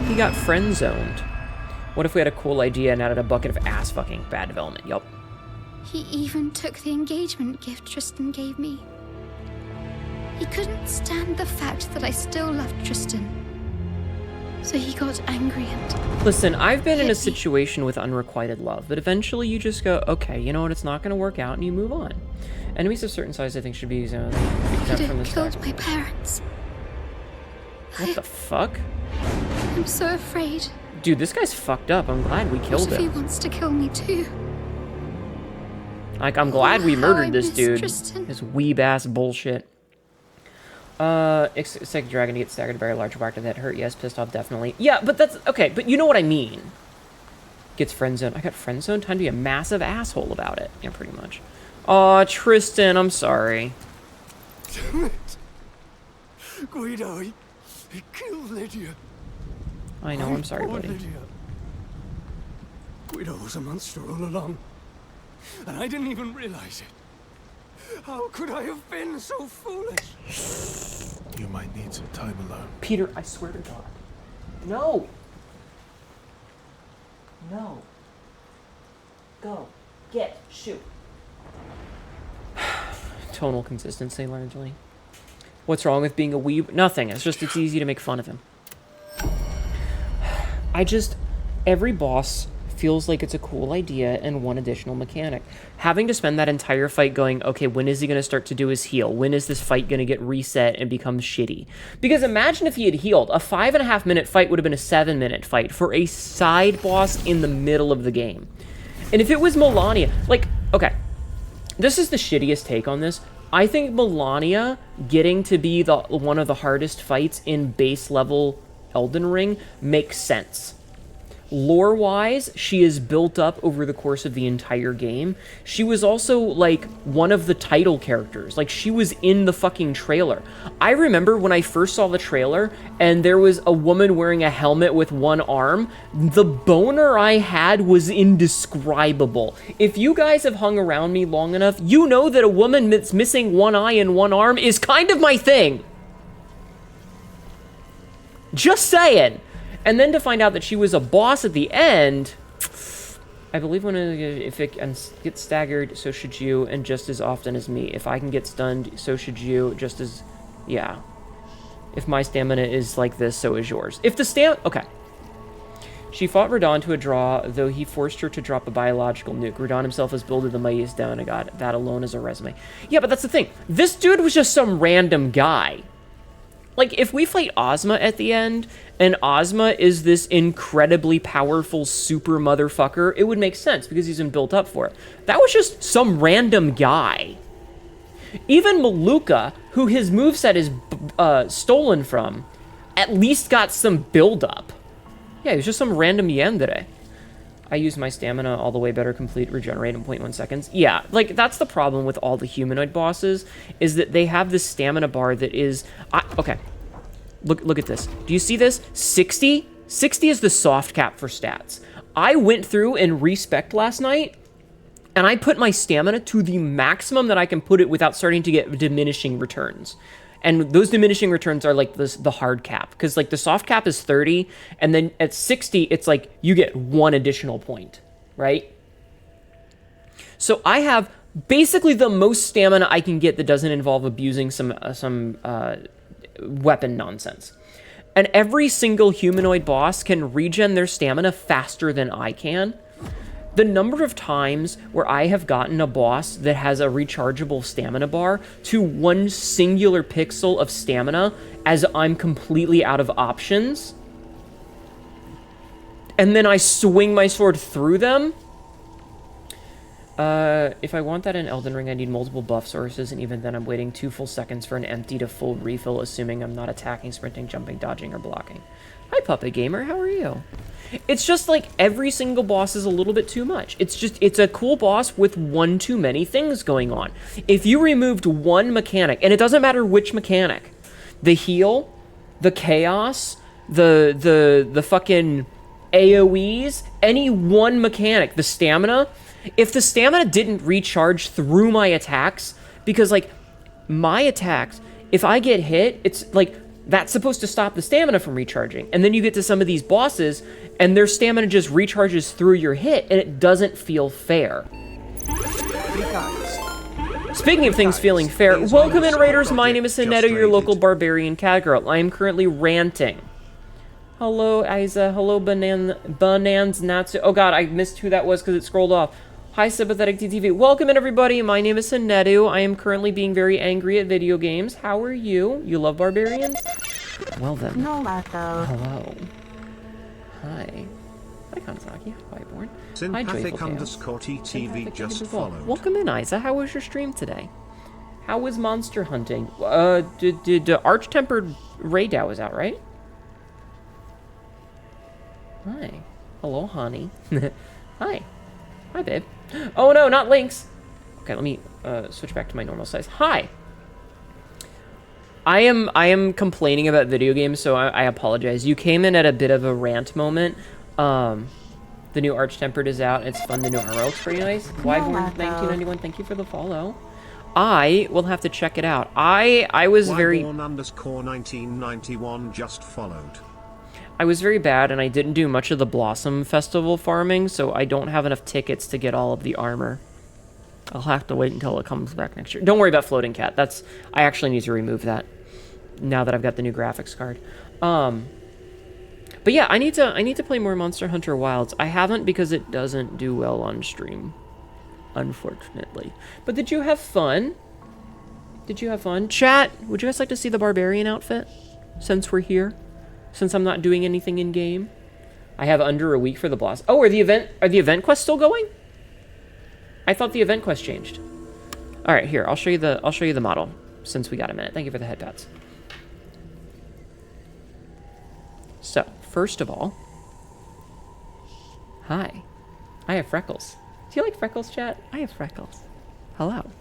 He got friend-zoned. What if we had a cool idea and added a bucket of ass-fucking bad development? Yup. He even took the engagement gift Tristan gave me. He couldn't stand the fact that I still loved Tristan. So he got angry and... Listen, I've been in a situation with unrequited love, but eventually you just go, okay, you know what, it's not going to work out, and you move on. Enemies of certain size, I think, should be exempt from the stack. Killed my parents. What the fuck? I'm so afraid. Dude, this guy's fucked up. I'm glad we killed What if him. he wants to kill me too? Like, I'm glad we murdered this miss dude. Tristan. His weeb-ass bullshit. Expect dragon to get staggered very large whack to that hurt. Yes, pissed off, definitely. Yeah, but that's... Okay, but you know what I mean. Gets friend-zoned. I got friend-zoned? Time to be a massive asshole about it. Yeah, pretty much. Aw, Tristan, I'm sorry. Damn it. Guido, he killed Lydia. I know, I'm sorry, Poor buddy. Lydia. Guido was a monster all along. And I didn't even realize it. How could I have been so foolish? You might need some time alone. Peter, I swear to God. No! No. Go. Get. Shoot. Tonal consistency, largely. What's wrong with being a weeb? Nothing. It's just, it's easy to make fun of him. Every boss feels like it's a cool idea and one additional mechanic. Having to spend that entire fight going, okay, when is he going to start to do his heal? When is this fight going to get reset and become shitty? Because imagine if he had healed. A 5.5 minute fight would have been a 7-minute fight for a side boss in the middle of the game. And if it was Melania, like, okay, this is the shittiest take on this. I think Melania getting to be one of the hardest fights in base level Elden Ring makes sense. Lore-wise, she is built up over the course of the entire game. She was also, like, one of the title characters. Like, she was in the fucking trailer. I remember when I first saw the trailer, and there was a woman wearing a helmet with one arm. The boner I had was indescribable. If you guys have hung around me long enough, you know that a woman that's missing one eye and one arm is kind of my thing. Just saying. And then to find out that she was a boss at the end, I believe if it gets staggered, so should you, and just as often as me. If I can get stunned, so should you, just as, yeah. If my stamina is like this, so is yours. If the okay. She fought Radon to a draw, though he forced her to drop a biological nuke. Radon himself has builded the mightiest down and got that alone as a resume. Yeah, but that's the thing. This dude was just some random guy. Like, if we fight Ozma at the end, and Ozma is this incredibly powerful super motherfucker, it would make sense, because he's been built up for it. That was just some random guy. Even Maluka, who his moveset is stolen from, at least got some build-up. Yeah, he was just some random yandere. I use my stamina all the way better, complete, regenerate in 0.1 seconds. Yeah, like, that's the problem with all the humanoid bosses, is that they have this stamina bar that is... okay, look at this. Do you see this? 60? 60 is the soft cap for stats. I went through and respect last night, and I put my stamina to the maximum that I can put it without starting to get diminishing returns. And those diminishing returns are like the hard cap. Because like the soft cap is 30, and then at 60, it's like you get 1 additional point, right? So I have basically the most stamina I can get that doesn't involve abusing some weapon nonsense. And every single humanoid boss can regen their stamina faster than I can. The number of times where I have gotten a boss that has a rechargeable stamina bar to 1 singular pixel of stamina as I'm completely out of options and then I swing my sword through them. If I want that in Elden Ring, I need multiple buff sources, and even then I'm waiting 2 full seconds for an empty to full refill, assuming I'm not attacking, sprinting, jumping, dodging, or blocking. Hi, Puppet Gamer, how are you? It's just like every single boss is a little bit too much. It's a cool boss with one too many things going on. If you removed one mechanic, and it doesn't matter which mechanic, the heal, the chaos, the fucking AoEs, any one mechanic, the stamina, if the stamina didn't recharge through my attacks, because, like, my attacks, if I get hit, it's, like, that's supposed to stop the stamina from recharging. And then you get to some of these bosses, and their stamina just recharges through your hit, and it doesn't feel fair. Speaking of things feeling fair, welcome in, Raiders. My name is Hnetu, your local barbarian cat girl. I am currently ranting. Hello, Isa. Hello, Banans Natsu. Oh, God, I missed who that was because it scrolled off. Hi, Sympathetic TTV. Welcome in, everybody. My name is Hnetu. I am currently being very angry at video games. How are you? You love barbarians? Well, then. No, Lato. Hello. Hi. Hi, Kanzaki. Hi, Born. Hi, Sympathetic Joyful underscore TTV just followed. Welcome in, Isa. How was your stream today? How was monster hunting? Did Arch-Tempered Raydao is out, right? Hi. Hello, honey. Hi. Hi, babe. Oh, no, not Lynx. Okay, let me switch back to my normal size. Hi. I am complaining about video games, so I apologize. You came in at a bit of a rant moment. The new Arch-Tempered is out. It's fun. The new armor looks pretty nice. Wyborn1991, thank you for the follow. I will have to check it out. I was very... Wyborn underscore 1991 just followed. I was very bad, and I didn't do much of the Blossom Festival farming, so I don't have enough tickets to get all of the armor. I'll have to wait until it comes back next year. Don't worry about Floating Cat. I actually need to remove that now that I've got the new graphics card. But yeah, I need to play more Monster Hunter Wilds. I haven't because it doesn't do well on stream, unfortunately. But did you have fun? Did you have fun? Chat, would you guys like to see the Barbarian outfit since we're here? Since I'm not doing anything in game, I have under a week for the boss. Oh, are the event quests still going? I thought the event quest changed. All right, here I'll show you the model since we got a minute. Thank you for the head pats. So first of all, hi, I have freckles. Do you like freckles, chat? I have freckles. Hello.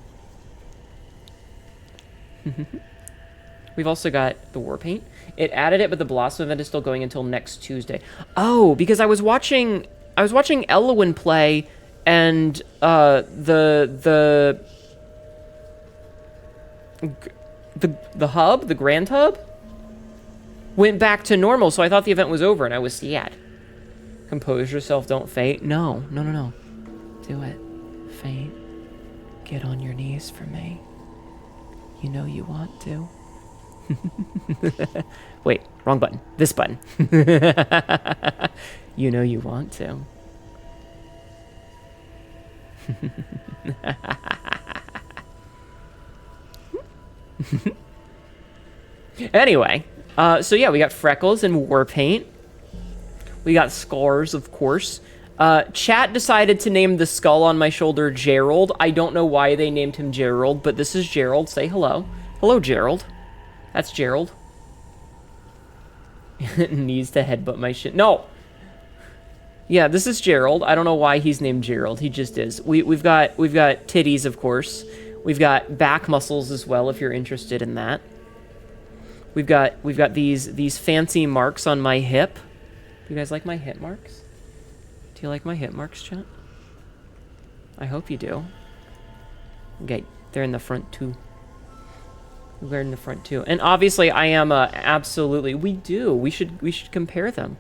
We've also got the war paint. It added it, but the Blossom event is still going until next Tuesday. Oh, because I was watching Elowin play, and the hub, the Grand Hub, went back to normal. So I thought the event was over, and I was sad. Compose yourself, don't faint. No. Do it. Faint. Get on your knees for me. You know you want to. Wait, wrong button. This button. You know you want to. Anyway, so yeah, we got freckles and war paint. We got scars, of course. Chat decided to name the skull on my shoulder Gerald. I don't know why they named him Gerald, but this is Gerald. Say hello. Hello, Gerald. That's Gerald. Needs to headbutt my shit. No! Yeah, this is Gerald. I don't know why he's named Gerald. He just is. We've got titties, of course. We've got back muscles as well, if you're interested in that. We've got these fancy marks on my hip. Do you guys like my hip marks? Do you like my hip marks, chat? I hope you do. Okay, they're in the front too. We're in the front too, and obviously I am absolutely. We should compare them.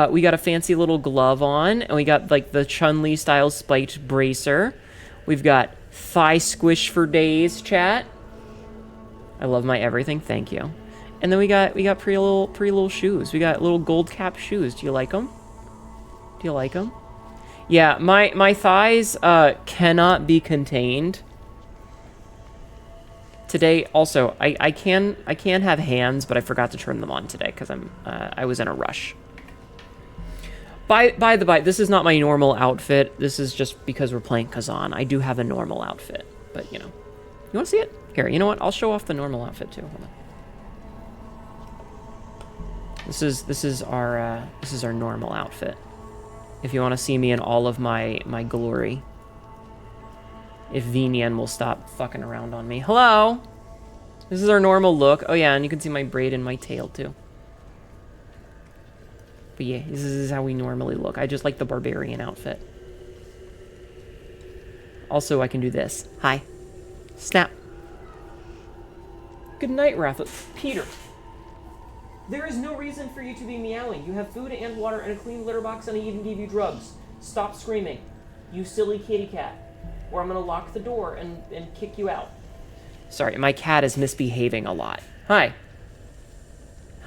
We got a fancy little glove on, and we got like the Chun-Li style spiked bracer. We've got thigh squish for days, chat. I love my everything. Thank you. And then we got pretty little shoes. We got little gold cap shoes. Do you like them? Do you like them? Yeah, my thighs cannot be contained. Today, also, I can have hands, but I forgot to turn them on today because I was in a rush. By the by, this is not my normal outfit. This is just because we're playing Khazan. I do have a normal outfit, but you know. You want to see it? Here, you know what? I'll show off the normal outfit too. Hold on. This is our normal outfit. If you want to see me in all of my glory. If Vinian will stop fucking around on me. Hello. This is our normal look. Oh yeah, and you can see my braid and my tail too. But yeah, this is how we normally look. I just like the barbarian outfit. Also, I can do this. Hi. Snap. Good night, Ratha. Peter. There is no reason for you to be meowing. You have food and water and a clean litter box, and I even gave you drugs. Stop screaming, you silly kitty cat, or I'm gonna lock the door and kick you out. Sorry, my cat is misbehaving a lot. Hi.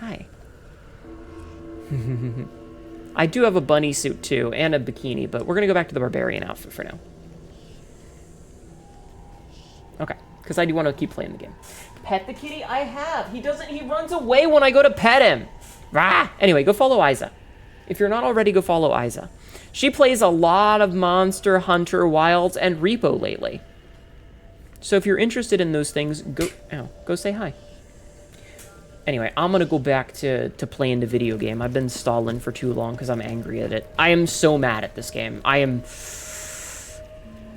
Hi. I do have a bunny suit too, and a bikini, but we're gonna go back to the barbarian outfit for now. Okay, because I do want to keep playing the game. Pet the kitty? I have. He runs away when I go to pet him. Rah! Anyway, go follow Isa. If you're not already, go follow Isa. She plays a lot of Monster Hunter Wilds and Repo lately. So if you're interested in those things, go say hi. Anyway, I'm going to go back to playing the video game. I've been stalling for too long because I'm angry at it. I am so mad at this game. I am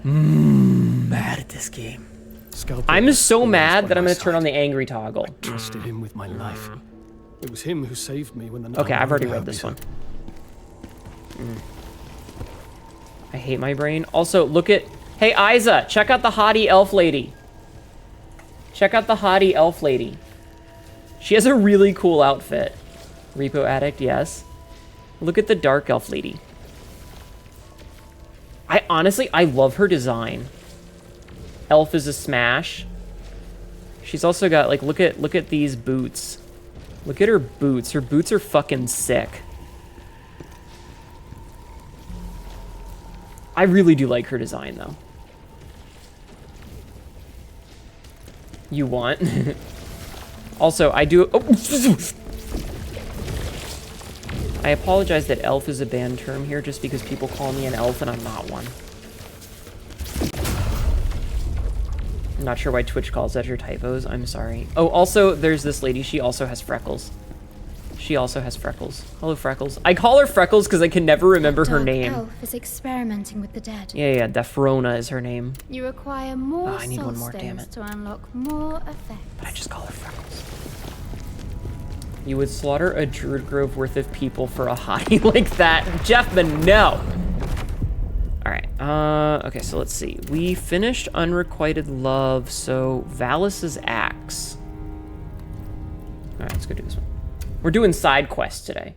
mad at this game. I'm so mad that I'm going to turn on the angry toggle. I trusted him with my life. It was him who saved me when the Okay, I've already read this one. I hate my brain. Also, look at... Hey, Isa, check out the hottie elf lady. Check out the hottie elf lady. She has a really cool outfit. Repo addict, yes. Look at the dark elf lady. I love her design. Elf is a smash. She's also got, like, look at these boots. Look at her boots. Her boots are fucking sick. I really do like her design, though. You want? Also, I do... Oh. I apologize that elf is a banned term here just because people call me an elf and I'm not one. I'm not sure why Twitch calls that your typos. I'm sorry. Oh, also, there's this lady. She also has freckles. She also has freckles. Hello, Freckles. I call her Freckles because I can never remember her name. Elf is experimenting with the dead. Yeah, Defrona is her name. You require more I need soul one more, damn stones it. to unlock more effects. But I just call her Freckles. You would slaughter a Druid Grove worth of people for a hottie like that? Jeffman, no! Alright, okay, so let's see. We finished Unrequited Love, so Valus's Axe. Alright, let's go do this one. We're doing side quests today.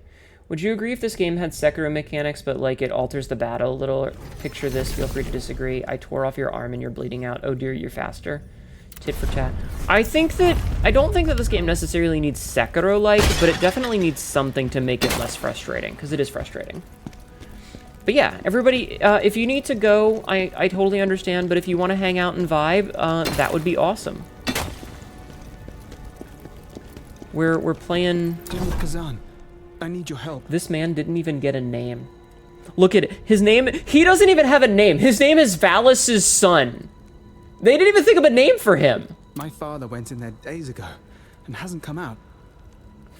Would you agree if this game had Sekiro mechanics, but like it alters the battle a little? Picture this, feel free to disagree. I tore off your arm and you're bleeding out. Oh dear, you're faster. Tit for tat. I don't think that this game necessarily needs Sekiro-like, but it definitely needs something to make it less frustrating, because it is frustrating. But yeah, everybody, if you need to go, I totally understand, but if you want to hang out and vibe, that would be awesome. We're playing... General Khazan, I need your help. This man didn't even get a name. Look at it. His name... He doesn't even have a name. His name is Valus's son. They didn't even think of a name for him. My father went in there days ago and hasn't come out.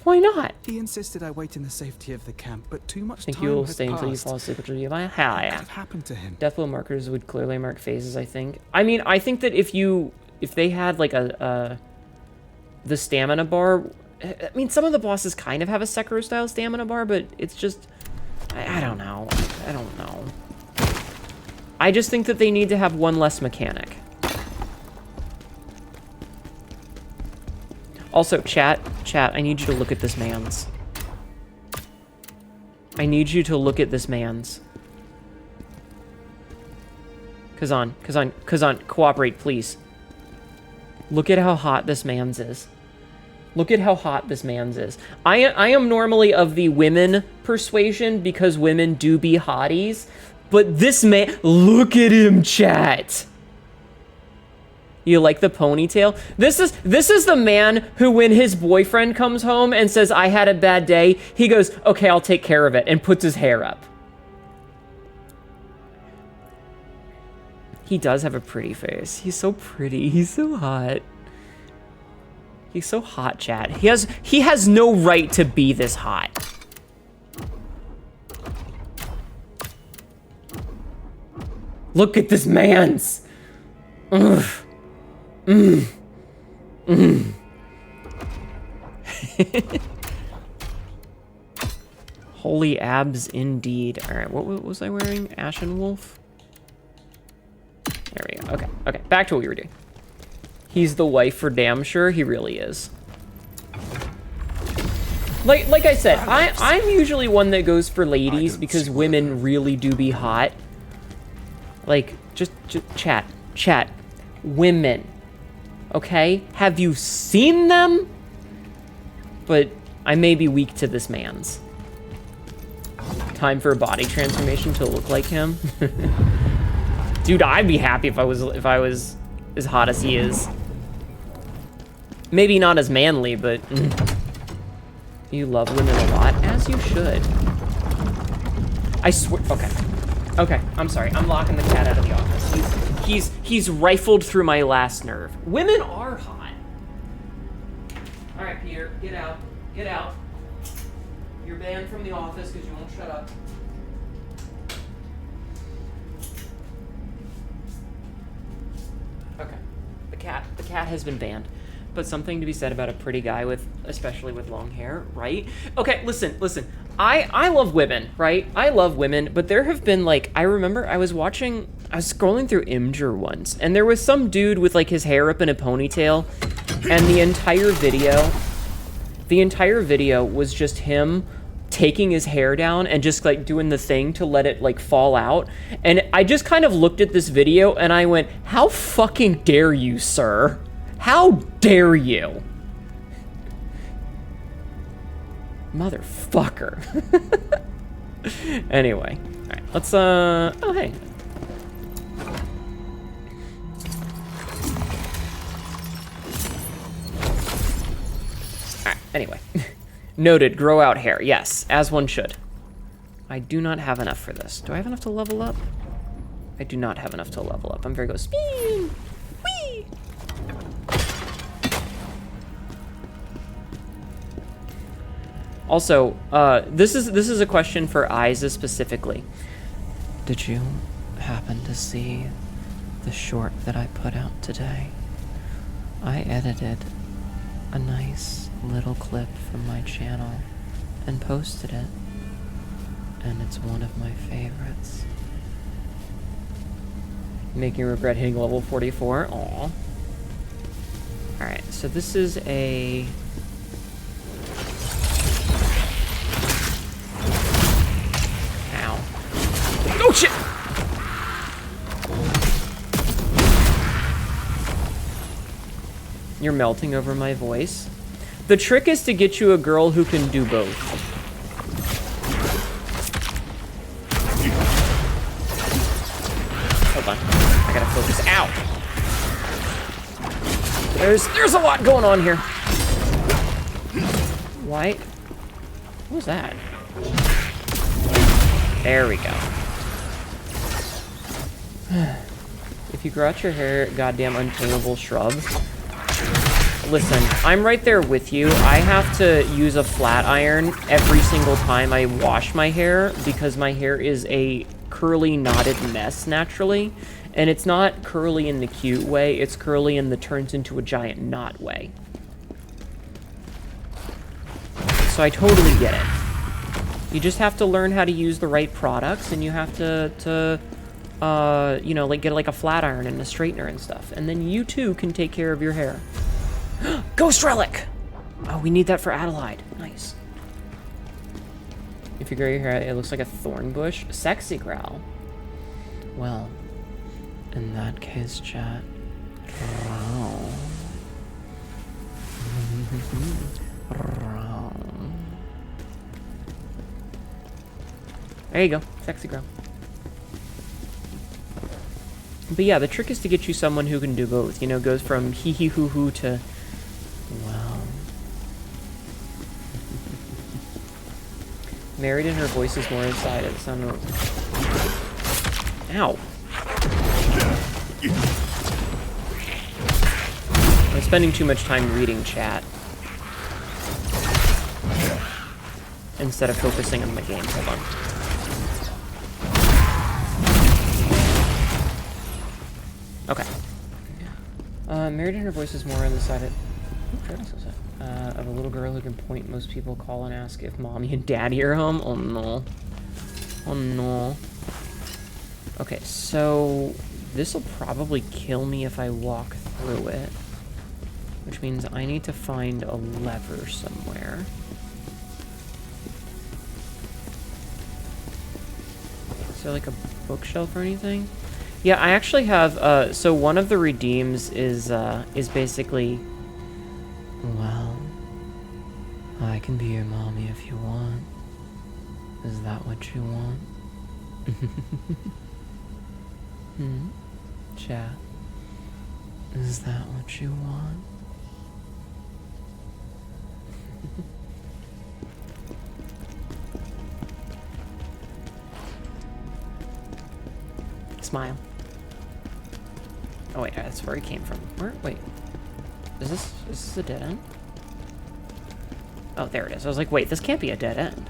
Why not? He insisted I wait in the safety of the camp, but too much Think time you'll has stay until you passed. fall asleep, which would be hell What yeah. could have happened to him? Deathblow markers would clearly mark phases, I think. I mean, I think that if they had like the stamina bar... I mean, some of the bosses kind of have a Sekiro-style stamina bar, but it's just... I don't know. I don't know. I just think that they need to have one less mechanic. Also, chat, I need you to look at this man's. I need you to look at this man's. Khazan, cooperate, please. Look at how hot this man's is. Look at how hot this man's is. I am normally of the women persuasion because women do be hotties, but this man, look at him, chat. You like the ponytail? This is the man who, when his boyfriend comes home and says, I had a bad day, he goes, okay, I'll take care of it, and puts his hair up. He does have a pretty face. He's so pretty. He's so hot. He's so hot, chat. He has no right to be this hot. Look at this man's. Ugh. Holy abs indeed. All right, what was I wearing? Ashen Wolf? There we go. Okay, okay. Back to what we were doing. He's the wife for damn sure. He really is. Like I said, I'm usually one that goes for ladies because women really do be hot. Like, just chat. Women. Okay? Have you seen them? But I may be weak to this man's. Time for a body transformation to look like him. Dude, I'd be happy if I was as hot as he is. Maybe not as manly, but you love women a lot, as you should. I swear. Okay, I'm sorry. I'm locking the cat out of the office. He's rifled through my last nerve. Women are hot. All right, Peter, get out. Get out. You're banned from the office because you won't shut up. Okay, the cat has been banned. But something to be said about a pretty guy especially with long hair, right? Okay, listen. I love women, right? I love women, but there have been like, I remember I was scrolling through Imgur once, and there was some dude with like his hair up in a ponytail, and the entire video was just him taking his hair down and just like doing the thing to let it like fall out. And I just kind of looked at this video and I went, how fucking dare you, sir? How dare you? Motherfucker. Anyway, all right, let's, oh, hey. All right, anyway. Noted, grow out hair. Yes, as one should. I do not have enough for this. Do I have enough to level up? I do not have enough to level up. I'm very good. Spin! Whee! Also, this is a question for Isa specifically. Did you happen to see the short that I put out today? I edited a nice little clip from my channel and posted it, and it's one of my favorites. Making you regret hitting level 44? Aw. Alright, so this is a... Ow. Oh shit! You're melting over my voice. The trick is to get you a girl who can do both. Hold on. I gotta focus. Ow! There's a lot going on here. Why? What was that? There we go. If you grow out your hair, goddamn untamable shrub. Listen, I'm right there with you. I have to use a flat iron every single time I wash my hair because my hair is a curly, knotted mess naturally. And it's not curly in the cute way, it's curly in the turns into a giant knot way. So I totally get it. You just have to learn how to use the right products, and you have to you know, like get like a flat iron and a straightener and stuff. And then you too can take care of your hair. Ghost Relic! Oh, we need that for Adelaide. Nice. If you grow your hair, it looks like a thorn bush. Sexy growl. Well, in that case, chat. There you go. Sexy growl. But yeah, the trick is to get you someone who can do both. You know, goes from hee hee hoo hoo to... Wow. Married and her voice is more inside. It sounded... Ow. I'm spending too much time reading chat instead of focusing on the game. Hold on. Okay. Married and her voice is more on the side of... of a little girl who can point. Most people call and ask if mommy and daddy are home. Oh no. Oh no. Okay, so this'll probably kill me if I walk through it. Which means I need to find a lever somewhere. Is there like a bookshelf or anything? Yeah, I actually have, so one of the redeems is basically, well, I can be your mommy if you want. Is that what you want? Chat. Is that what you want? Smile. Oh wait, that's where he came from. Where? Wait. Is this a dead end? Oh, there it is. I was like, wait, this can't be a dead end.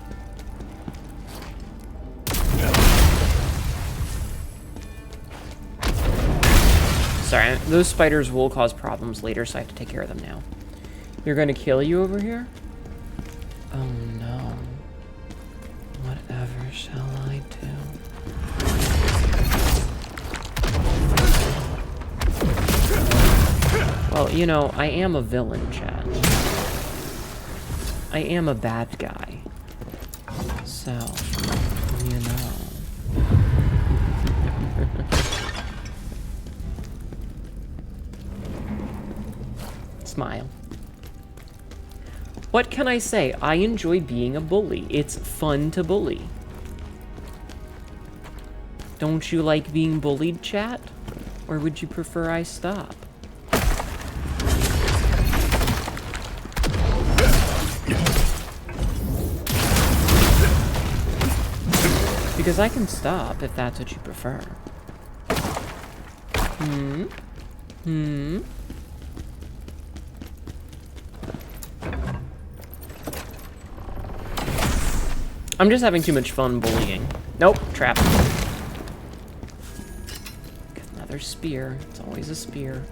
Sorry, those spiders will cause problems later, so I have to take care of them now. You're gonna kill you over here? Oh no. Whatever shall I do? Well, you know, I am a villain, chat. I am a bad guy. So, you know. Smile. What can I say? I enjoy being a bully. It's fun to bully. Don't you like being bullied, chat? Or would you prefer I stop? Because I can stop if that's what you prefer. I'm just having too much fun bullying. Nope, trap. Another spear. It's always a spear.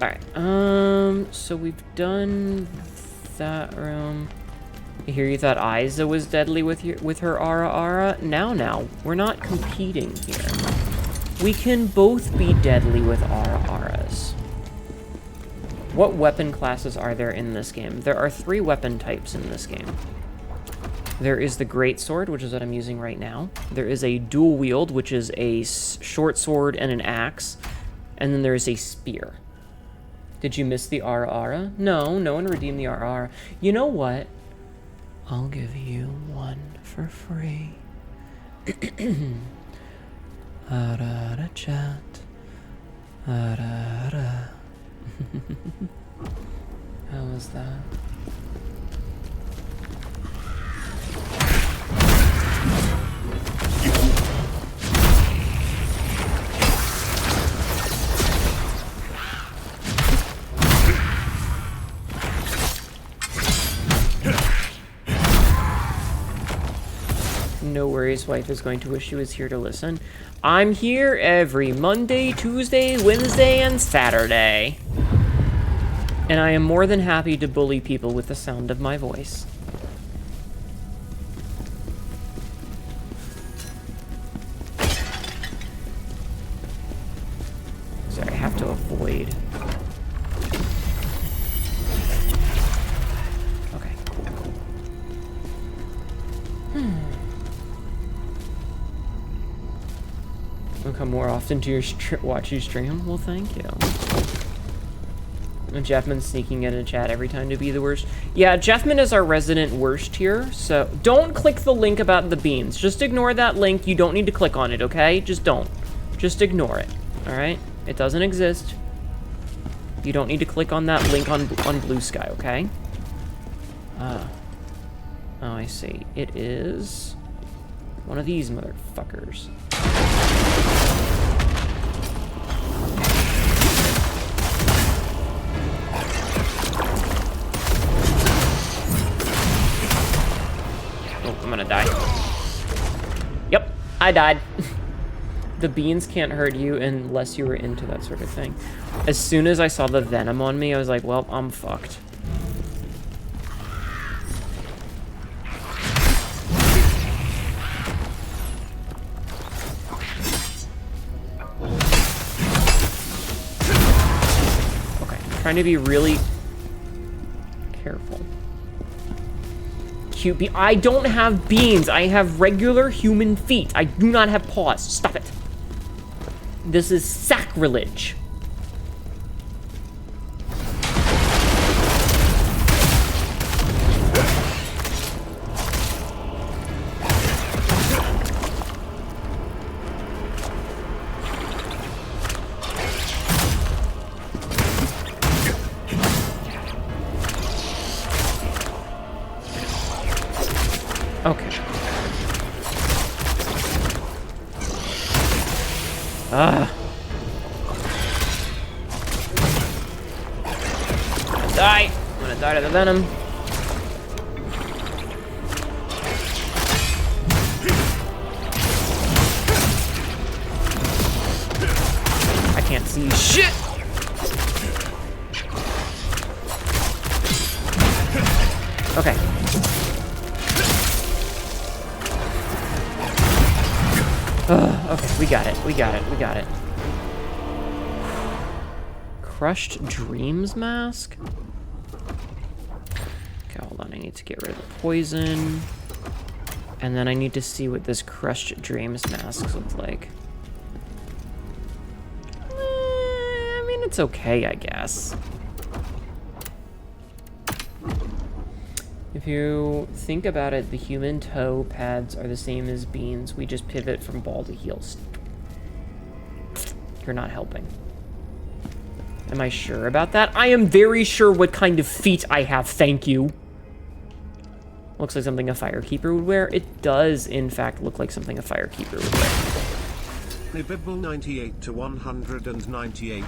Alright, so we've done that room. I hear you thought Aiza was deadly with her Ara. Now, we're not competing here. We can both be deadly with Aras. What weapon classes are there in this game? There are 3 weapon types in this game. There is the greatsword, which is what I'm using right now. There is a dual wield, which is a short sword and an axe. And then there is a spear. Did you miss the Ara? No, no one redeemed the Ara. You know what? I'll give you one for free. Ara chat. Ara. How was that? No worries, wife is going to wish she was here to listen. I'm here every Monday, Tuesday, Wednesday, and Saturday. And I am more than happy to bully people with the sound of my voice. Sorry, I have to avoid. Okay, cool. I'll come more often to your watch you stream. Well, thank you. And Jeffman's sneaking in a chat every time to be the worst. Yeah, Jeffman is our resident worst here, so don't click the link about the beans. Just ignore that link. You don't need to click on it, okay? Just don't. Just ignore it, all right? It doesn't exist. You don't need to click on that link on Blue Sky, okay? Oh, I see. It is one of these motherfuckers. I died. The beans can't hurt you unless you were into that sort of thing. As soon as I saw the venom on me, I was like, well, I'm fucked. Okay, I'm trying to be really careful. Cute bee. I don't have beans. I have regular human feet. I do not have paws. Stop it. This is sacrilege. Okay. Ah. Die. I'm gonna die to the venom. I can't see shit. Okay. Okay, we got it. We got it. We got it. Crushed Dreams mask? Okay, hold on. I need to get rid of the poison. And then I need to see what this Crushed Dreams mask looks like. I mean, it's okay, I guess. If you think about it, the human toe pads are the same as beans. We just pivot from ball to heels. You're not helping. Am I sure about that? I am very sure what kind of feet I have, thank you. Looks like something a firekeeper would wear. It does, in fact, look like something a firekeeper would wear. Nibibble 98 to 198.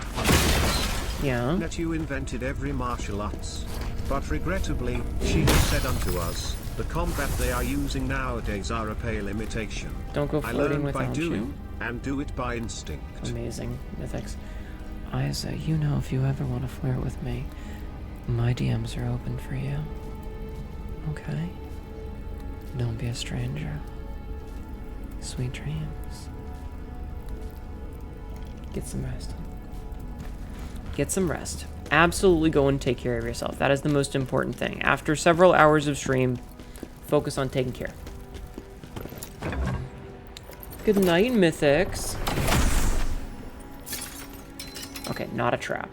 Yeah. Hnetu invented every martial arts. But regrettably, she has said unto us, the combat they are using nowadays are a pale imitation. Don't go I flirting learned with by Alju. doing, and do it by instinct. Amazing. Mythics. Isa, you know if you ever want to flirt with me, my DMs are open for you. Okay? Don't be a stranger. Sweet dreams. Get some rest. Get some rest. Absolutely go and take care of yourself. That is the most important thing. After several hours of stream, focus on taking care. Good night, Mythics. Okay, not a trap.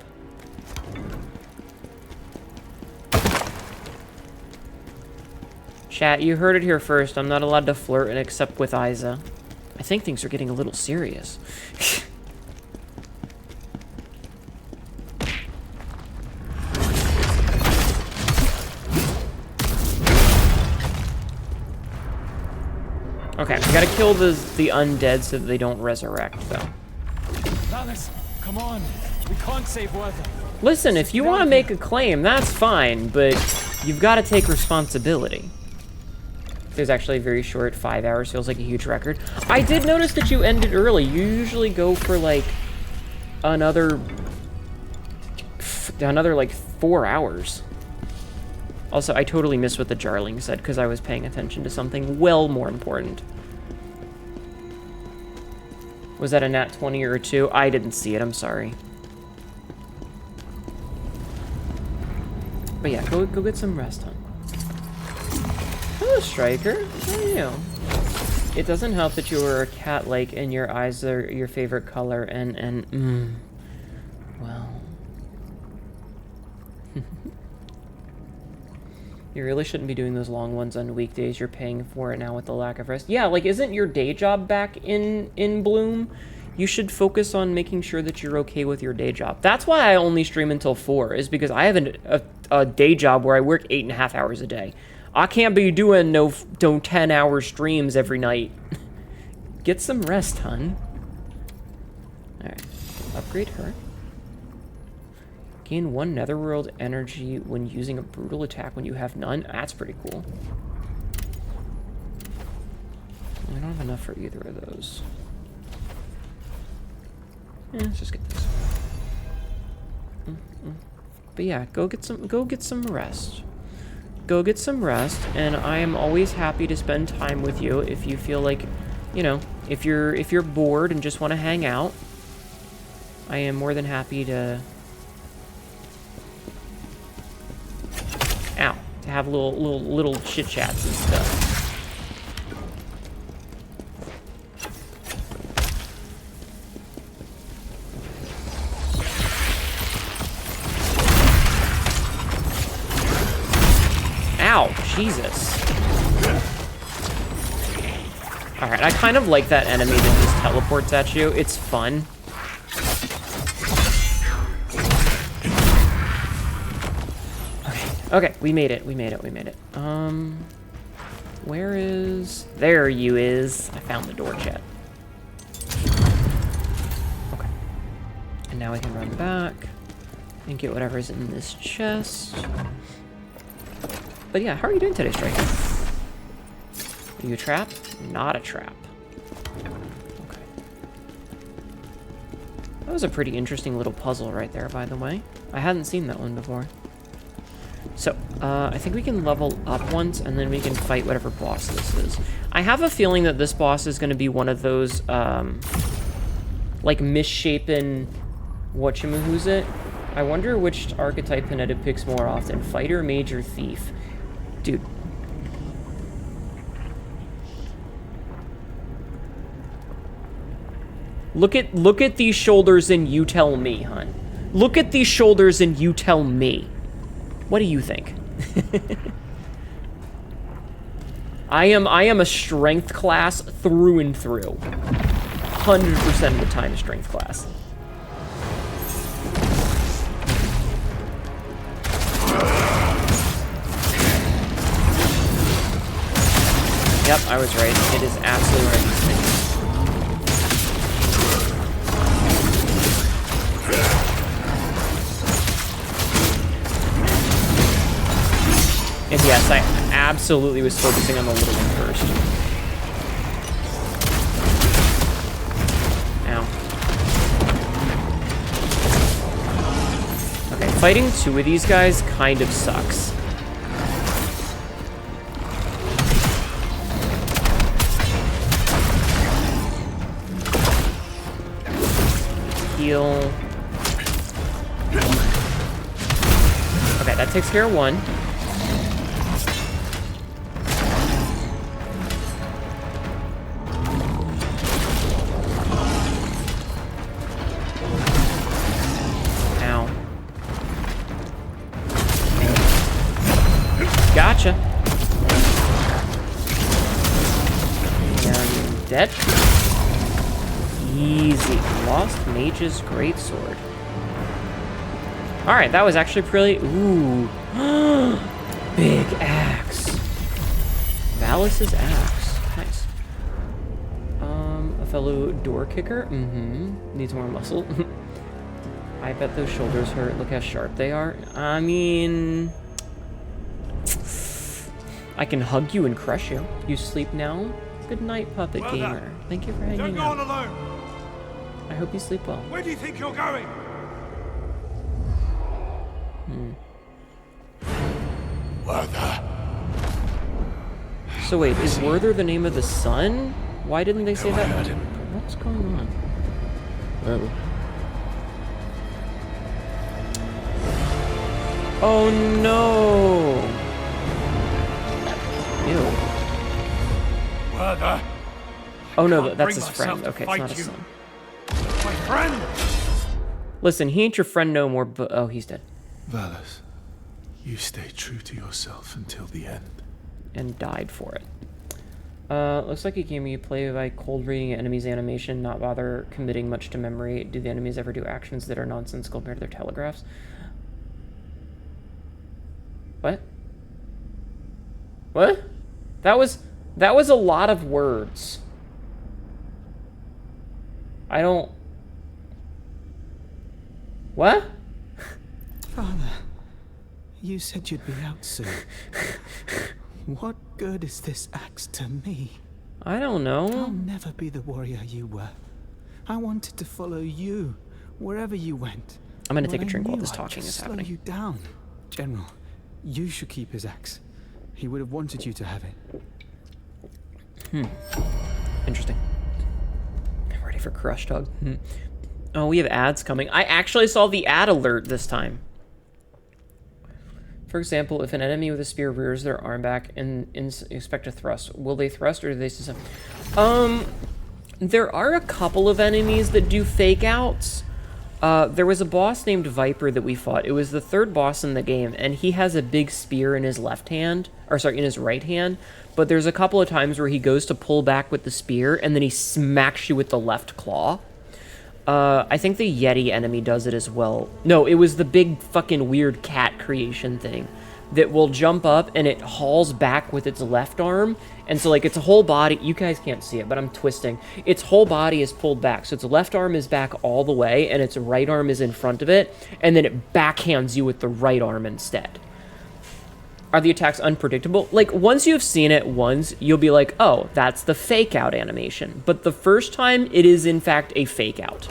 Chat, you heard it here first. I'm not allowed to flirt except with Isa. I think things are getting a little serious. Okay, we gotta kill the undead so that they don't resurrect, though. Alice, come on. We can't save Werther. Listen, if you want to make a claim, that's fine, but you've got to take responsibility. There's actually a very short 5 hours, feels like a huge record. I did notice that you ended early. You usually go for, like, another like 4 hours. Also, I totally missed what the Jarling said because I was paying attention to something well more important. Was that a nat 20 or a 2? I didn't see it, I'm sorry. But yeah, go get some rest, hon. Hello, Striker. How are you? It doesn't help that you are a cat-like and your eyes are your favorite color and well. You really shouldn't be doing those long ones on weekdays. You're paying for it now with the lack of rest. Yeah, like, isn't your day job back in bloom? You should focus on making sure that you're okay with your day job. That's why I only stream until 4, is because I have a day job where I work 8.5 hours a day. I can't be doing no 10-hour streams every night. Get some rest, hun. Alright, upgrade her. Gain 1 netherworld energy when using a brutal attack when you have none. That's pretty cool. I don't have enough for either of those. Yeah, let's just get this. But yeah, go get some rest. Go get some rest, and I am always happy to spend time with you if you feel like, you know, if you're bored and just want to hang out. I am more than happy to have little chit chats and stuff. Ow, Jesus. Alright, I kind of like that enemy that just teleports at you. It's fun. Okay, we made it. Where is... There you is. I found the door, chat. Okay. And now we can run back and get whatever's in this chest. But yeah, how are you doing today, Striker? Are you a trap? Not a trap. Okay. That was a pretty interesting little puzzle right there, by the way. I hadn't seen that one before. So, I think we can level up once, and then we can fight whatever boss this is. I have a feeling that this boss is going to be one of those, like, misshapen whatchamahoosit. I wonder which archetype Hnetu picks more often, fighter, mage, or thief. Dude. Look at these shoulders and you tell me, hun. Look at these shoulders and you tell me. What do you think? I am a strength class through and through. 100% of the time a strength class. Yep, I was right. It is absolutely right. And yes, I absolutely was focusing on the little one first. Ow. Okay, fighting two of these guys kind of sucks. Heal. Okay, that takes care of one. Ow. Gotcha. And dead. Easy. Lost Mage's Greatsword. Alright, that was actually pretty... Ooh. Big axe. Valus's axe. Nice. A fellow door kicker? Mm-hmm. Needs more muscle. I bet those shoulders hurt. Look how sharp they are. I mean... I can hug you and crush you. You sleep now? Good night, Puppet Gamer. Thank you for hanging out. Don't go on alone. I hope you sleep well. Where do you think you're going? Werther. So wait, is Werther the name of the sun? Why didn't they say that? What's going on? Oh no! Ew. Werther. Oh no, that's his friend. Okay, it's not his son. My friend! Listen, he ain't your friend no more, but... Oh, he's dead. Valus, you stay true to yourself until the end. And died for it. Looks like a game you play by cold reading enemies' animation, not bother committing much to memory. Do the enemies ever do actions that are nonsensical compared to their telegraphs? What? What? That was a lot of words. I don't... What? Father, you said you'd be out soon. What good is this axe to me? I don't know. I'll never be the warrior you were. I wanted to follow you wherever you went. I'm gonna take a But I drink while knew this I'd talking just is slow happening. you down. General, you should keep his axe. He would have wanted you to have it. Interesting. I'm ready for Crush Dog. Oh, we have ads coming. I actually saw the ad alert this time. For example, if an enemy with a spear rears their arm back and expect a thrust, will they thrust or do they sustain? There are a couple of enemies that do fake outs. There was a boss named Viper that we fought. It was the third boss in the game, and he has a big spear in his left hand, or sorry, in his right hand. But there's a couple of times where he goes to pull back with the spear, and then he smacks you with the left claw. I think the Yeti enemy does it as well. No, it was the big fucking weird cat creation thing that will jump up and it hauls back with its left arm. And so, like, its whole body, you guys can't see it, but I'm twisting. Its whole body is pulled back. So its left arm is back all the way and its right arm is in front of it. And then it backhands you with the right arm instead. Are the attacks unpredictable? Like, once you've seen it once, you'll be like, oh, that's the fake out animation. But the first time, it is in fact a fake out.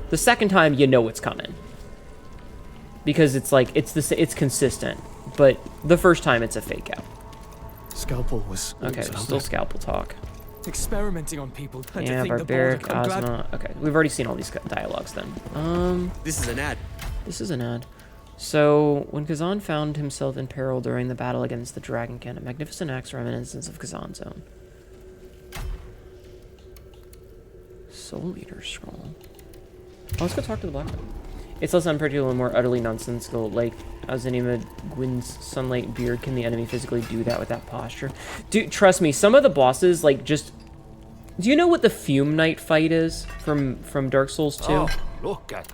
The second time, you know it's coming. Because it's like, it's consistent. But the first time, it's a fake out. Scalpel was Okay, still Scalpel talk. Experimenting on people. Yeah, Barbaric, Ozma. Okay, we've already seen all these dialogues then. This is an ad. This is an ad. So, when Khazan found himself in peril during the battle against the Dragonkin, a magnificent axe reminiscence of Khazan's own. Soul Eater Scroll. Oh, let's go talk to the Black one. It's less unpredictable and more utterly nonsensical. Like, Azanima Gwyn's sunlight beard, can the enemy physically do that with that posture? Dude, trust me, some of the bosses, like, just... Do you know what the Fume Knight fight is from Dark Souls 2? Oh, look at...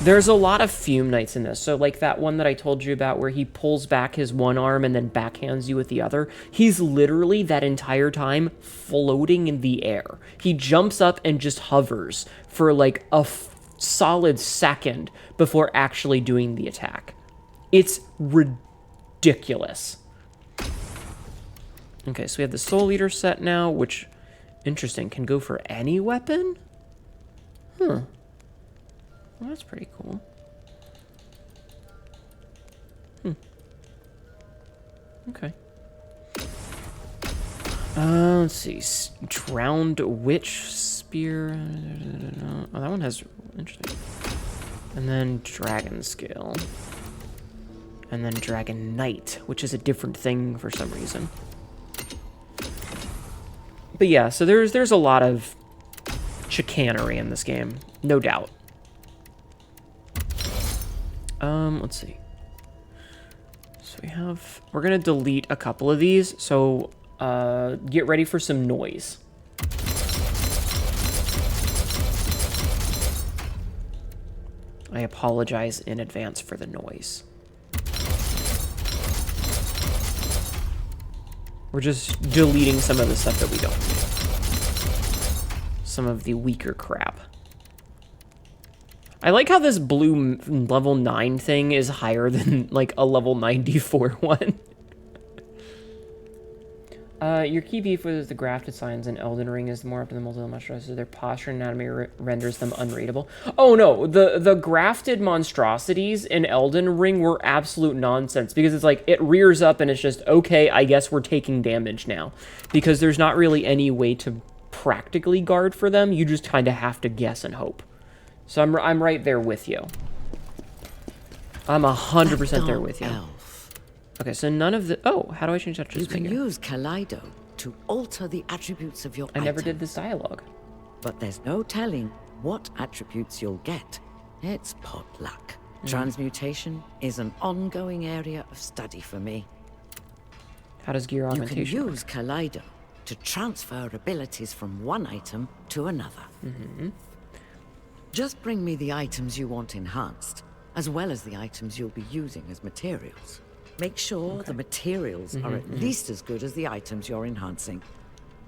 There's a lot of Fume Knights in this. So, like that one that I told you about where he pulls back his one arm and then backhands you with the other. He's literally, that entire time, floating in the air. He jumps up and just hovers for, like, a solid second before actually doing the attack. It's ridiculous. Okay, so we have the Soul Eater set now, which, interesting, can go for any weapon? Huh. Well, that's pretty cool. Okay. Let's see. Drowned Witch Spear. Oh, that one has... Interesting. And then Dragon Scale. And then Dragon Knight, which is a different thing for some reason. But yeah, so there's a lot of chicanery in this game. No doubt. Let's see. So we're gonna delete a couple of these, so get ready for some noise. I apologize in advance for the noise. We're just deleting some of the stuff that we don't need. Some of the weaker crap. I like how this blue level 9 thing is higher than, like, a level 94 one. Your key beef with the grafted signs in Elden Ring is more up to the multiple monstrosities. Their posture and anatomy renders them unreadable. Oh no, the grafted monstrosities in Elden Ring were absolute nonsense, because it's like, it rears up and it's just, okay, I guess we're taking damage now. Because there's not really any way to practically guard for them, you just kind of have to guess and hope. So I'm right there with you. I'm 100% there with you. Okay, so none of the... Oh, how do I change that to You can figure? use Kaleido to alter the attributes of your I never item. did this dialogue. But there's no telling what attributes you'll get. It's pot luck. Transmutation is an ongoing area of study for me. How does gear You can augmentation work? use Kaleido to transfer abilities from one item to another. Just bring me the items you want enhanced, as well as the items you'll be using as materials. Make sure the materials are at least as good as the items you're enhancing.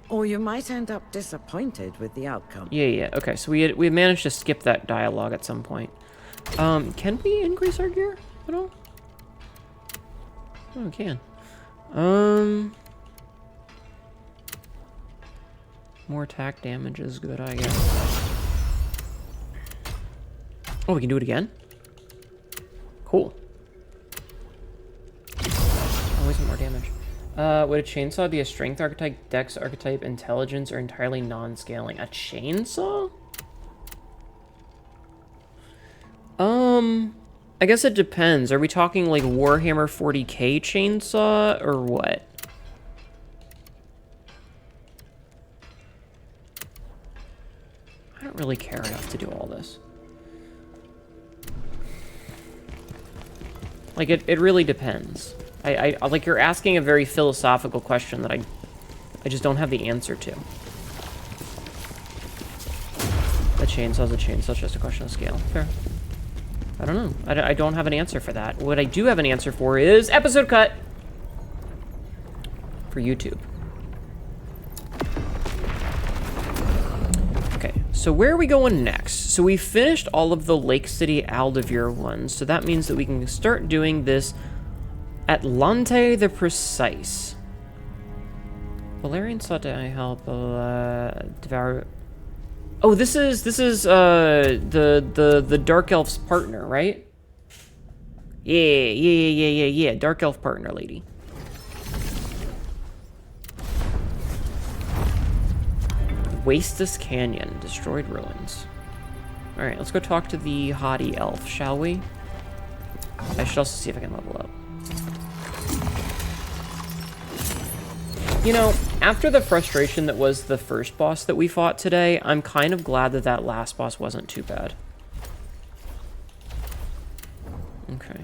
Or you might end up disappointed with the outcome. Yeah. Okay, so we managed to skip that dialogue at some point. Can we increase our gear at all? Oh, we can. More attack damage is good, I guess. Oh, we can do it again? Cool. Always more damage. Would a chainsaw be a strength archetype, dex archetype, intelligence, or entirely non-scaling? A chainsaw? I guess it depends. Are we talking like Warhammer 40k chainsaw or what? I don't really care enough to do all this. Like, it really depends. I like, you're asking a very philosophical question that I just don't have the answer to. A chainsaw's a chainsaw, it's just a question of scale. Fair. I don't know. I don't have an answer for that. What I do have an answer for is episode cut for YouTube. Okay, so where are we going next? So we finished all of the Lake City Aldevir ones, so that means that we can start doing this Atlante the Precise. Valerian sought to help devour. Oh, this is the Dark Elf's partner, right? Yeah. Dark Elf partner lady. Wasteless Canyon, destroyed ruins. All right, let's go talk to the haughty elf, shall we? I should also see if I can level up. You know, after the frustration that was the first boss that we fought today, I'm kind of glad that that last boss wasn't too bad. Okay.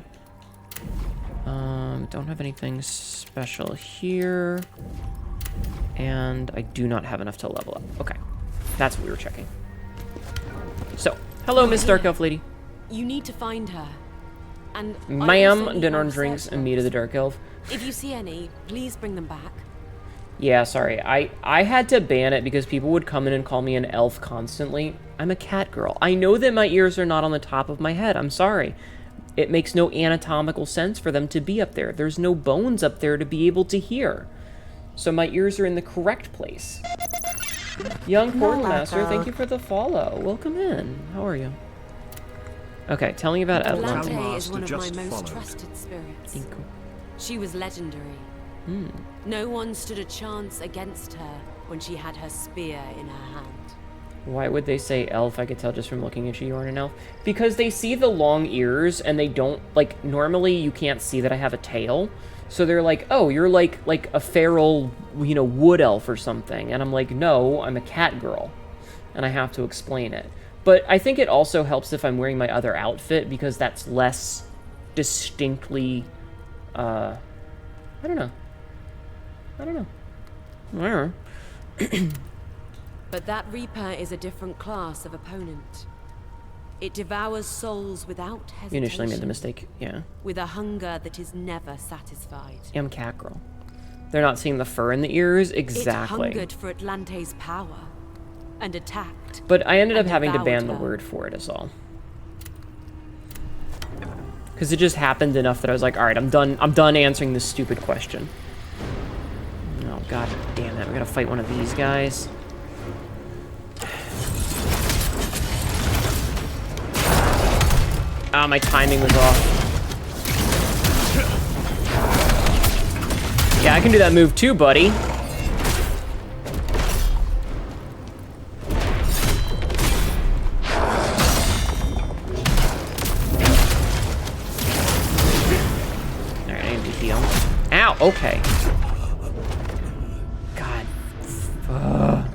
Don't have anything special here. And I do not have enough to level up. Okay. That's what we were checking. So, hello, Miss Dark Elf Lady. You need to find her. And ma'am, dinner and drinks and meat of the Dark Elf. If you see any, please bring them back. Yeah, sorry. I had to ban it because people would come in and call me an elf constantly. I'm a cat girl. I know that my ears are not on the top of my head. I'm sorry. It makes no anatomical sense for them to be up there. There's no bones up there to be able to hear. So my ears are in the correct place. Young Quartermaster, thank you for the follow. Welcome in. How are you? Okay, tell me about Atlante. Atlante is one of my most trusted spirits. She was legendary. No one stood a chance against her when she had her spear in her hand. Why would they say elf? I could tell just from looking at you, you aren't an elf. Because they see the long ears and they don't, like, normally you can't see that I have a tail. So they're like, oh, you're like a feral, you know, wood elf or something. And I'm like, no, I'm a cat girl. And I have to explain it. But I think it also helps if I'm wearing my other outfit because that's less distinctly, I don't know. Whatever. But that Reaper is a different class of opponent. It devours souls without hesitation. You initially made the mistake, yeah. With a hunger that is never satisfied. Yeah, I'm cat girl. They're not seeing the fur in the ears? Exactly. It hungered for Atlante's power and attacked. But I ended up having to ban the word for it, is all. Because it just happened enough that I was like, alright, I'm done answering this stupid question. Oh, god damn it. We gotta fight one of these guys. Ah, my timing was off. Yeah, I can do that move too, buddy. Alright, I need to heal. Ow, okay. God. I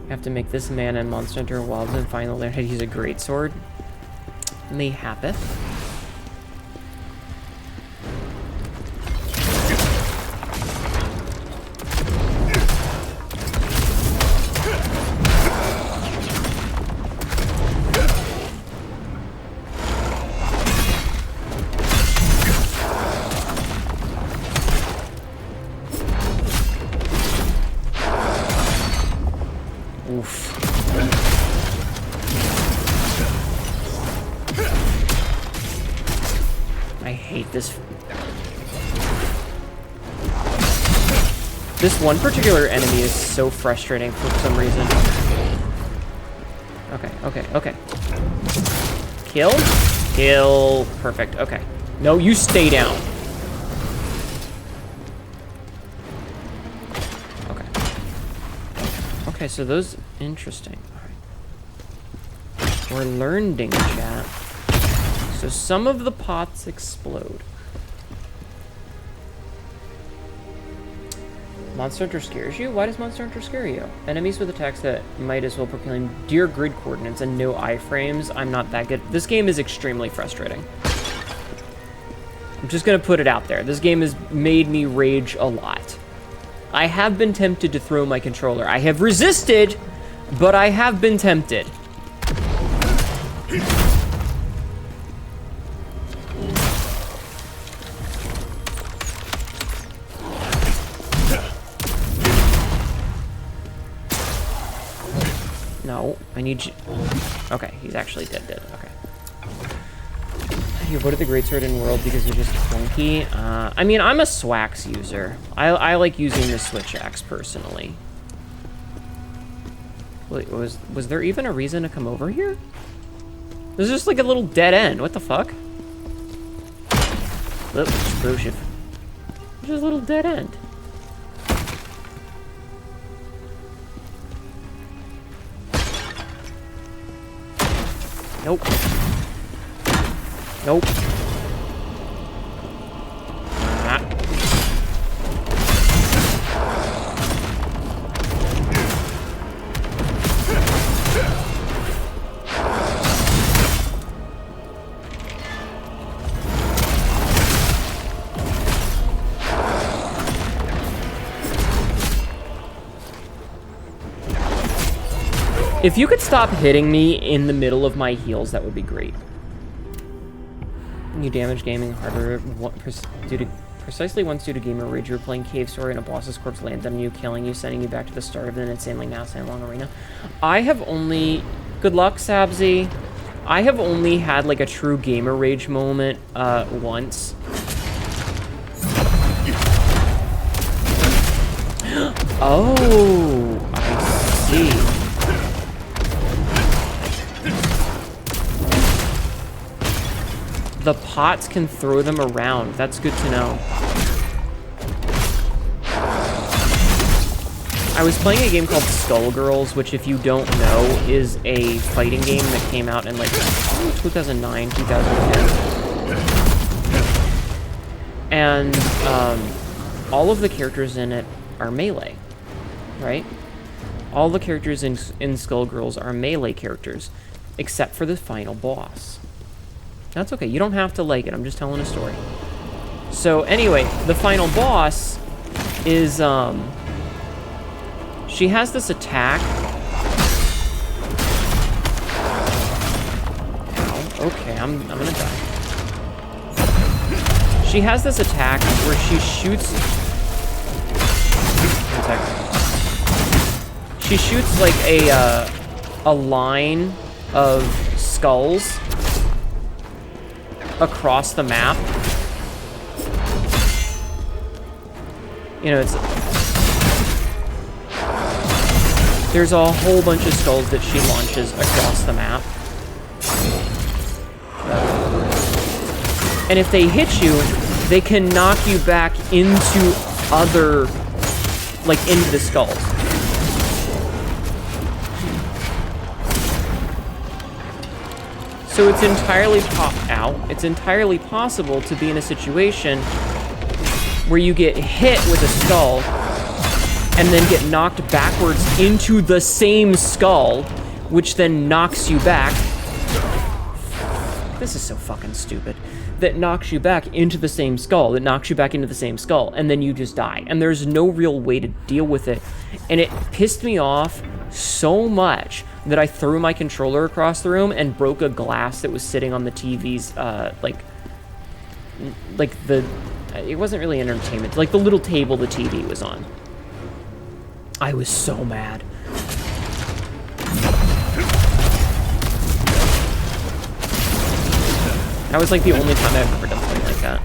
have to make this man and Monster Hunter Wilds and finally learn how to use a greatsword. Mayhappeth. Oof. I hate this. This one particular enemy is so frustrating for some reason. Okay. Kill. Kill. Perfect. Okay. No, you stay down. Okay. Okay, so those... Interesting. All right. We're learning, chat. So some of the pots explode. Monster Hunter scares you? Why does Monster Hunter scare you? Enemies with attacks that might as well proclaim dear grid coordinates and no iframes. I'm not that good. This game is extremely frustrating. I'm just gonna put it out there. This game has made me rage a lot. I have been tempted to throw my controller. I have resisted, but I have been tempted. No, I need you. Okay, he's actually dead. Okay. You voted the greatsword in world because you're just clunky. I mean, I'm a Swax user. I like using the switch axe personally. Wait, was there even a reason to come over here? There's just like a little dead end. What the fuck? There's just a little dead end. Nope. Nope. If you could stop hitting me in the middle of my heals, that would be great. You damage gaming hardware precisely once due to gamer rage. You were playing Cave Story and a boss's corpse landed on you, killing you, sending you back to the start of an insanely massive long arena. I have only... Good luck, Sabzi. I have only had like a true gamer rage moment once. Oh, I see. The pots can throw them around. That's good to know. I was playing a game called Skullgirls, which if you don't know, is a fighting game that came out in like 2009, 2010. And all of the characters in it are melee, right? All the characters in Skullgirls are melee characters, except for the final boss. That's okay. You don't have to like it. I'm just telling a story. So anyway, the final boss is, she has this attack. Ow, okay, I'm gonna die. She has this attack where she shoots... One second. She shoots like a line of skulls across the map. You know, there's a whole bunch of skulls that she launches across the map. And if they hit you, they can knock you back into other, like into the skulls. So it's entirely possible to be in a situation where you get hit with a skull and then get knocked backwards into the same skull, which then knocks you back. This is so fucking stupid. That knocks you back into the same skull, and then you just die. And there's no real way to deal with it. And it pissed me off so much that I threw my controller across the room and broke a glass that was sitting on the TV's, it wasn't really entertainment, like the little table the TV was on. I was so mad. That was like the only time I've ever done something like that.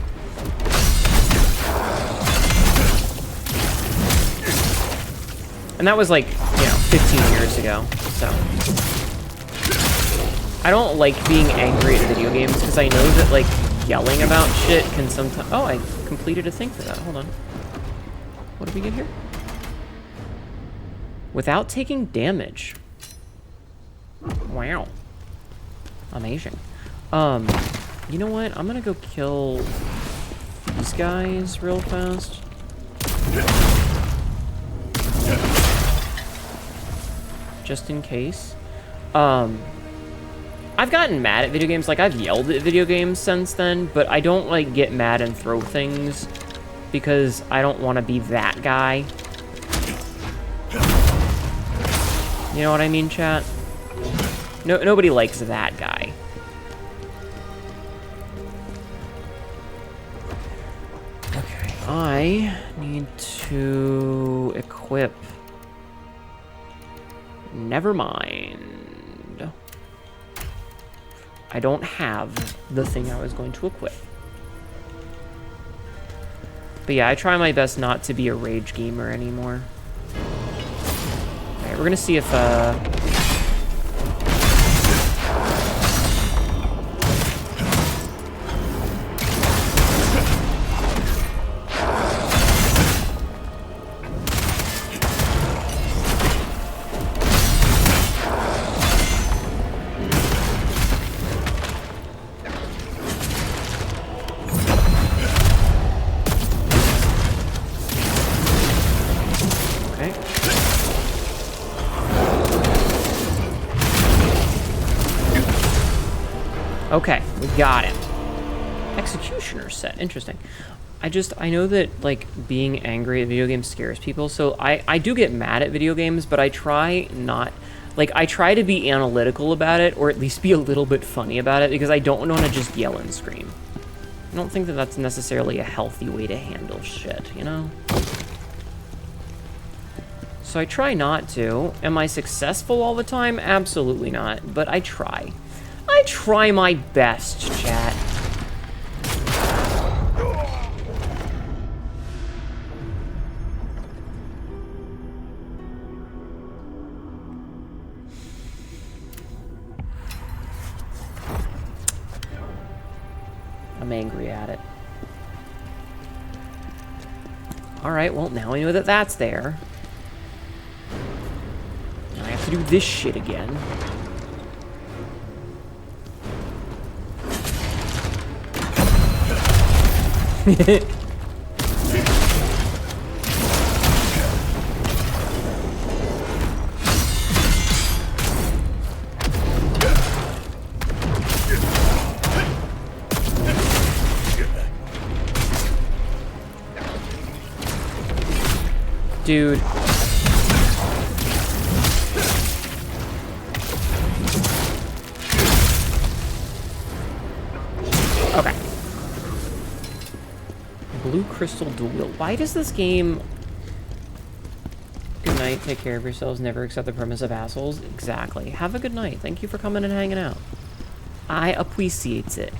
And that was like, you know, 15 years ago, so. I don't like being angry at video games because I know that, like, yelling about shit can sometimes... Oh, I completed a thing for that. Hold on. What did we get here? Without taking damage. Wow. Amazing. You know what? I'm gonna go kill these guys real fast. Just in case. I've gotten mad at video games. Like, I've yelled at video games since then, but I don't, like, get mad and throw things because I don't want to be that guy. You know what I mean, chat? No, nobody likes that guy. Okay, I need to equip. Never mind. I don't have the thing I was going to equip. But yeah, I try my best not to be a rage gamer anymore. Alright, we're gonna see if, okay, we got him. Executioner set, interesting. I know that, like, being angry at video games scares people, so I do get mad at video games, but I try not, like, I try to be analytical about it, or at least be a little bit funny about it, because I don't want to just yell and scream. I don't think that that's necessarily a healthy way to handle shit, you know? So I try not to. Am I successful all the time? Absolutely not, but I try. I try my best, chat. I'm angry at it. Alright, well, now I know that that's there. Now I have to do this shit again. Dude. Okay. Blue crystal dual. Why does this game... Good night, take care of yourselves, never accept the premise of assholes. Exactly. Have a good night. Thank you for coming and hanging out. I appreciate it.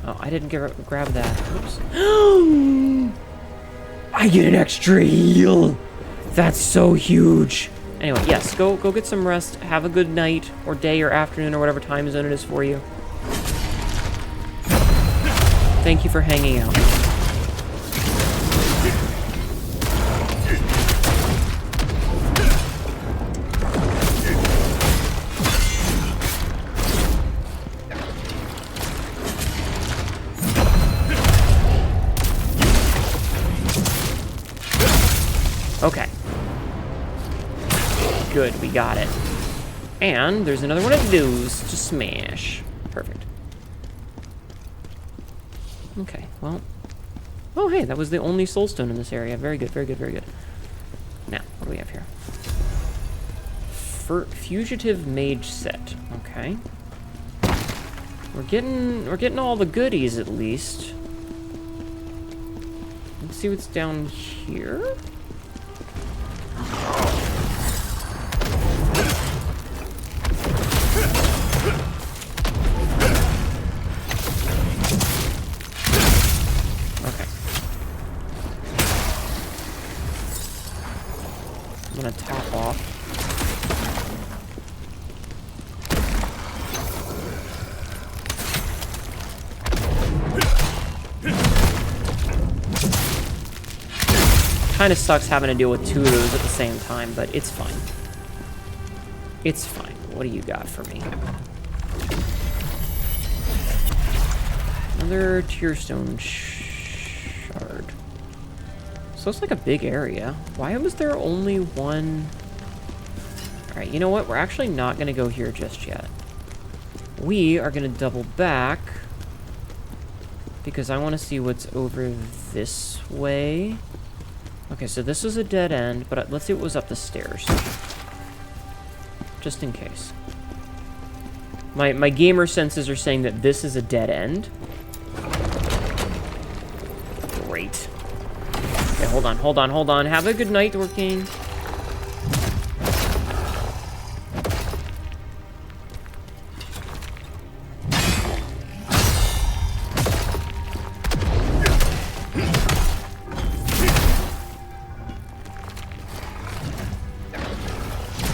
Oh, I didn't grab that. Oops. I get an extra heal! That's so huge. Anyway, yes, go get some rest. Have a good night, or day, or afternoon, or whatever time zone it is for you. Thank you for hanging out. Okay. Good, we got it. And there's another one of those to smash. Perfect. Okay, well. Oh, hey, that was the only soulstone in this area. Very good, very good, very good. Now, what do we have here? Fugitive mage set. Okay. We're getting all the goodies at least. Let's see what's down here. I'm gonna top off. kind of sucks having to deal with two of those at the same time, but it's fine. It's fine. What do you got for me? Another tearstone shard. So it's like a big area. Why was there only one? Alright, you know what? We're actually not going to go here just yet. We are going to double back because I want to see what's over this way. Okay, so this is a dead end, but let's see what was up the stairs. Just in case. My gamer senses are saying that this is a dead end. Great. Okay, hold on. Have a good night, Dorking.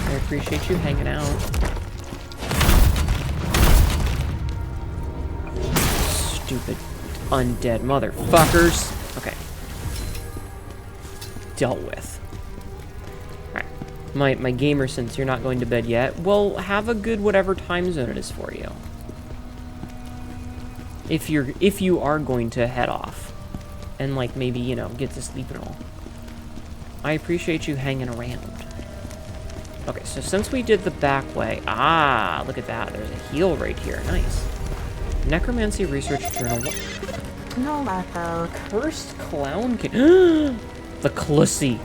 I appreciate you hanging out. Stupid undead motherfuckers. Okay. Dealt with. Alright. My gamer, since you're not going to bed yet, well, have a good whatever time zone it is for you. If you are going to head off. And like maybe, you know, get to sleep and all. I appreciate you hanging around. Okay, so since we did the back way... Ah, look at that. There's a heal right here. Nice. Necromancy Research Journal. No, Marco. Cursed Clown King. The Clussy.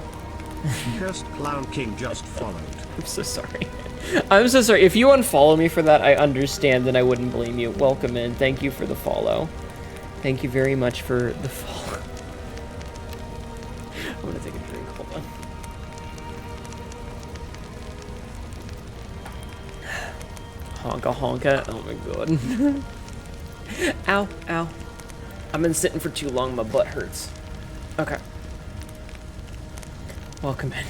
Cursed Clown King just followed. I'm so sorry. I'm so sorry. If you unfollow me for that, I understand, and I wouldn't blame you. Welcome in. Thank you for the follow. Thank you very much for the follow. I'm gonna take a drink. Hold on. Honka honka. Oh my god. Ow, ow. I've been sitting for too long, my butt hurts. Okay. Welcome in.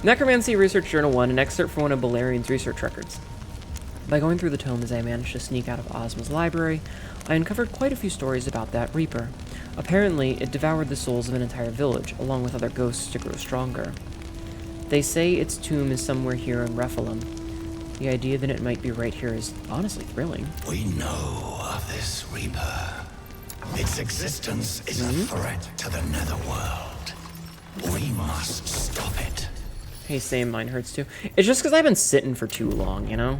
Necromancy Research Journal 1, an excerpt from one of Balerian's research records. By going through the tomes I managed to sneak out of Ozma's library, I uncovered quite a few stories about that Reaper. Apparently, it devoured the souls of an entire village, along with other ghosts to grow stronger. They say its tomb is somewhere here in Rephilim. The idea that it might be right here is honestly thrilling. We know of this Reaper. Its existence is a threat to the Netherworld. We must stop it. Hey, same, mine hurts too. It's just because I've been sitting for too long, you know?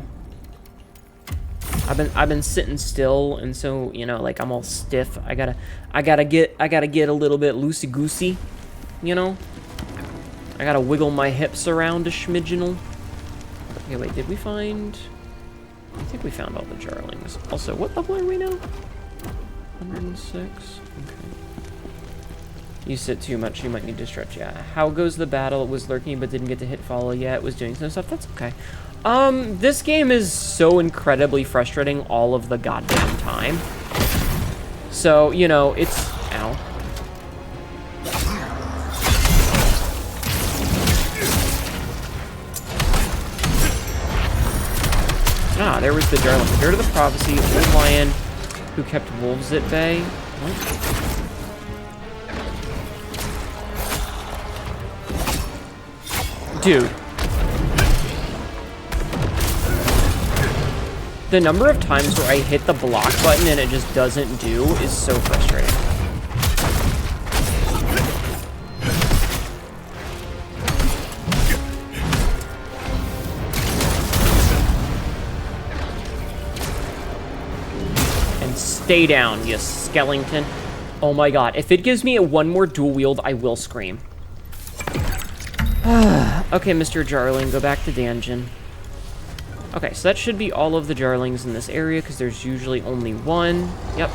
I've been sitting still, and so, you know, like I'm all stiff. I gotta get a little bit loosey goosey, you know? I gotta wiggle my hips around a schmidgenal. Okay, wait, did we find... I think we found all the Jarlings. Also, what level are we now? 106? Okay. You sit too much, you might need to stretch. Yeah. How goes the battle? It was lurking but didn't get to hit follow yet. It was doing some stuff. That's okay. This game is so incredibly frustrating all of the goddamn time. So, you know, it's... Ow. Ah, there was the Jarling. Dirt of the Prophecy, old lion who kept wolves at bay. What? Dude. The number of times where I hit the block button and it just doesn't do is so frustrating. And stay down, you skeleton. Oh my god. If it gives me one more dual wield, I will scream. Okay, Mr. Jarling, go back to dungeon. Okay, so that should be all of the Jarlings in this area, because there's usually only one. Yep.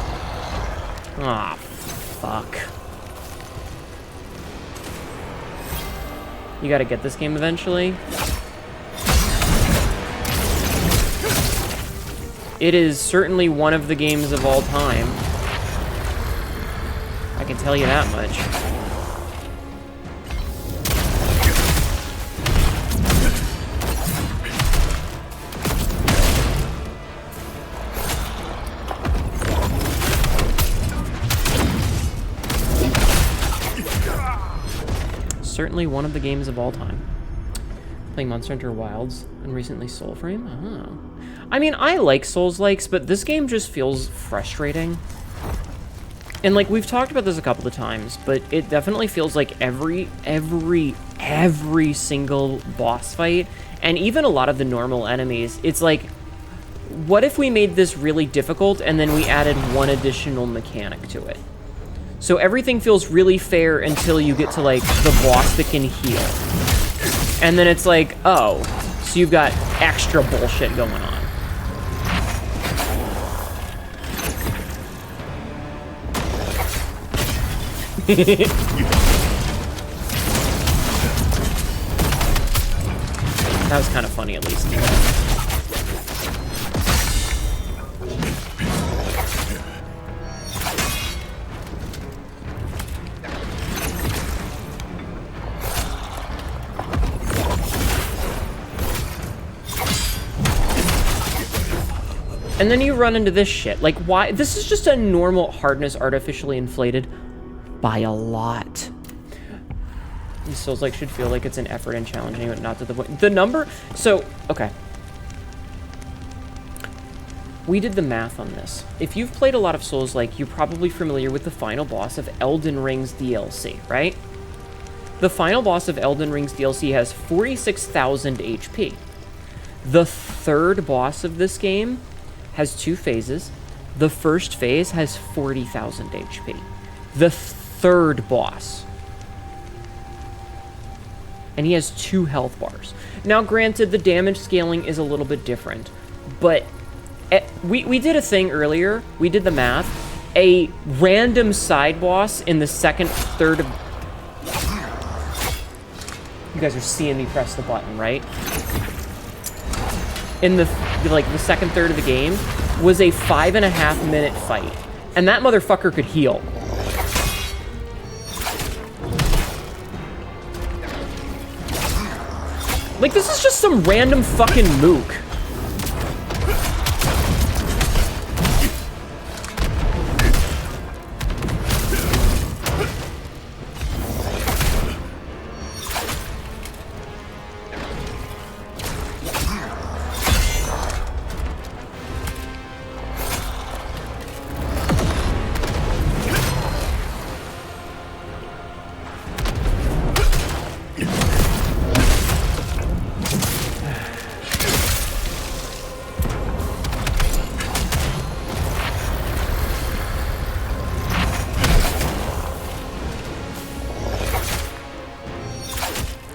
Ah, fuck. You gotta get this game eventually. It is certainly one of the games of all time. I can tell you that much. certainly one of the games of all time. Playing Monster Hunter Wilds and recently Soulframe? Oh. I mean, I like Souls-likes, but this game just feels frustrating. And, like, we've talked about this a couple of times, but it definitely feels like every single boss fight, and even a lot of the normal enemies, it's like, what if we made this really difficult and then we added one additional mechanic to it? So everything feels really fair until you get to, like, the boss that can heal. And then it's like, oh, so you've got extra bullshit going on. That was kind of funny, at least. And then you run into this shit. Like, why? This is just a normal hardness artificially inflated by a lot. These Souls-like should feel like it's an effort and challenging, but not to the point. The number... So, okay. We did the math on this. If you've played a lot of Souls-like, you're probably familiar with the final boss of Elden Ring's DLC, right? The final boss of Elden Ring's DLC has 46,000 HP. The third boss of this game has 2 phases. The first phase has 40,000 HP. The third boss. And he has 2 health bars. Now, granted, the damage scaling is a little bit different, but we did a thing earlier. We did the math. A random side boss in the second third of... You guys are seeing me press the button, right? In the second third of the game was a 5.5 minute fight, and that motherfucker could heal. Like, this is just some random fucking mook.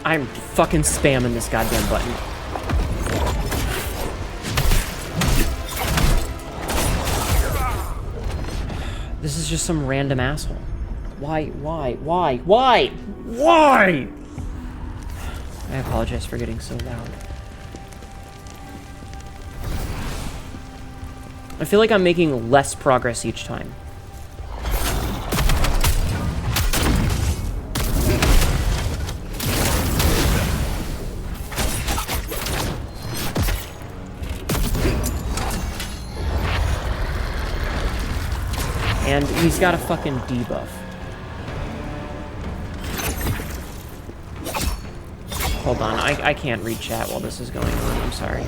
I'm fucking spamming this goddamn button. This is just some random asshole. Why? I apologize for getting so loud. I feel like I'm making less progress each time. And he's got a fucking debuff. Hold on, I can't read chat while this is going on, I'm sorry.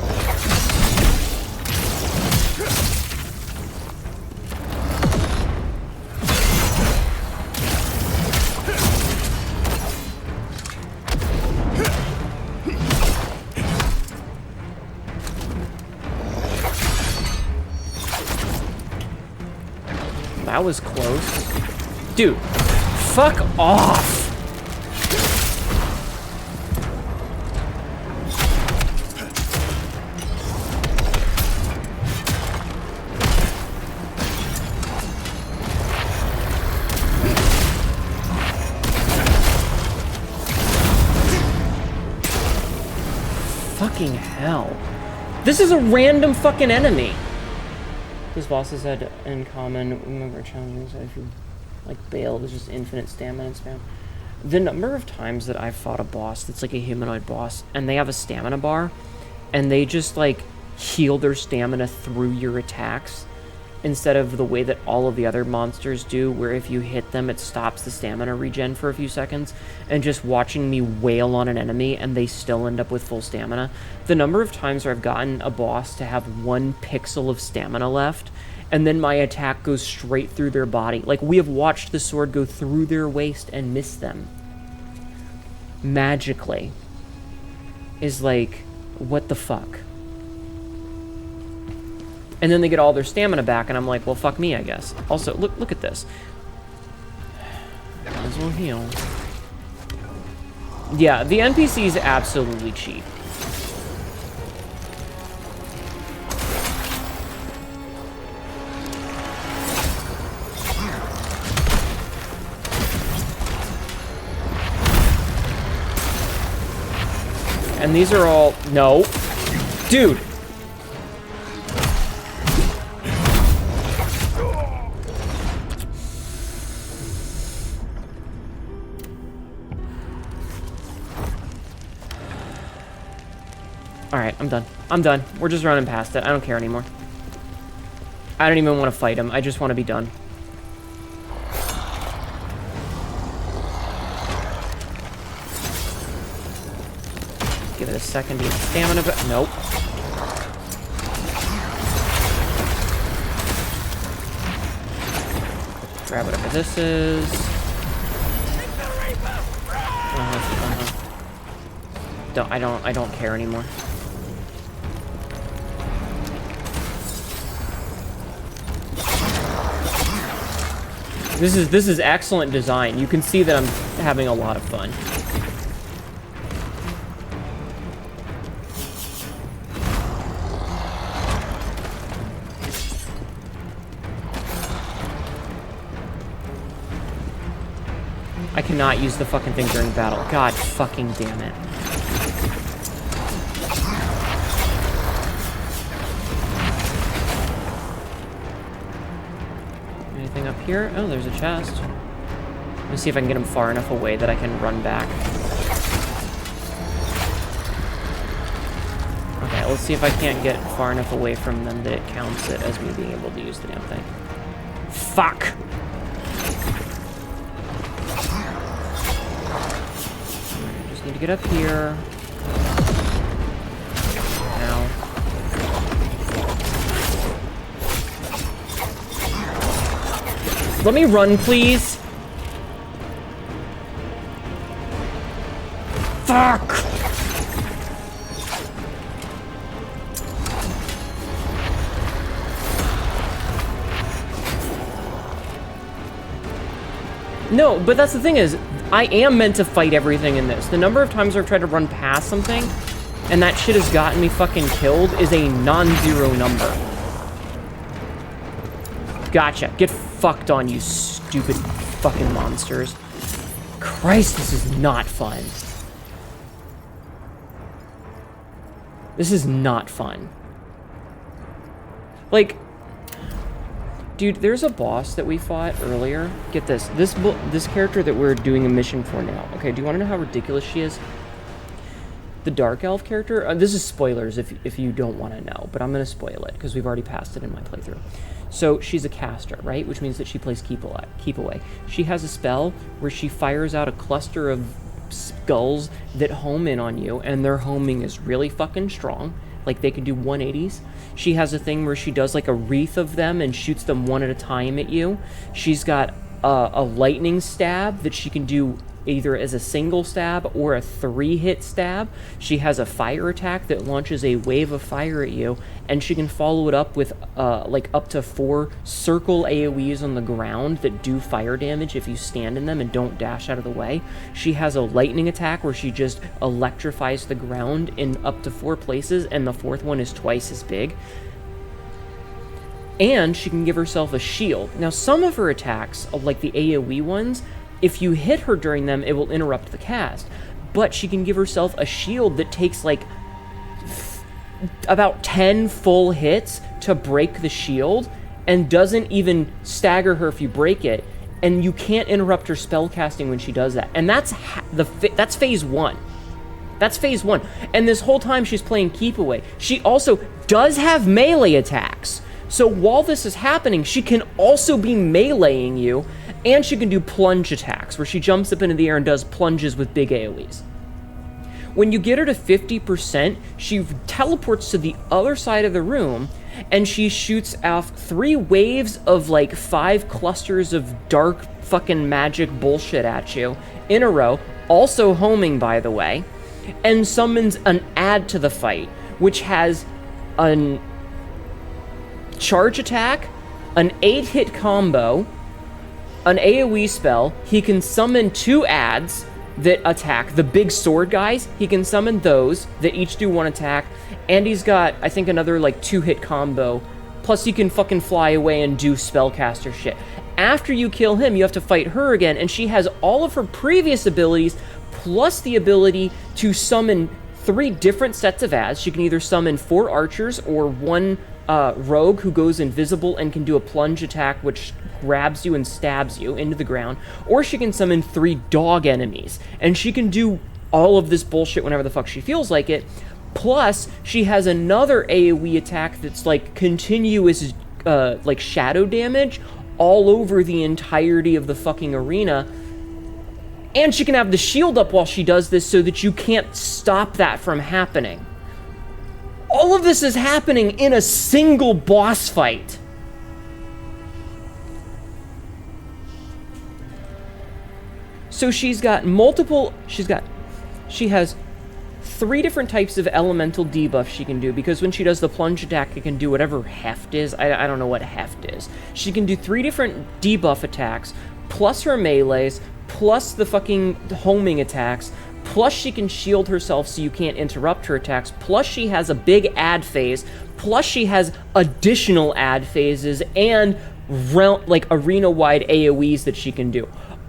That was close. Dude, fuck off! Fucking hell. This is a random fucking enemy. These bosses had in common, remember challenging, so if you like Bale, there's just infinite stamina and spam. The number of times that I've fought a boss that's like a humanoid boss, and they have a stamina bar, and they just like heal their stamina through your attacks, instead of the way that all of the other monsters do, where if you hit them, it stops the stamina regen for a few seconds, and just watching me wail on an enemy and they still end up with full stamina. The number of times where I've gotten a boss to have 1 pixel of stamina left, and then my attack goes straight through their body. Like, we have watched the sword go through their waist and miss them. Magically. Is like, what the fuck? And then they get all their stamina back, and I'm like, well, fuck me, I guess. Also, look at this. Might as well heal. Yeah, the NPC is absolutely cheap. And these are all... No. Dude! Alright, I'm done. I'm done. We're just running past it. I don't care anymore. I don't even want to fight him. I just want to be done. Give it a second to get stamina, but nope. Grab whatever this is. I don't care anymore. This is excellent design. You can see that I'm having a lot of fun. I cannot use the fucking thing during battle. God fucking damn it. Anything up here? Oh, there's a chest. Let me see if I can get him far enough away that I can run back. Okay, let's see if I can't get far enough away from them that it counts it as me being able to use the damn thing. Fuck! Need to get up here. Ow. Let me run, please. Fuck! No, but that's the thing is, I am meant to fight everything in this. The number of times I've tried to run past something, and that shit has gotten me fucking killed, is a non-zero number. Gotcha. Get fucked on, you stupid fucking monsters. Christ, this is not fun. This is not fun. Like... Dude, there's a boss that we fought earlier. Get this. This character that we're doing a mission for now. Okay, do you want to know how ridiculous she is? The Dark Elf character? This is spoilers if you don't want to know, but I'm going to spoil it because we've already passed it in my playthrough. So she's a caster, right? Which means that she plays keep away. She has a spell where she fires out a cluster of skulls that home in on you, and their homing is really fucking strong. Like, they can do 180s. She has a thing where she does, like, a wreath of them and shoots them one at a time at you. She's got a lightning stab that she can do either as a single stab or a 3-hit stab. She has a fire attack that launches a wave of fire at you, and she can follow it up with, like, up to 4 circle AoEs on the ground that do fire damage if you stand in them and don't dash out of the way. She has a lightning attack where she just electrifies the ground in up to 4 places, and the 4th one is twice as big. And she can give herself a shield. Now, some of her attacks, like the AoE ones, if you hit her during them, it will interrupt the cast. But she can give herself a shield that takes, like, about 10 full hits to break the shield, and doesn't even stagger her if you break it. And you can't interrupt her spell casting when she does that. And that's that's phase 1. That's phase 1. And this whole time she's playing keep away. She also does have melee attacks. So while this is happening, she can also be meleeing you, and she can do plunge attacks, where she jumps up into the air and does plunges with big AoEs. When you get her to 50%, she teleports to the other side of the room, and she shoots off 3 waves of like 5 clusters of dark fucking magic bullshit at you in a row, also homing by the way, and summons an add to the fight, which has an charge attack, an 8-hit combo, an AoE spell. He can summon 2 adds that attack the big sword guys. He can summon those that each do 1 attack, and he's got, I think, another like 2-hit combo. Plus he can fucking fly away and do spellcaster shit. After you kill him, you have to fight her again, and she has all of her previous abilities, plus the ability to summon 3 different sets of adds. She can either summon 4 archers or 1 rogue who goes invisible and can do a plunge attack which grabs you and stabs you into the ground, or she can summon 3 dog enemies, and she can do all of this bullshit whenever the fuck she feels like it. Plus, she has another AoE attack that's like continuous, like shadow damage all over the entirety of the fucking arena. And she can have the shield up while she does this so that you can't stop that from happening. All of this is happening in a single boss fight. So she has 3 different types of elemental debuff she can do, because when she does the plunge attack, it can do whatever heft is. I don't know what heft is. She can do 3 different debuff attacks, plus her melees, plus the fucking homing attacks, plus she can shield herself so you can't interrupt her attacks, plus she has a big add phase, plus she has additional add phases, and like arena-wide AoEs that she can do.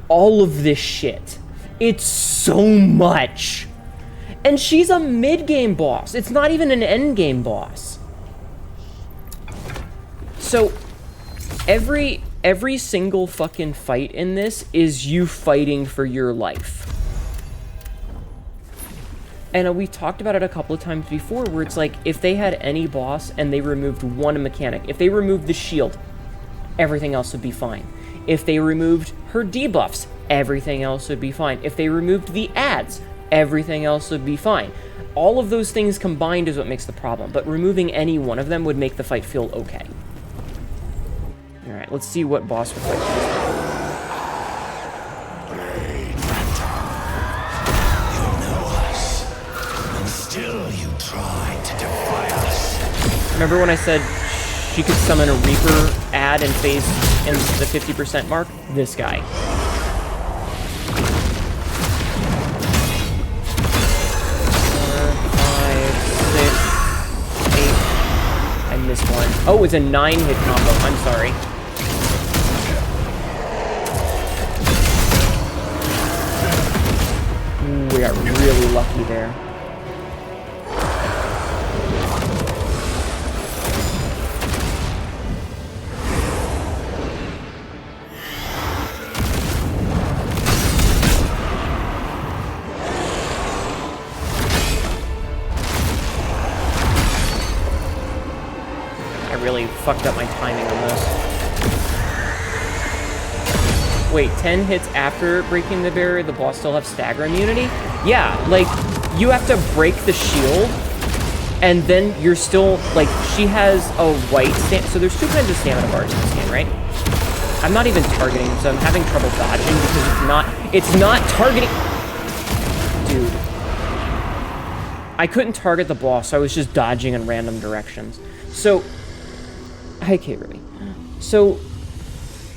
All of this shit. It's so much. And she's a mid-game boss. It's not even an end-game boss. So, every single fucking fight in this is you fighting for your life. And we talked about it a couple of times before, where it's like, if they had any boss and they removed 1 mechanic, if they removed the shield, everything else would be fine. If they removed her debuffs, everything else would be fine. If they removed the adds, everything else would be fine. All of those things combined is what makes the problem, but removing any one of them would make the fight feel okay. Alright, let's see what boss we're fighting. You know us, and still you try to defy us. Remember when I said she could summon a Reaper add and phase in the 50% mark? This guy. 4, 5, 6, 8. I missed one. Oh, it's a 9-hit combo. I'm sorry. Ooh, we got really lucky there. Really fucked up my timing on this. Wait, 10 hits after breaking the barrier, the boss still have stagger immunity? Yeah, like, you have to break the shield, and then you're still, like, she has a white so there's 2 kinds of stamina bars in this game, right? I'm not even targeting, so I'm having trouble dodging because it's not targeting. Dude. I couldn't target the boss, so I was just dodging in random directions. So, okay, Ruby. So,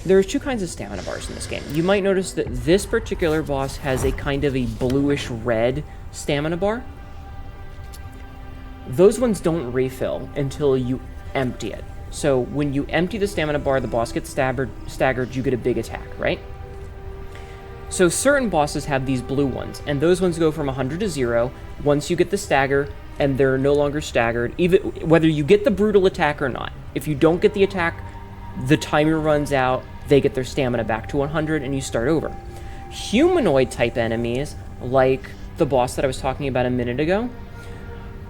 there's 2 kinds of stamina bars in this game. You might notice that this particular boss has a kind of a bluish-red stamina bar. Those ones don't refill until you empty it. So, when you empty the stamina bar, the boss gets staggered, you get a big attack, right? So, certain bosses have these blue ones, and those ones go from 100 to 0 once you get the stagger, and they're no longer staggered, even whether you get the brutal attack or not. If you don't get the attack, the timer runs out, they get their stamina back to 100, and you start over. Humanoid-type enemies, like the boss that I was talking about a minute ago,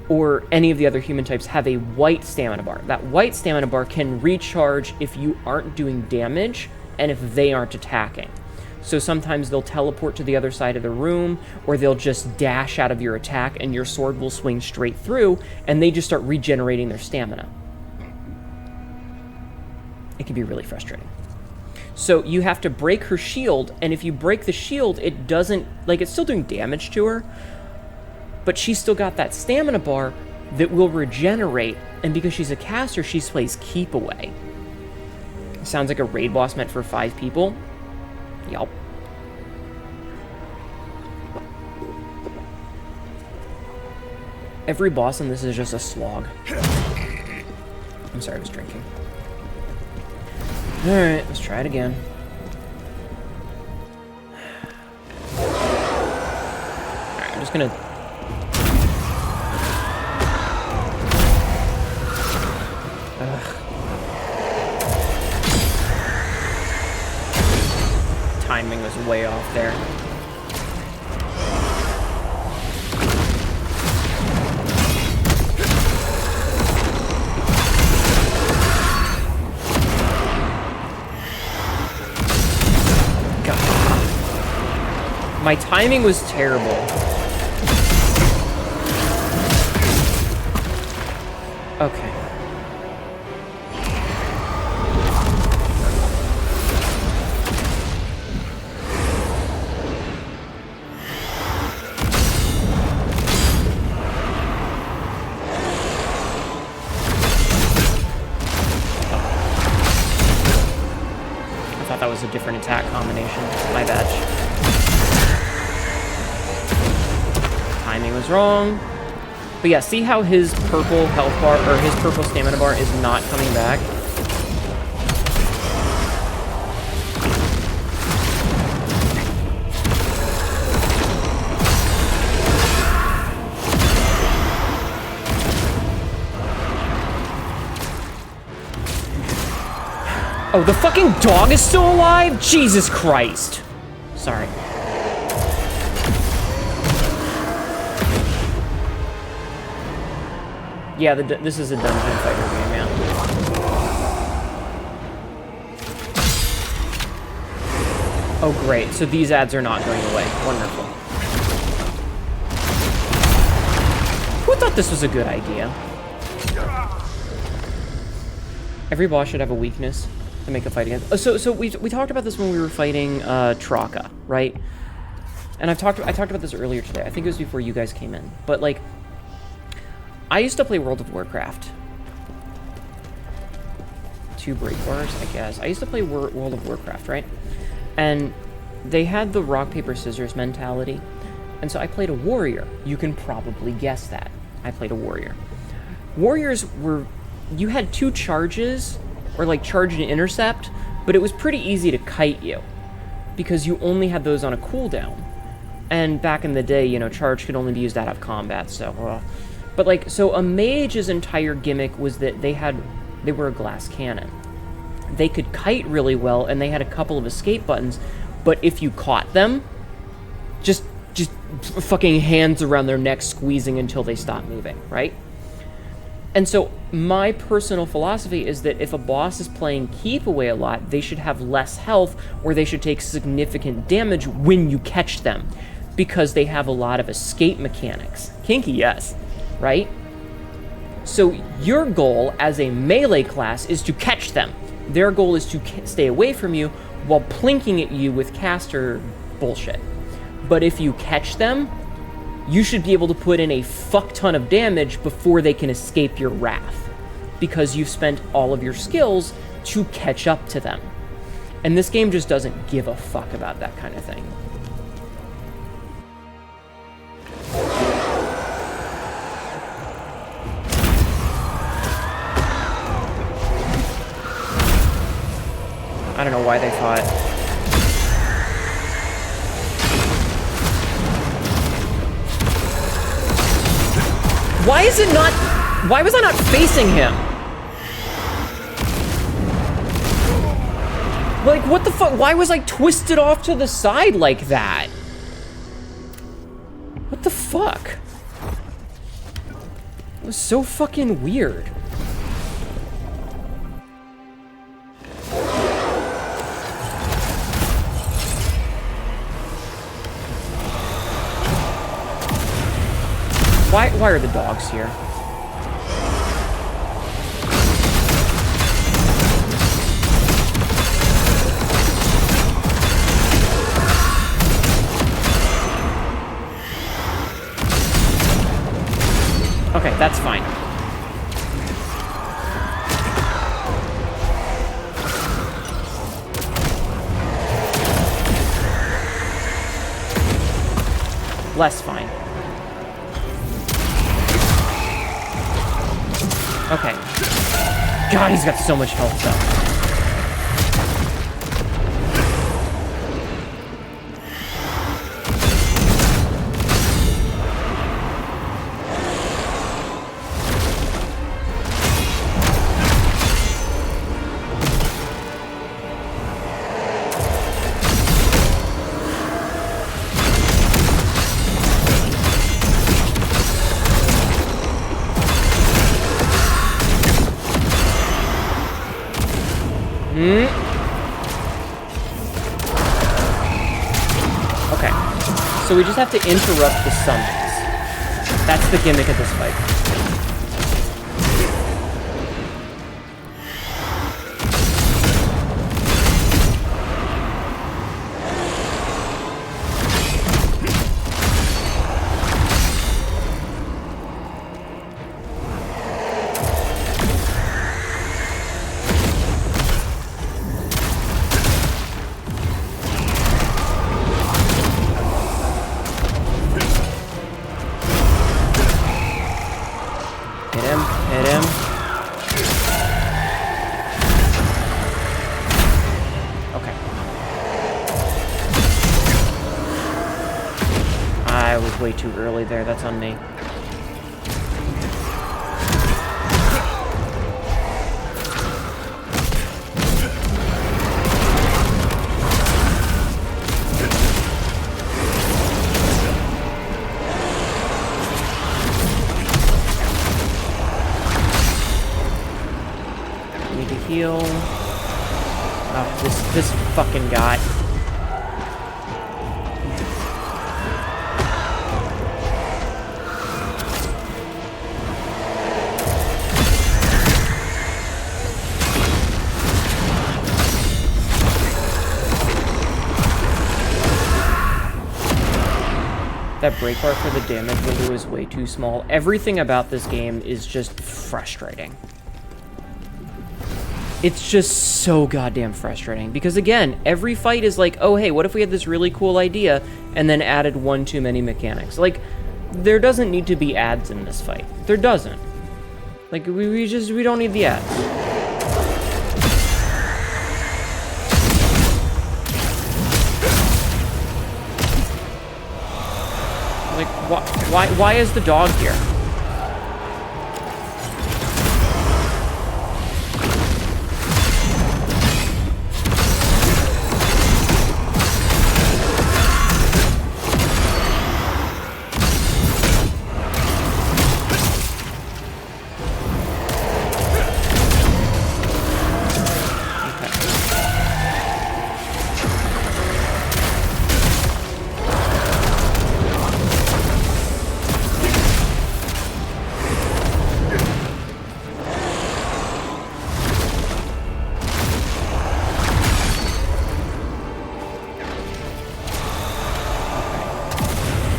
or any of the other human types have a white stamina bar. That white stamina bar can recharge if you aren't doing damage and if they aren't attacking. So sometimes they'll teleport to the other side of the room, or they'll just dash out of your attack and your sword will swing straight through, and they just start regenerating their stamina. It can be really frustrating. So you have to break her shield, and if you break the shield, it doesn't, like, it's still doing damage to her, but she's still got that stamina bar that will regenerate, and because she's a caster, she plays keep away. Sounds like a raid boss meant for 5 people. Yup. Every boss in this is just a slog. I'm sorry, I was drinking. Alright, let's try it again. Alright, I'm just gonna... Timing was way off there. God. My timing was terrible. Okay. That was a different attack combination. My bad. Timing was wrong. But yeah, see how his purple health bar, or his purple stamina bar is not coming back? Oh, the fucking dog is still alive? Jesus Christ. Sorry. Yeah, this is a dungeon fighter game, yeah. Oh, great. So these ads are not going away. Wonderful. Who thought this was a good idea? Every boss should have a weakness to make a fight against. So we talked about this when we were fighting Traka, right? And I talked about this earlier today. I think it was before you guys came in. But like, I used to play World of Warcraft. 2 break bars, I guess. I used to play World of Warcraft, right? And they had the rock paper scissors mentality, and so I played a warrior. You can probably guess that I played a warrior. Warriors were, you had 2 charges, or like charge and intercept, but it was pretty easy to kite you because you only had those on a cooldown. And back in the day, you know, charge could only be used out of combat, so but like, so a mage's entire gimmick was that they were a glass cannon. They could kite really well, and they had a couple of escape buttons, but if you caught them, just fucking hands around their neck squeezing until they stop moving, right? And so my personal philosophy is that if a boss is playing keep away a lot, they should have less health, or they should take significant damage when you catch them, because they have a lot of escape mechanics. Kinky, yes, right? So your goal as a melee class is to catch them. Their goal is to stay away from you while plinking at you with caster bullshit. But if you catch them, you should be able to put in a fuck ton of damage before they can escape your wrath, because you've spent all of your skills to catch up to them. And this game just doesn't give a fuck about that kind of thing. I don't know why they thought. Why is it not... Why was I not facing him? Like, what the fuck? Why was I twisted off to the side like that? What the fuck? It was so fucking weird. Why are the dogs here? Okay, that's fine. Less fine. Okay. God, he's got so much health though. Okay, so we just have to interrupt the summons. That's the gimmick of this fight. Way too early there, that's on me. Need to heal. Oh, this fucking guy. That breakbar for the damage window is way too small. Everything about this game is just frustrating. It's just so goddamn frustrating. Because again, every fight is like, oh hey, what if we had this really cool idea and then added one too many mechanics? Like, there doesn't need to be ads in this fight. There doesn't. Like, we don't need the ads. Like, why is the dog here?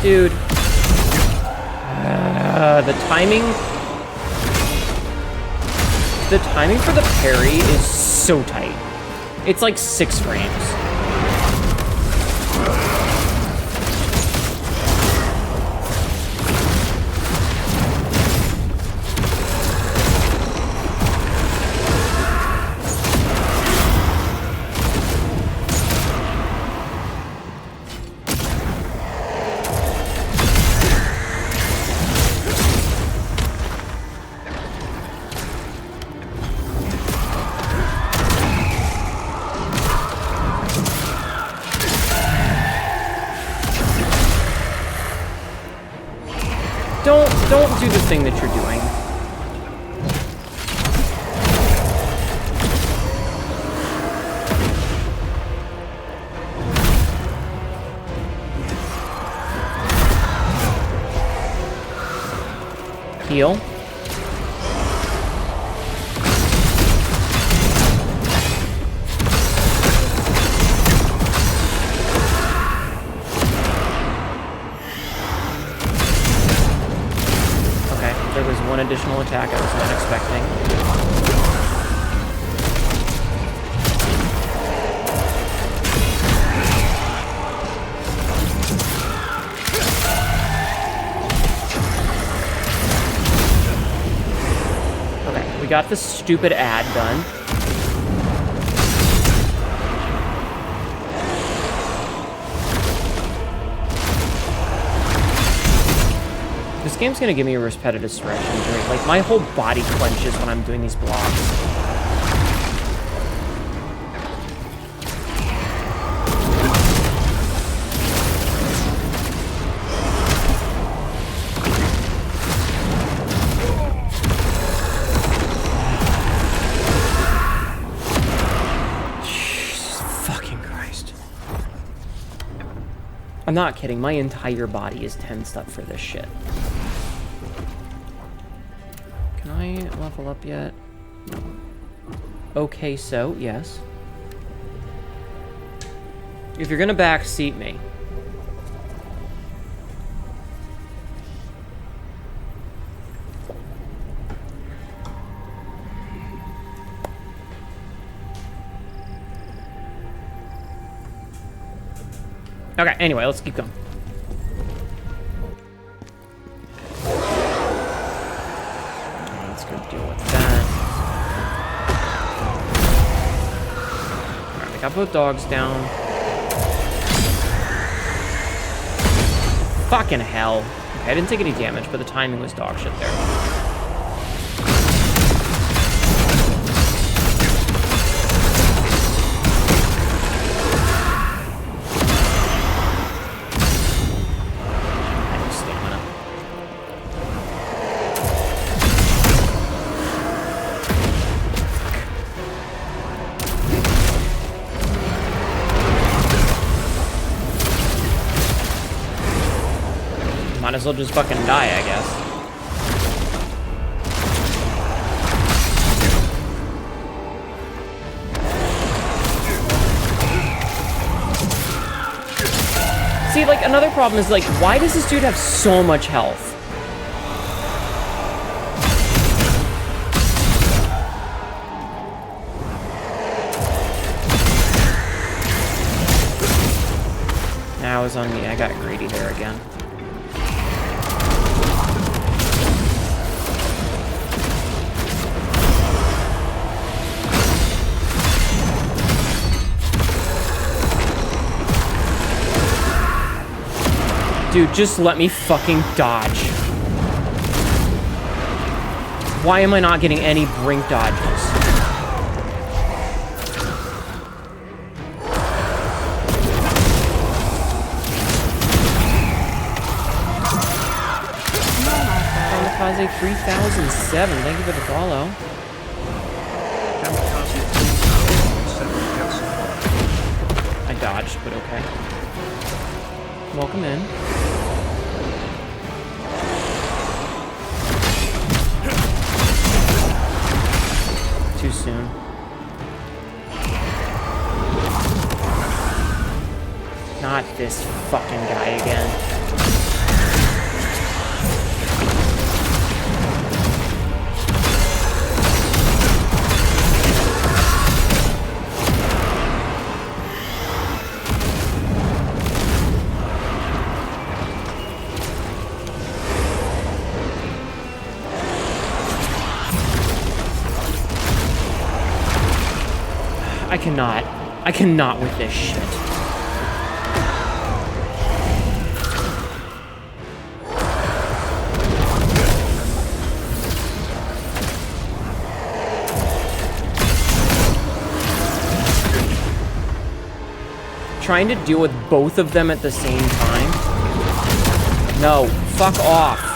Dude. The timing... The timing for the parry is so tight. It's like 6 frames. Don't do the thing that you're doing. heal. Okay, there was one additional attack I was not expecting. We got the stupid ad done. This game's gonna give me a repetitive stretch injury. Like, my whole body clenches when I'm doing these blocks. I'm not kidding, my entire body is tensed up for this shit. Can I level up yet? No. Okay, so, yes. If you're gonna backseat me. Okay, anyway, let's keep going. Let's go deal with that. Alright, we got both dogs down. Fucking hell. Okay, I didn't take any damage, but the timing was dog shit there. Might as well just fucking die, I guess. See, like, another problem is, like, why does this dude have so much health? Nah, it was on me. I got greedy there again. Dude, just let me fucking dodge. Why am I not getting any brink dodges? Kamikaze 3007, thank you for the follow. I dodged, but okay. Welcome in. Too soon. Not this fucking guy again. I cannot with this shit. Trying to deal with both of them at the same time? No, fuck off.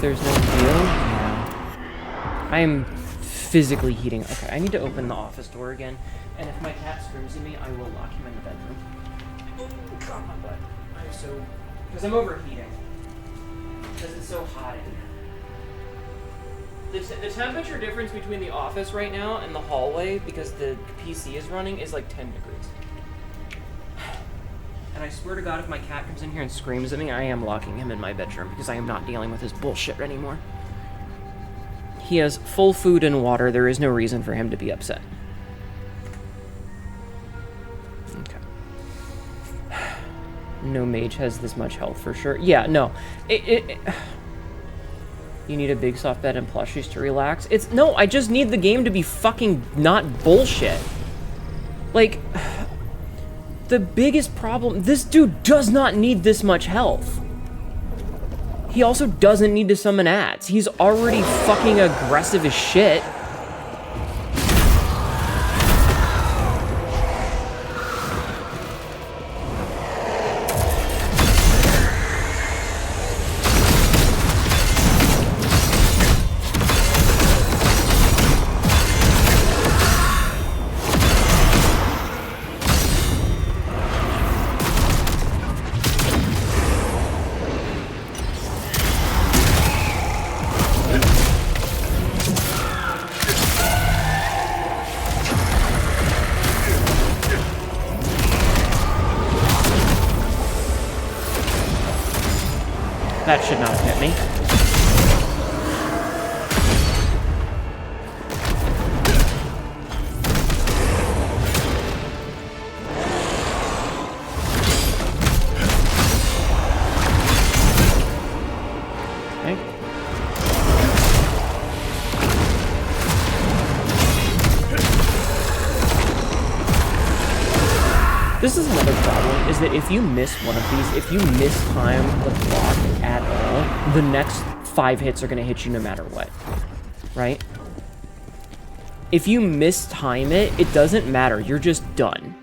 there's no deal, yeah. I am physically heating. Okay, I need to open the office door again, and if my cat screams at me, I will lock him in the bedroom. Oh, God, my butt. I'm so... Because I'm overheating. Because it's so hot in here. The temperature difference between the office right now and the hallway, because the PC is running, is like 10 degrees. And I swear to God, if my cat comes in here and screams at me, I am locking him in my bedroom, because I am not dealing with his bullshit anymore. He has full food and water. There is no reason for him to be upset. Okay. No mage has this much health for sure. Yeah, no. You need a big soft bed and plushies to relax. No, I just need the game to be fucking not bullshit. Like, the biggest problem, this dude does not need this much health. He also doesn't need to summon ads. He's already fucking aggressive as shit. That should not have hit me. This is another problem, is that if you miss one of these, if you mistime the block at all, the next 5 hits are going to hit you no matter what, right? If you mistime it, it doesn't matter, you're just done.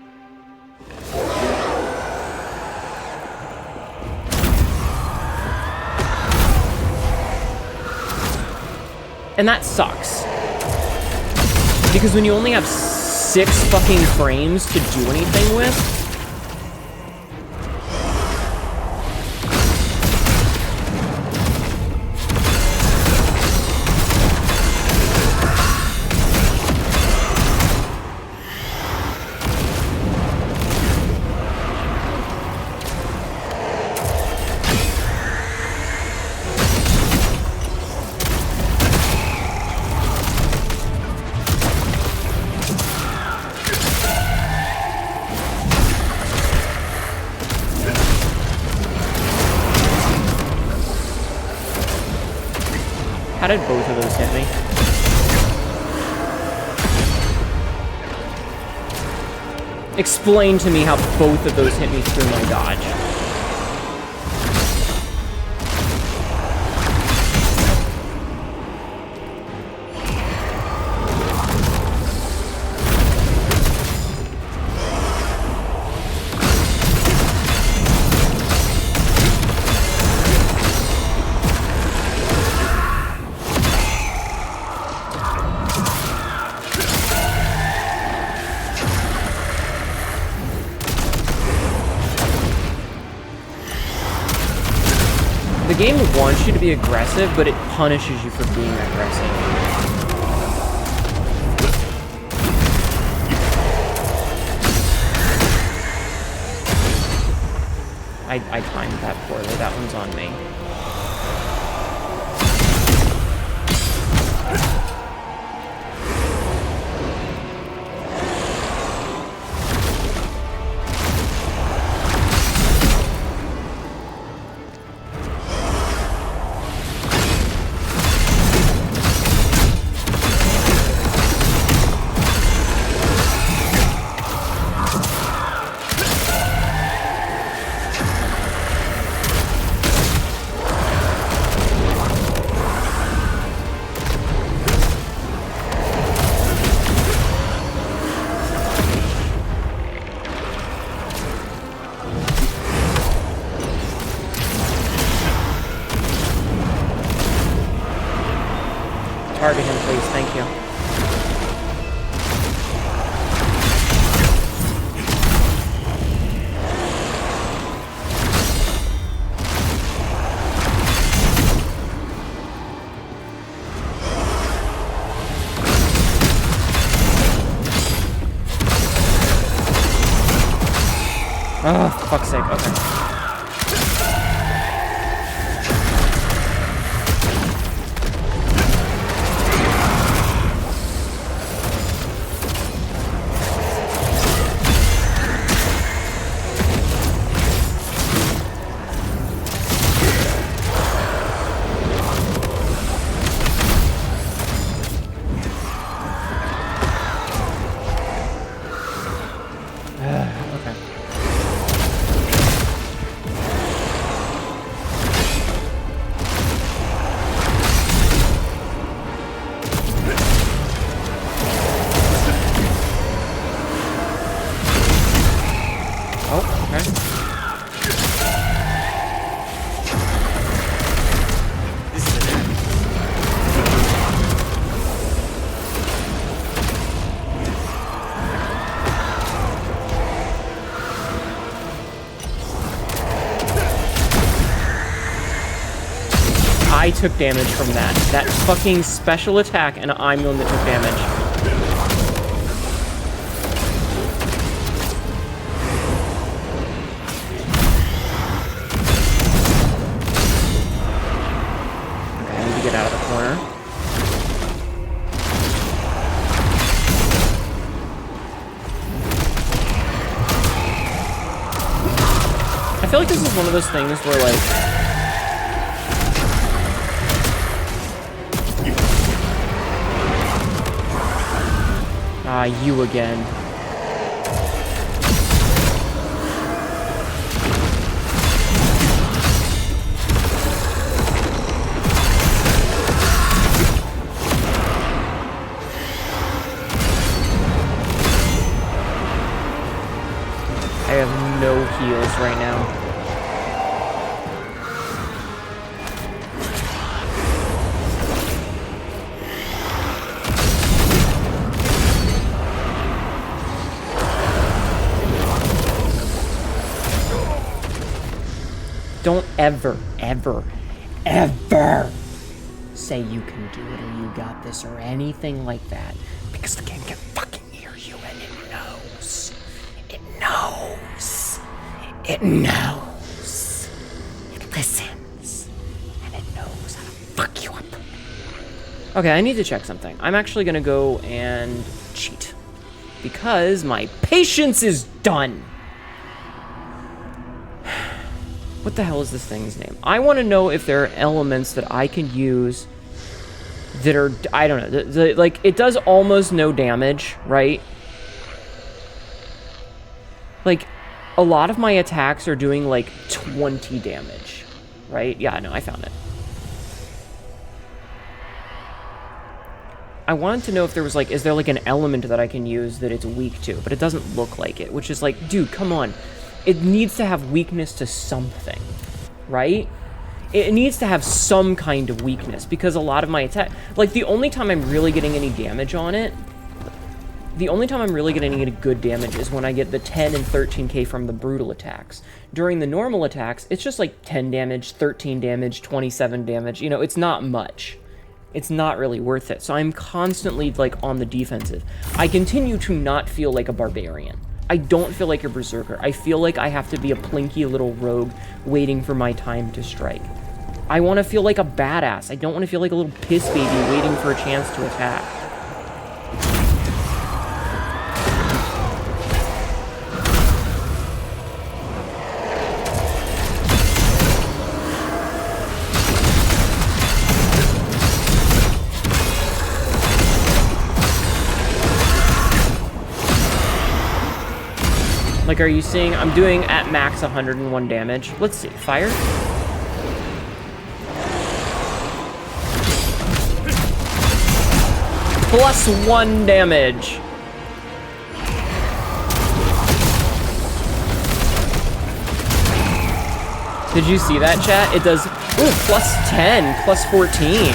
And that sucks. Because when you only have 6 fucking frames to do anything with, how did both of those hit me? Explain to me how both of those hit me through my dodge. The game wants you to be aggressive, but it punishes you for being aggressive. I timed that poorly. That one's on me. target him, please. Thank you. Oh, for fuck's sake. Okay. I took damage from that. That fucking special attack, and I'm the one that took damage. Okay, I need to get out of the corner. I feel like this is one of those things where, like, you again. I have no heals right now. Don't ever, ever, ever say you can do it or you got this or anything like that. Because the game can fucking hear you and it knows. It knows. It knows. It listens. And it knows how to fuck you up. Okay, I need to check something. I'm actually gonna go and cheat. Because my patience is done. What the hell is this thing's name? I want to know if there are elements that I can use that are, I don't know, like, it does almost no damage, right? Like, a lot of my attacks are doing, like, 20 damage, right? Yeah, no, I found it. I wanted to know if there was, like, is there, like, an element that I can use that it's weak to, but it doesn't look like it, which is like, dude, come on. It needs to have weakness to something, right? It needs to have some kind of weakness, because a lot of my attack, like, the only time I'm really getting any damage on it, the only time I'm really getting any good damage is when I get the 10 and 13k from the brutal attacks. During the normal attacks, it's just like 10 damage, 13 damage, 27 damage, you know, it's not much. It's not really worth it, so I'm constantly, like, on the defensive. I continue to not feel like a barbarian. I don't feel like a berserker. I feel like I have to be a plinky little rogue waiting for my time to strike. I want to feel like a badass. I don't want to feel like a little piss baby waiting for a chance to attack. Like, are you seeing? I'm doing at max 101 damage. Let's see. Fire? +1 damage. Did you see that, chat? It does, ooh, +10, +14.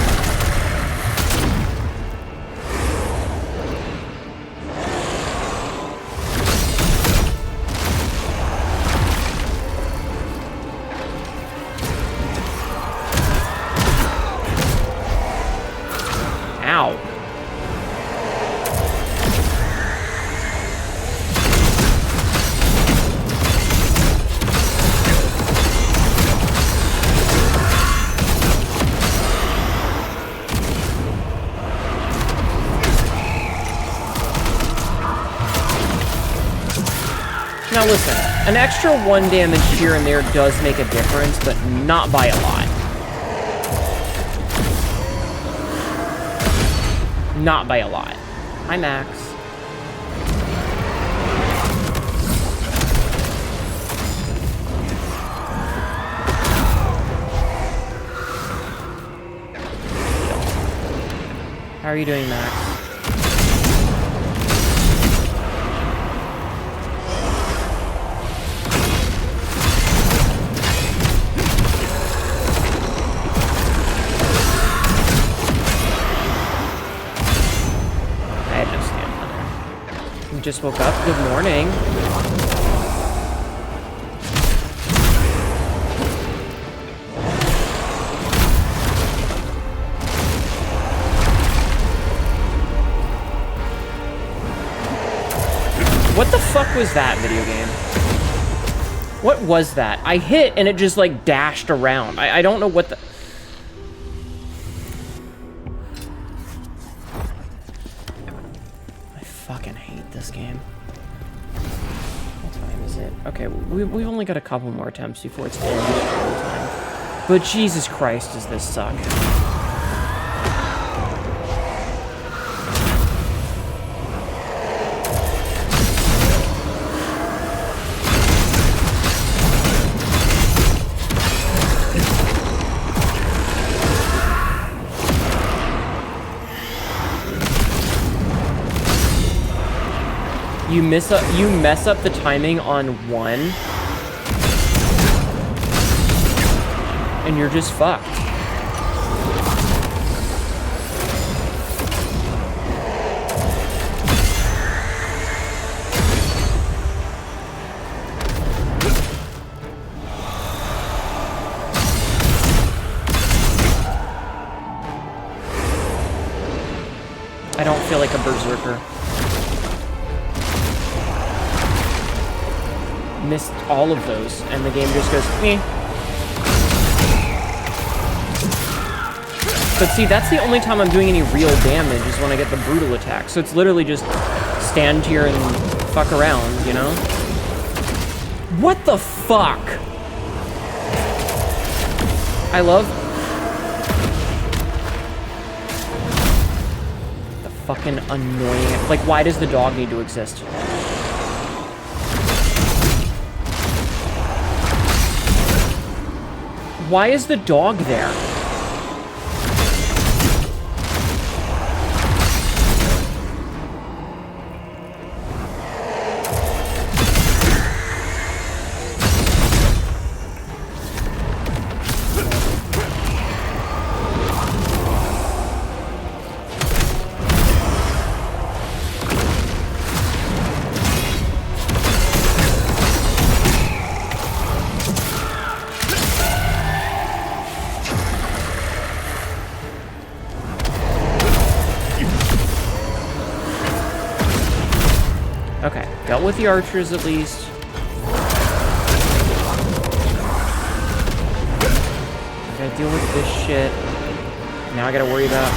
Now listen, an extra 1 damage here and there does make a difference, but not by a lot. Not by a lot. Hi, Max. How are you doing, Max? Just woke up. Good morning. What the fuck was that video game? What was that? I hit and it just like dashed around. I don't know what the... game. What time is it? Okay, we've only got a couple more attempts before it's full time. But Jesus Christ, does this suck. You mess up the timing on 1, and you're just fucked. I don't feel like a berserker. Missed all of those, and the game just goes, meh. But see, that's the only time I'm doing any real damage is when I get the brutal attack. So it's literally just stand here and fuck around, you know? What the fuck? I love... the fucking annoying... Like, why does the dog need to exist? Why is the dog there? Okay, dealt with the archers at least. I gotta deal with this shit. Now I gotta worry about...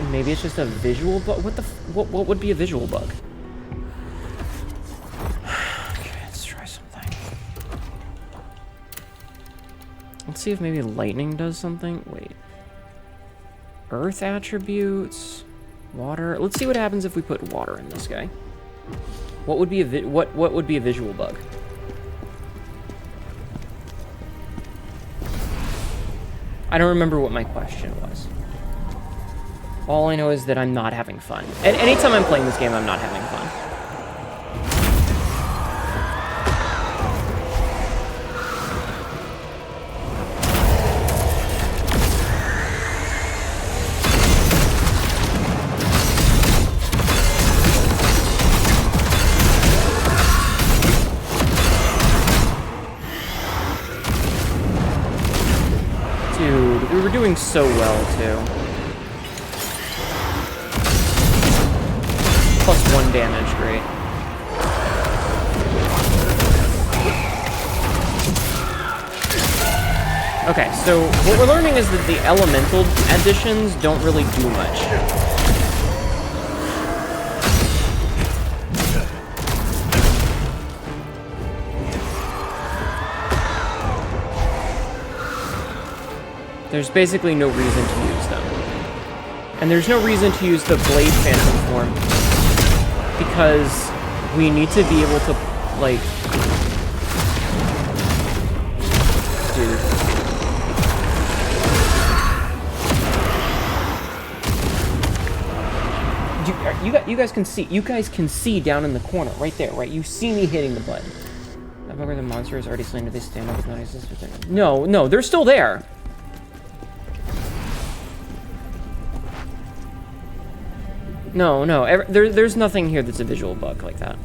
Maybe it's just a visual bug? What the what would be a visual bug? Okay, let's try something. Let's see if maybe lightning does something. Wait. Earth attributes... Water. Let's see what happens if we put water in this guy. What would be a what would be a visual bug? I don't remember what my question was. All I know is that I'm not having fun. And anytime I'm playing this game, I'm not having fun. We were doing so well, too. +1 damage, great. Okay, so what we're learning is that the elemental additions don't really do much. There's basically no reason to use them. And there's no reason to use the Blade Phantom form, because we need to be able to, like... Dude. You guys can see. You guys can see down in the corner, right there, right? You see me hitting the button. That bugger, the monster is already slain. Do they stand up? No, no, they're still there. No, no, there's nothing here that's a visual bug like that.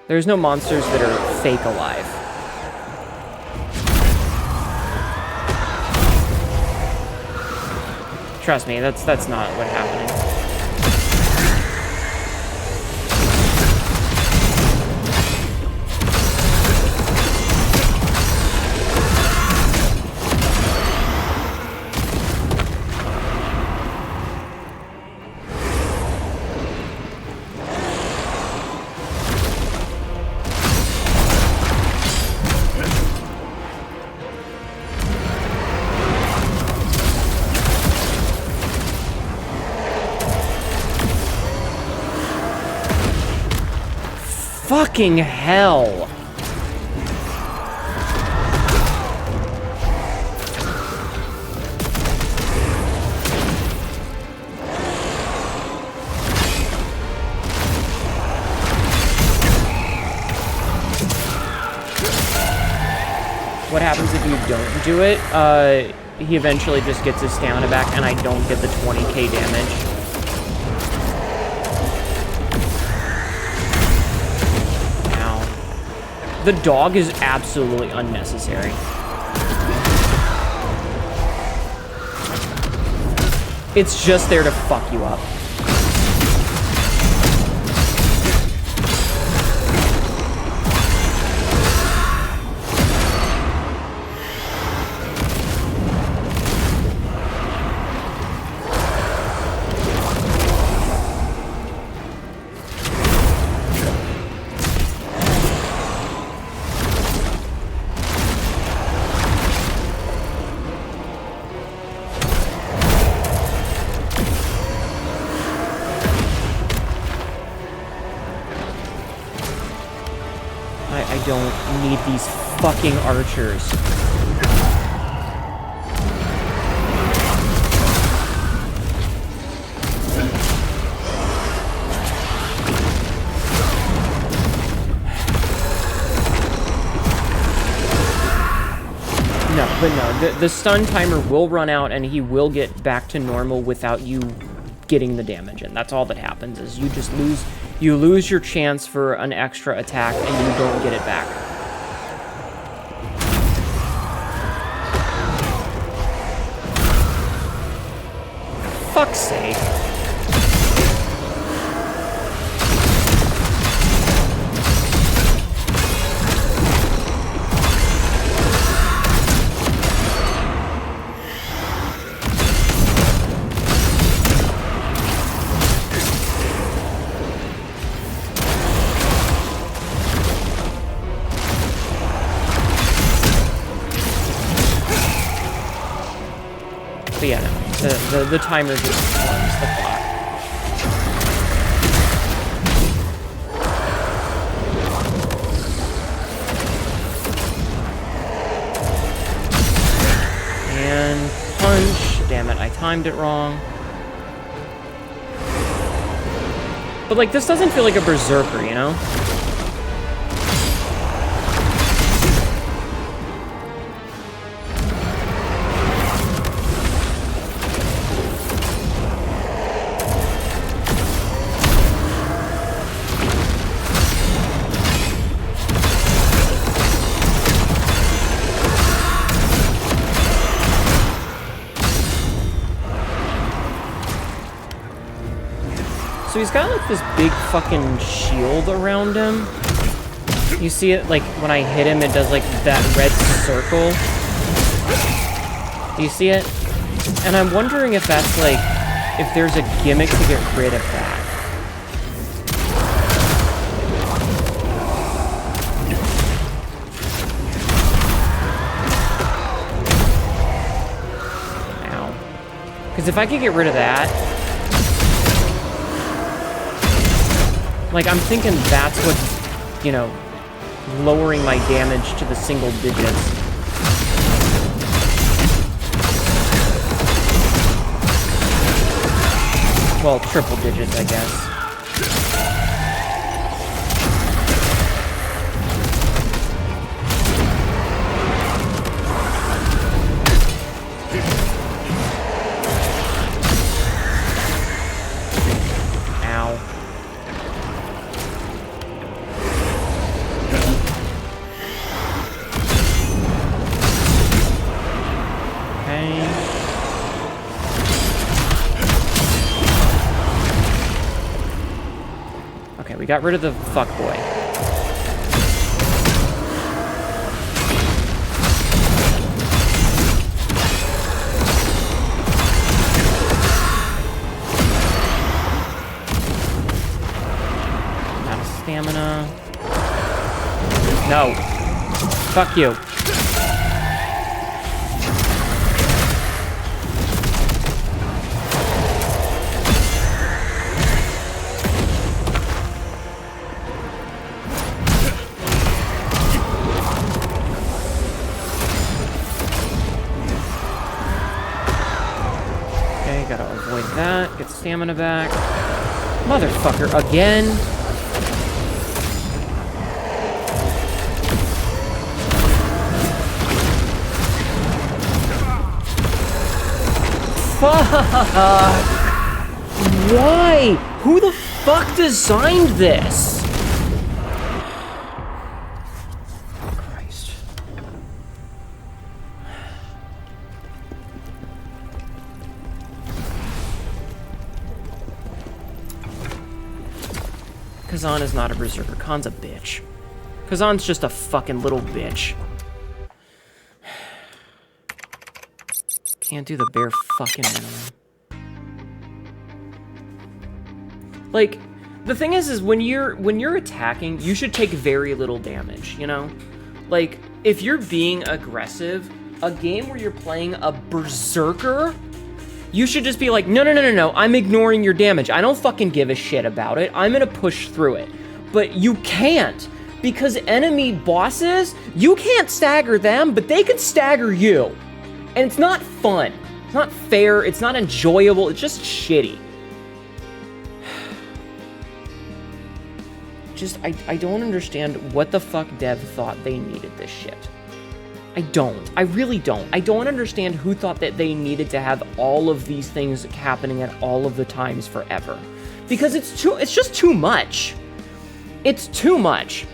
There's no monsters that are fake alive. Trust me, that's not what's happening. Fucking hell. What happens if you don't do it? He eventually just gets his stamina back and I don't get the 20k damage. The dog is absolutely unnecessary. It's just there to fuck you up. I don't need these fucking archers. No, but no, the stun timer will run out and he will get back to normal without you getting the damage in. That's all that happens, is you just lose your chance for an extra attack and you don't get it back. Fuck's sake. But yeah, no, the timer just runs the clock. And punch. Damn it, I timed it wrong. But like, this doesn't feel like a Berserker, you know? So he's got like this big fucking shield around him. You see it, like when I hit him, it does like that red circle. Do you see it? And I'm wondering if that's like, if there's a gimmick to get rid of that. Because if I could get rid of that... Like, I'm thinking that's what, you know, lowering my damage to the single digits. Well, triple digits, I guess. We got rid of the fuckboy. Out of stamina. No. Fuck you. Get stamina back. Motherfucker, again. Fuck! Why? Who the fuck designed this? Khazan is not a berserker. Khan's a bitch. Khazan's just a fucking little bitch. Can't do the bare fucking minimum. Like, the thing is when you're attacking, you should take very little damage, you know? Like, if you're being aggressive, a game where you're playing a berserker, you should just be like, no, I'm ignoring your damage. I don't fucking give a shit about it. I'm gonna push through it. But you can't, because enemy bosses, you can't stagger them, but they can stagger you. And it's not fun. It's not fair. It's not enjoyable. It's just shitty. Just, I don't understand what the fuck dev thought they needed this shit. I don't. I really don't. I don't understand who thought that they needed to have all of these things happening at all of the times forever. Because it's just too much. It's too much.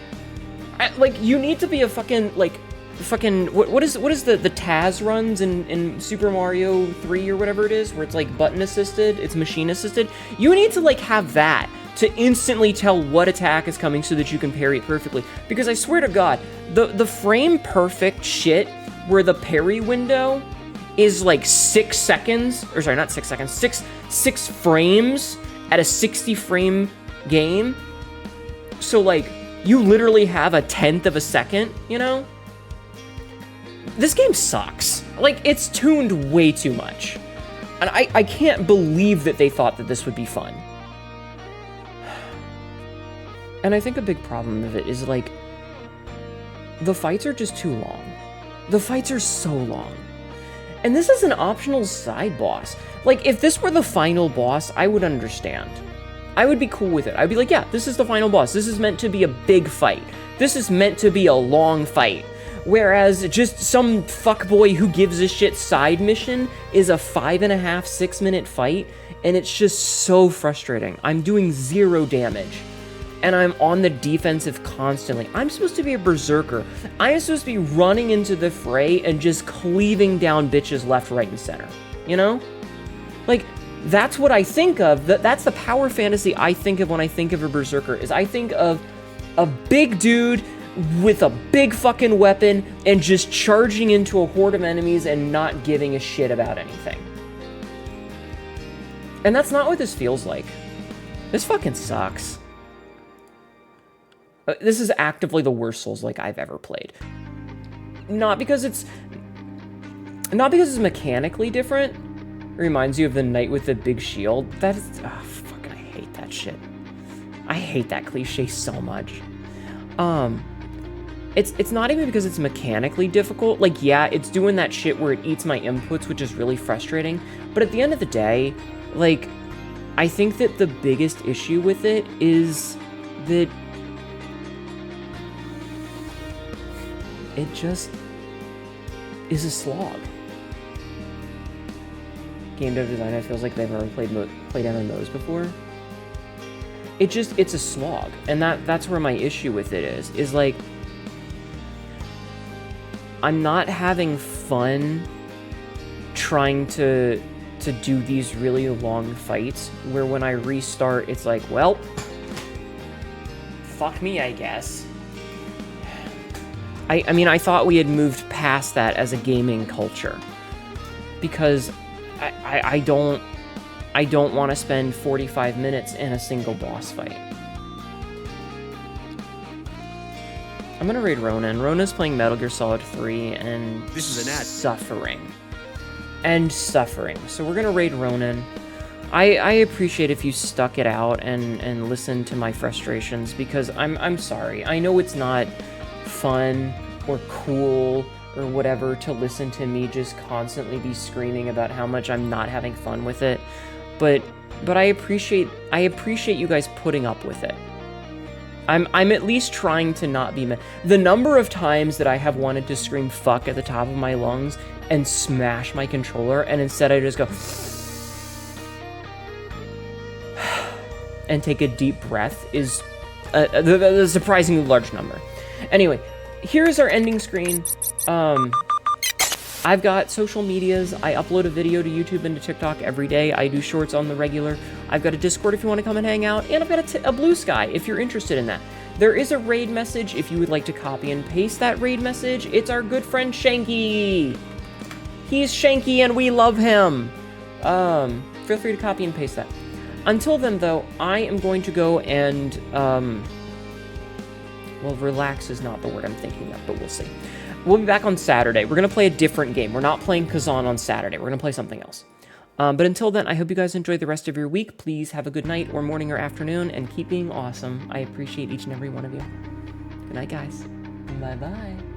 Like, you need to be a fucking, what is the Taz runs in Super Mario 3 or whatever it is, where it's like button assisted, it's machine assisted? You need to like have that to instantly tell what attack is coming so that you can parry it perfectly. Because I swear to God, the frame perfect shit where the parry window is like 6 seconds, or sorry, not 6 seconds, six frames at a 60 frame game. So like, you literally have a 1/10 of a second, you know? This game sucks. Like, it's tuned way too much. And I can't believe that they thought that this would be fun. And I think a big problem of it is, like, the fights are just too long. The fights are so long. And this is an optional side boss. Like, if this were the final boss, I would understand. I would be cool with it. I'd be like, yeah, this is the final boss. This is meant to be a big fight. This is meant to be a long fight. Whereas just some fuckboy who gives a shit side mission is a 5.5, 6 minute fight, and it's just so frustrating. I'm doing 0 damage. And I'm on the defensive constantly. I'm supposed to be a berserker. I am supposed to be running into the fray and just cleaving down bitches left, right, and center. You know? Like, that's what I think of. That's the power fantasy I think of when I think of a berserker, is I think of a big dude with a big fucking weapon and just charging into a horde of enemies and not giving a shit about anything. And that's not what this feels like. This fucking sucks. This is actively the worst Souls-like I've ever played. Not because it's mechanically different, reminds you of the knight with the big shield. That is, oh, fuck, I hate that shit. I hate that cliche so much. It's not even because it's mechanically difficult. Like, yeah, it's doing that shit where it eats my inputs, which is really frustrating. But at the end of the day, like, I think that the biggest issue with it is that it just is a slog. Game dev designer feels like they've never played MMOs before. It's a slog, and that's where my issue with it is like, I'm not having fun trying to do these really long fights where when I restart, it's like, well, fuck me, I guess. I mean, I thought we had moved past that as a gaming culture, because I don't want to spend 45 minutes in a single boss fight. I'm gonna raid Ronan. Ronan's playing Metal Gear Solid 3 and This is an ad. suffering. So we're gonna raid Ronan. I appreciate if you stuck it out and listened to my frustrations, because I'm sorry. I know it's not fun or cool or whatever to listen to me just constantly be screaming about how much I'm not having fun with it, but I appreciate you guys putting up with it. I'm at least trying to not be the number of times that I have wanted to scream fuck at the top of my lungs and smash my controller, and instead I just go and take a deep breath is a surprisingly large number. Anyway, here's our ending screen. I've got social medias. I upload a video to YouTube and to TikTok every day. I do shorts on the regular. I've got a Discord if you want to come and hang out, and I've got a Blue Sky if you're interested in that. There is a raid message if you would like to copy and paste that raid message. It's our good friend Shanky. He's Shanky and we love him. Feel free to copy and paste that. Until then, though, I am going to go and, well, relax is not the word I'm thinking of, but we'll see. We'll be back on Saturday. We're going to play a different game. We're not playing Khazan on Saturday. We're going to play something else. But until then, I hope you guys enjoy the rest of your week. Please have a good night or morning or afternoon, and keep being awesome. I appreciate each and every one of you. Good night, guys. Bye-bye.